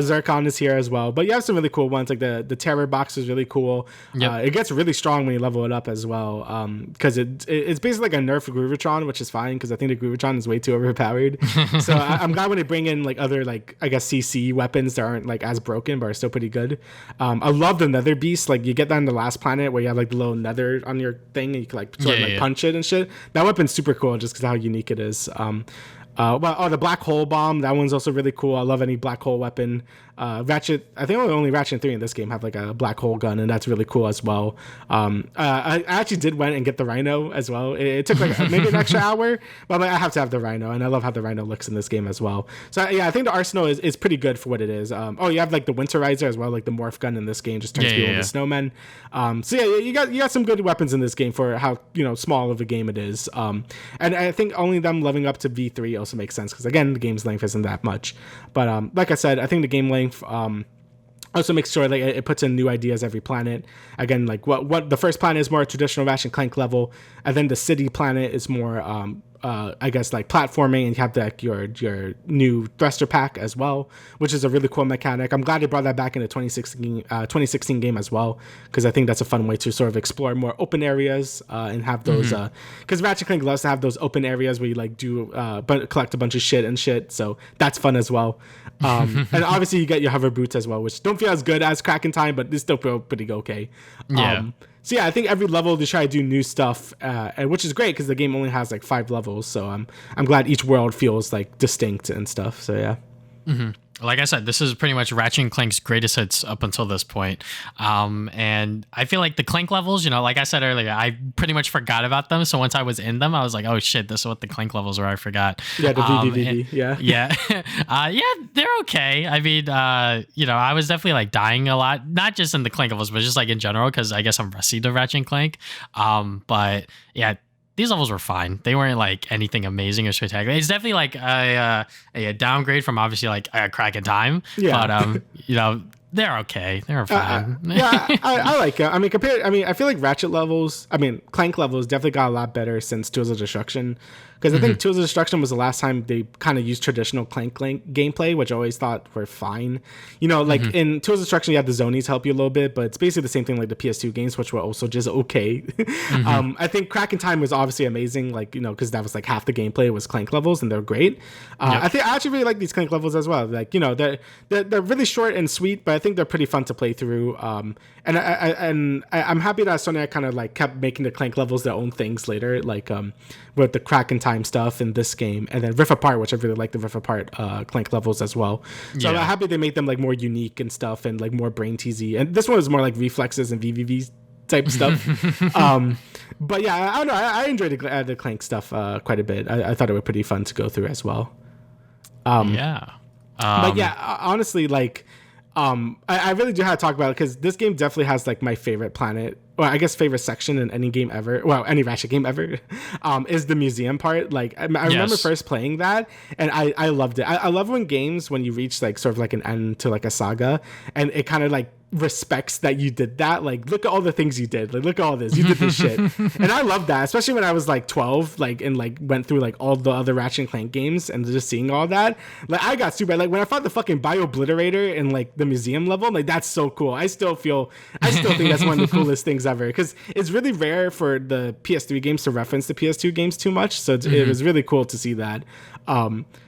Zircon is here as well, but you have some really cool ones. Like the terror box is really cool. It gets really strong when you level it up as well, because it's basically like a nerf Groovitron, which is fine because I think the Groovitron is way too overpowered. So I'm glad when they bring in like other like I guess CC weapons that aren't like as broken but are still pretty good. I love the Nether Beast. Like you get that in the last planet where you have like the little nether on your thing and you can like sort of punch it and shit. That weapon's super cool just because how unique it is. The black hole bomb, that one's also really cool. I love any black hole weapon. Ratchet, I think only Ratchet and 3 in this game have like a black hole gun, and that's really cool as well. I actually did went and get the Rhino as well. It took like maybe an extra hour, but I have to have the Rhino, and I love how the Rhino looks in this game as well. So yeah, I think the arsenal is pretty good for what it is. You have like the Winterizer as well, like the morph gun in this game just turns people into snowmen. So yeah, you got some good weapons in this game for how small of a game it is. And I think only them leveling up to V3 also makes sense because again the game's length isn't that much. But like I said, I think the game length also makes sure like it puts in new ideas every planet. Again, like what the first planet is more traditional Ratchet and Clank level, and then the city planet is more I guess like platforming, and you have like your new thruster pack as well, which is a really cool mechanic. I'm glad they brought that back in the 2016 game as well, because I think that's a fun way to sort of explore more open areas and have those because Ratchet Clank loves to have those open areas where you like do collect a bunch of shit, so that's fun as well. And obviously you get your hover boots as well, which don't feel as good as Crack in Time, but they still feel pretty okay. So yeah, I think every level they try to do new stuff, and which is great because the game only has like 5 levels. So I'm glad each world feels like distinct and stuff. So yeah. Like I said, this is pretty much Ratchet and Clank's greatest hits up until this point. And I feel like the Clank levels, like I said earlier, I pretty much forgot about them. So once I was in them, I was like, oh shit, this is what the Clank levels were. I forgot. Yeah, the VVVV, yeah. Yeah, they're okay. I mean, I was definitely like dying a lot, not just in the Clank levels, but just like in general, because I guess I'm rusty to Ratchet and Clank. But yeah, these levels were fine. They weren't like anything amazing or spectacular. It's definitely like a downgrade from obviously like a Crack in Time. Yeah. But they're okay. They're fine. I like it. I mean, I feel like Ratchet levels, Clank levels definitely got a lot better since Tools of Destruction. Because I think Tools of Destruction was the last time they kind of used traditional Clank gameplay, which I always thought were fine. Like in Tools of Destruction, you have the zonies help you a little bit, but it's basically the same thing like the PS2 games, which were also just okay. I think Crack in Time was obviously amazing, like, because that was like half the gameplay was Clank levels, and they're great. I actually really like these Clank levels as well. Like, they're really short and sweet, but I think they're pretty fun to play through. And I'm happy that Sony kind of like kept making the Clank levels their own things later, like with the Crack in Time stuff in this game, and then Riff Apart, which I really like the Riff Apart Clank levels as well. So I'm happy they made them like more unique and stuff, and like more brain teasy. And this one was more like reflexes and VVVs type stuff. But yeah, I don't know. I enjoyed the Clank stuff quite a bit. I thought it was pretty fun to go through as well. But yeah, honestly, like. I really do have to talk about it because this game definitely has like my favorite planet, or I guess favorite section in any game ever. Well, any Ratchet game ever, is the museum part. Like I remember first playing that, and I loved it. I love when games when you reach like sort of like an end to like a saga, and it kind of like respects that you did that. Like, look at all the things you did. Like, look at all this. You did this shit. And I love that, especially when I was like 12, like, and like went through like all the other Ratchet and Clank games and just seeing all that. Like, I got super, like, when I found the fucking bio-obliterator in like the museum level, like, that's so cool. I still think that's one of the coolest things ever, because it's really rare for the PS3 games to reference the PS2 games too much. So it was really cool to see that.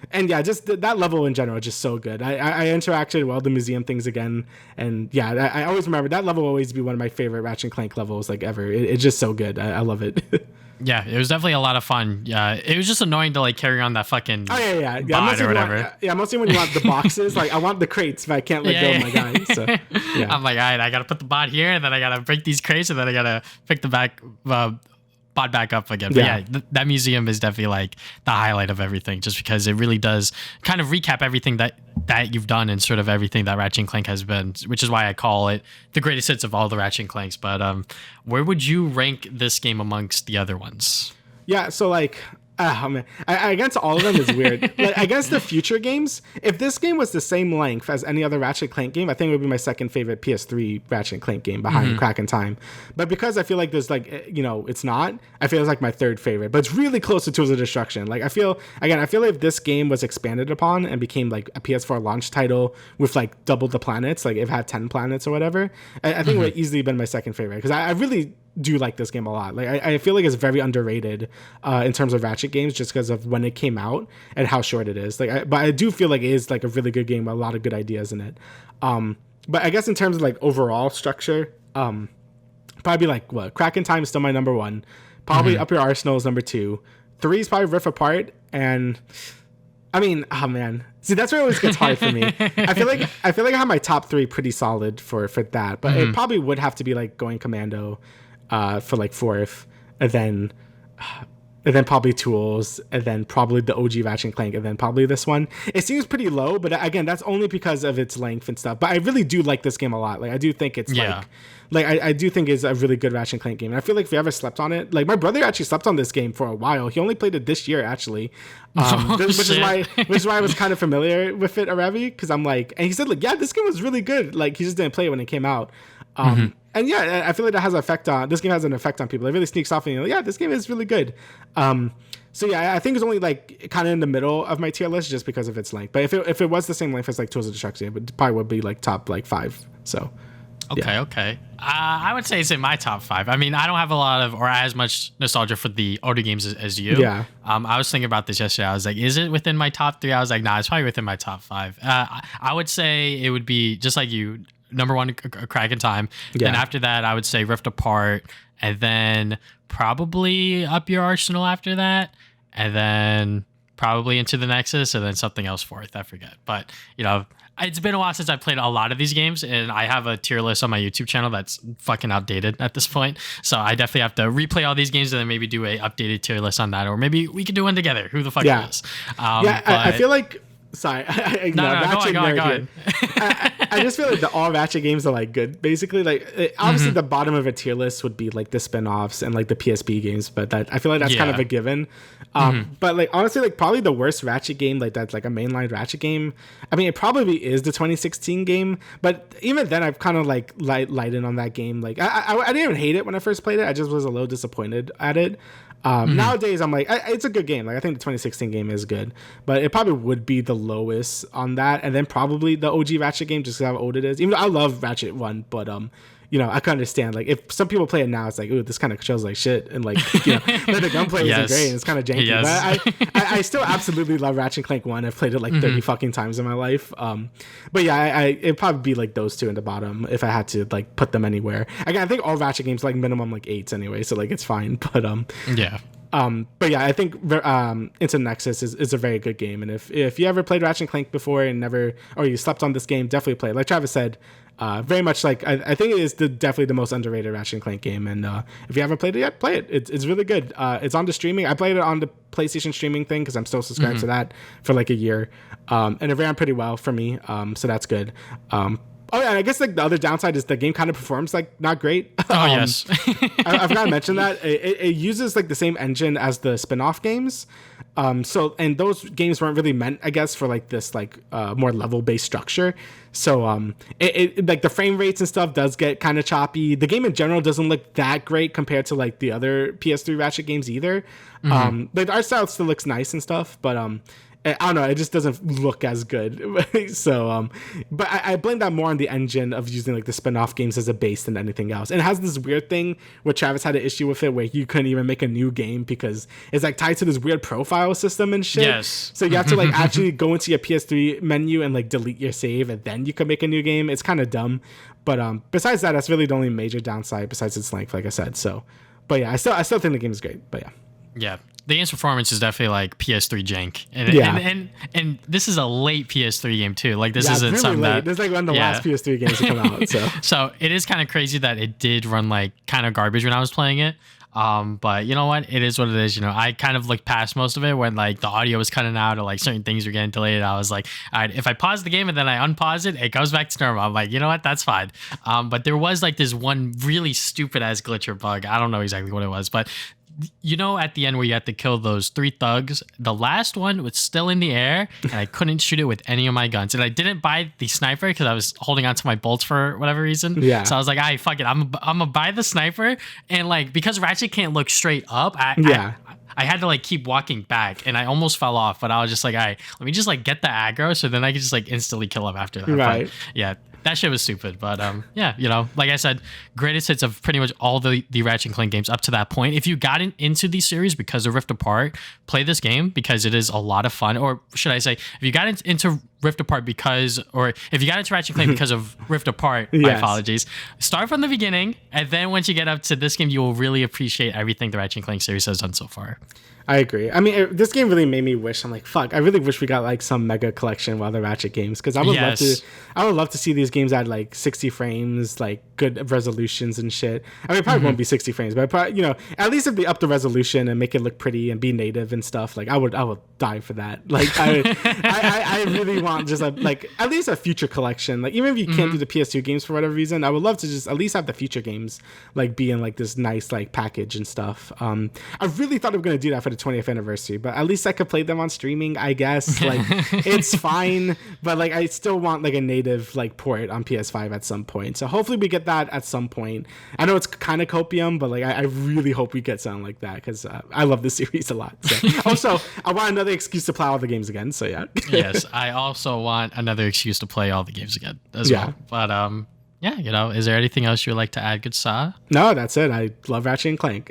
And yeah, just that level in general is just so good. I interacted with all the museum things again, and yeah, I always remember that level will always be one of my favorite Ratchet and Clank levels like ever. It's just so good. I love it. Yeah, it was definitely a lot of fun. Yeah, it was just annoying to like carry on that fucking bot or whatever. Mostly when you want the boxes, like I want the crates, but I can't let go of my guy. So yeah. I'm like, all right, I gotta put the bot here, and then I gotta break these crates, and then I gotta pick the bot back up again. But yeah, that museum is definitely like the highlight of everything, just because it really does kind of recap everything that you've done and sort of everything that Ratchet and Clank has been, which is why I call it the greatest hits of all the Ratchet and Clanks. But where would you rank this game amongst the other ones? Yeah, so like, oh man, I against all of them is weird. Like, against the future games, if this game was the same length as any other Ratchet Clank game, I think it would be my second favorite PS3 Ratchet and Clank game behind Crack in Time. But because I feel like there's like, it's not, I feel it's like my third favorite, but it's really close to Tools of Destruction. Like, I feel like if this game was expanded upon and became like a PS4 launch title with like double the planets, like if it had 10 planets or whatever, I think it would have easily been my second favorite, because I really do like this game a lot. Like, I feel like it's very underrated in terms of Ratchet games, just because of when it came out and how short it is. Like, but I do feel like it is like a really good game with a lot of good ideas in it. But I guess in terms of like overall structure, probably like Crack in Time is still my number one. Probably Up Your Arsenal is number two. 3 is probably Rift Apart, and I mean, oh man, see, that's where it always gets hard for me. I feel like I have my top 3 pretty solid for that, but it probably would have to be like Going Commando for like fourth, and then probably Tools, and then probably the OG Ratchet and Clank, and then probably this one. It seems pretty low, but again, that's only because of its length and stuff. But I really do like this game a lot. Like, I do think it's I do think it's a really good Ratchet and Clank game. And I feel like if you ever slept on it, like my brother actually slept on this game for a while. He only played it this year actually, which is why I was kind of familiar with it already. Because I'm like, and he said like, yeah, this game was really good. Like, he just didn't play it when it came out. And yeah, I feel like that has this game has an effect on people. It really sneaks off and you're like, yeah, this game is really good. So yeah, I think it's only like kind of in the middle of my tier list just because of its length. But if it was the same length as like Tools of Destruction, it probably would be like top like 5. So okay. I would say it's in my top 5. I mean, I don't have a lot of or as much nostalgia for the older games as you. Yeah. I was thinking about this yesterday. I was like, is it within my top 3? I was like, nah, it's probably within my top 5. I would say it would be just like you. Number 1, Crack in Time. Yeah. Then after that, I would say Rift Apart, and then probably Up Your Arsenal after that, and then probably Into the Nexus, and then something else fourth. I forget. But, it's been a while since I played a lot of these games, and I have a tier list on my YouTube channel that's fucking outdated at this point. So I definitely have to replay all these games and then maybe do a updated tier list on that, or maybe we could do one together. Who the fuck knows? I feel like... Sorry, go on. I just feel like all Ratchet games are like good, basically. Like, obviously the bottom of a tier list would be like the spin-offs and like the PSP games, but I feel like that's kind of a given. But like honestly, like probably the worst Ratchet game, like that's like a mainline Ratchet game, I mean, it probably is the 2016 game, but even then I've kind of like lightened on that game. Like I didn't even hate it when I first played it. I just was a little disappointed at it. Nowadays I'm like, it's a good game. Like, I think the 2016 game is good, but it probably would be the lowest on that, and then probably the OG Ratchet game, just because how old it is. Even though I love Ratchet 1, but I can understand, like, if some people play it now, it's like, ooh, this kind of shows like shit, and like, the gunplay isn't great, and it's kind of janky. Yes. But I still absolutely love Ratchet and Clank 1. I've played it like 30 fucking times in my life. But yeah, it'd probably be like those two in the bottom if I had to like put them anywhere. Again, I think all Ratchet games like minimum like 8s anyway, so like it's fine. But but yeah, I think Into Nexus is a very good game, and if you ever played Ratchet and Clank before and or you slept on this game, definitely play it. Like Travis said, very much like I think it is definitely the most underrated Ratchet and Clank game, and if you haven't played it yet, play it. It's really good. It's on the streaming. I played it on the PlayStation streaming thing because I'm still subscribed to that for like a year, and it ran pretty well for me. So that's good. Oh yeah, and I guess like the other downside is the game kind of performs like not great. Yes. I forgot to mention that it uses like the same engine as the spin-off games, So and those games weren't really meant, I guess, for like this like more level based structure. So it like the frame rates and stuff does get kind of choppy. The game in general doesn't look that great compared to like the other PS3 Ratchet games either. Like the art style still looks nice and stuff, but I don't know, it just doesn't look as good. So but I blame that more on the engine of using like the spin-off games as a base than anything else. And it has this weird thing where Travis had an issue with it where you couldn't even make a new game because it's like tied to this weird profile system and shit. Yes. So you have to like actually go into your PS3 menu and like delete your save and then you can make a new game. It's kind of dumb. But besides that, that's really the only major downside besides its length, like I said. So but yeah, I still think the game is great. But yeah. Yeah. The game's performance is definitely like PS3 jank. And this is a late PS3 game too. Like this isn't really something late. This is like one of the last PS3 games to come out. So it is kind of crazy that it did run like kind of garbage when I was playing it. But you know what? It is what it is. You know, I kind of looked past most of it when like the audio was cutting out or like certain things were getting delayed. I was like, all right, if I pause the game and then I unpause it, it goes back to normal. I'm like, you know what? That's fine. But there was like this one really stupid ass glitch or bug. I don't know exactly what it was, but you know, at the end where you had to kill those 3 thugs, the last one was still in the air and I couldn't shoot it with any of my guns. And I didn't buy the sniper because I was holding on to my bolts for whatever reason. Yeah. So I was like, fuck it. I'm gonna buy the sniper. And like, because Ratchet can't look straight up, I had to like keep walking back and I almost fell off, but I was just like, all right, let me just like get the aggro so then I can just like instantly kill him after that. Right. But, yeah. That shit was stupid, but yeah, you know, like I said, greatest hits of pretty much all the Ratchet and Clank games up to that point. If you got into these series because of Rift Apart, play this game because it is a lot of fun. Or should I say, if you got into Rift Apart or if you got into Ratchet and Clank because of Rift Apart, my apologies, start from the beginning, and then once you get up to this game, you will really appreciate everything the Ratchet and Clank series has done so far. I agree. I mean, this game really made me wish. I'm like, fuck. I really wish we got like some mega collection while the Ratchet games, because I would love to see these games at like 60 frames, like good resolutions and shit. I mean, it probably won't be 60 frames, but probably, you know, at least if they up the resolution and make it look pretty and be native and stuff, like I would die for that. Like I really want just like at least a future collection. Like even if you can't do the PS2 games for whatever reason, I would love to just at least have the future games like be in like this nice like package and stuff. I really thought they were gonna do that for the 20th anniversary, but at least I could play them on streaming, I guess. Like it's fine, but like I still want like a native like port on PS5 at some point. So hopefully we get that at some point. I know it's kind of copium, but like I really hope we get something like that because I love this series a lot. So. Also, I want another excuse to play all the games again. So yeah. Yes, I also want another excuse to play all the games again as well. But yeah, you know, is there anything else you would like to add, good Sa? No, that's it. I love Ratchet and Clank.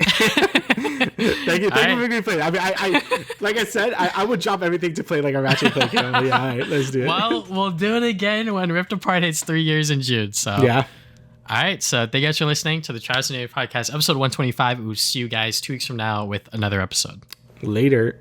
Thank you for making me play. I mean, I like I said, I would drop everything to play like a Ratchet and Clank game. Yeah, all right, let's do it. Well, we'll do it again when Rift Apart hits 3 years in June. So yeah. All right, so thank you guys for listening to the Travis and David podcast, episode 125. We'll see you guys 2 weeks from now with another episode. Later.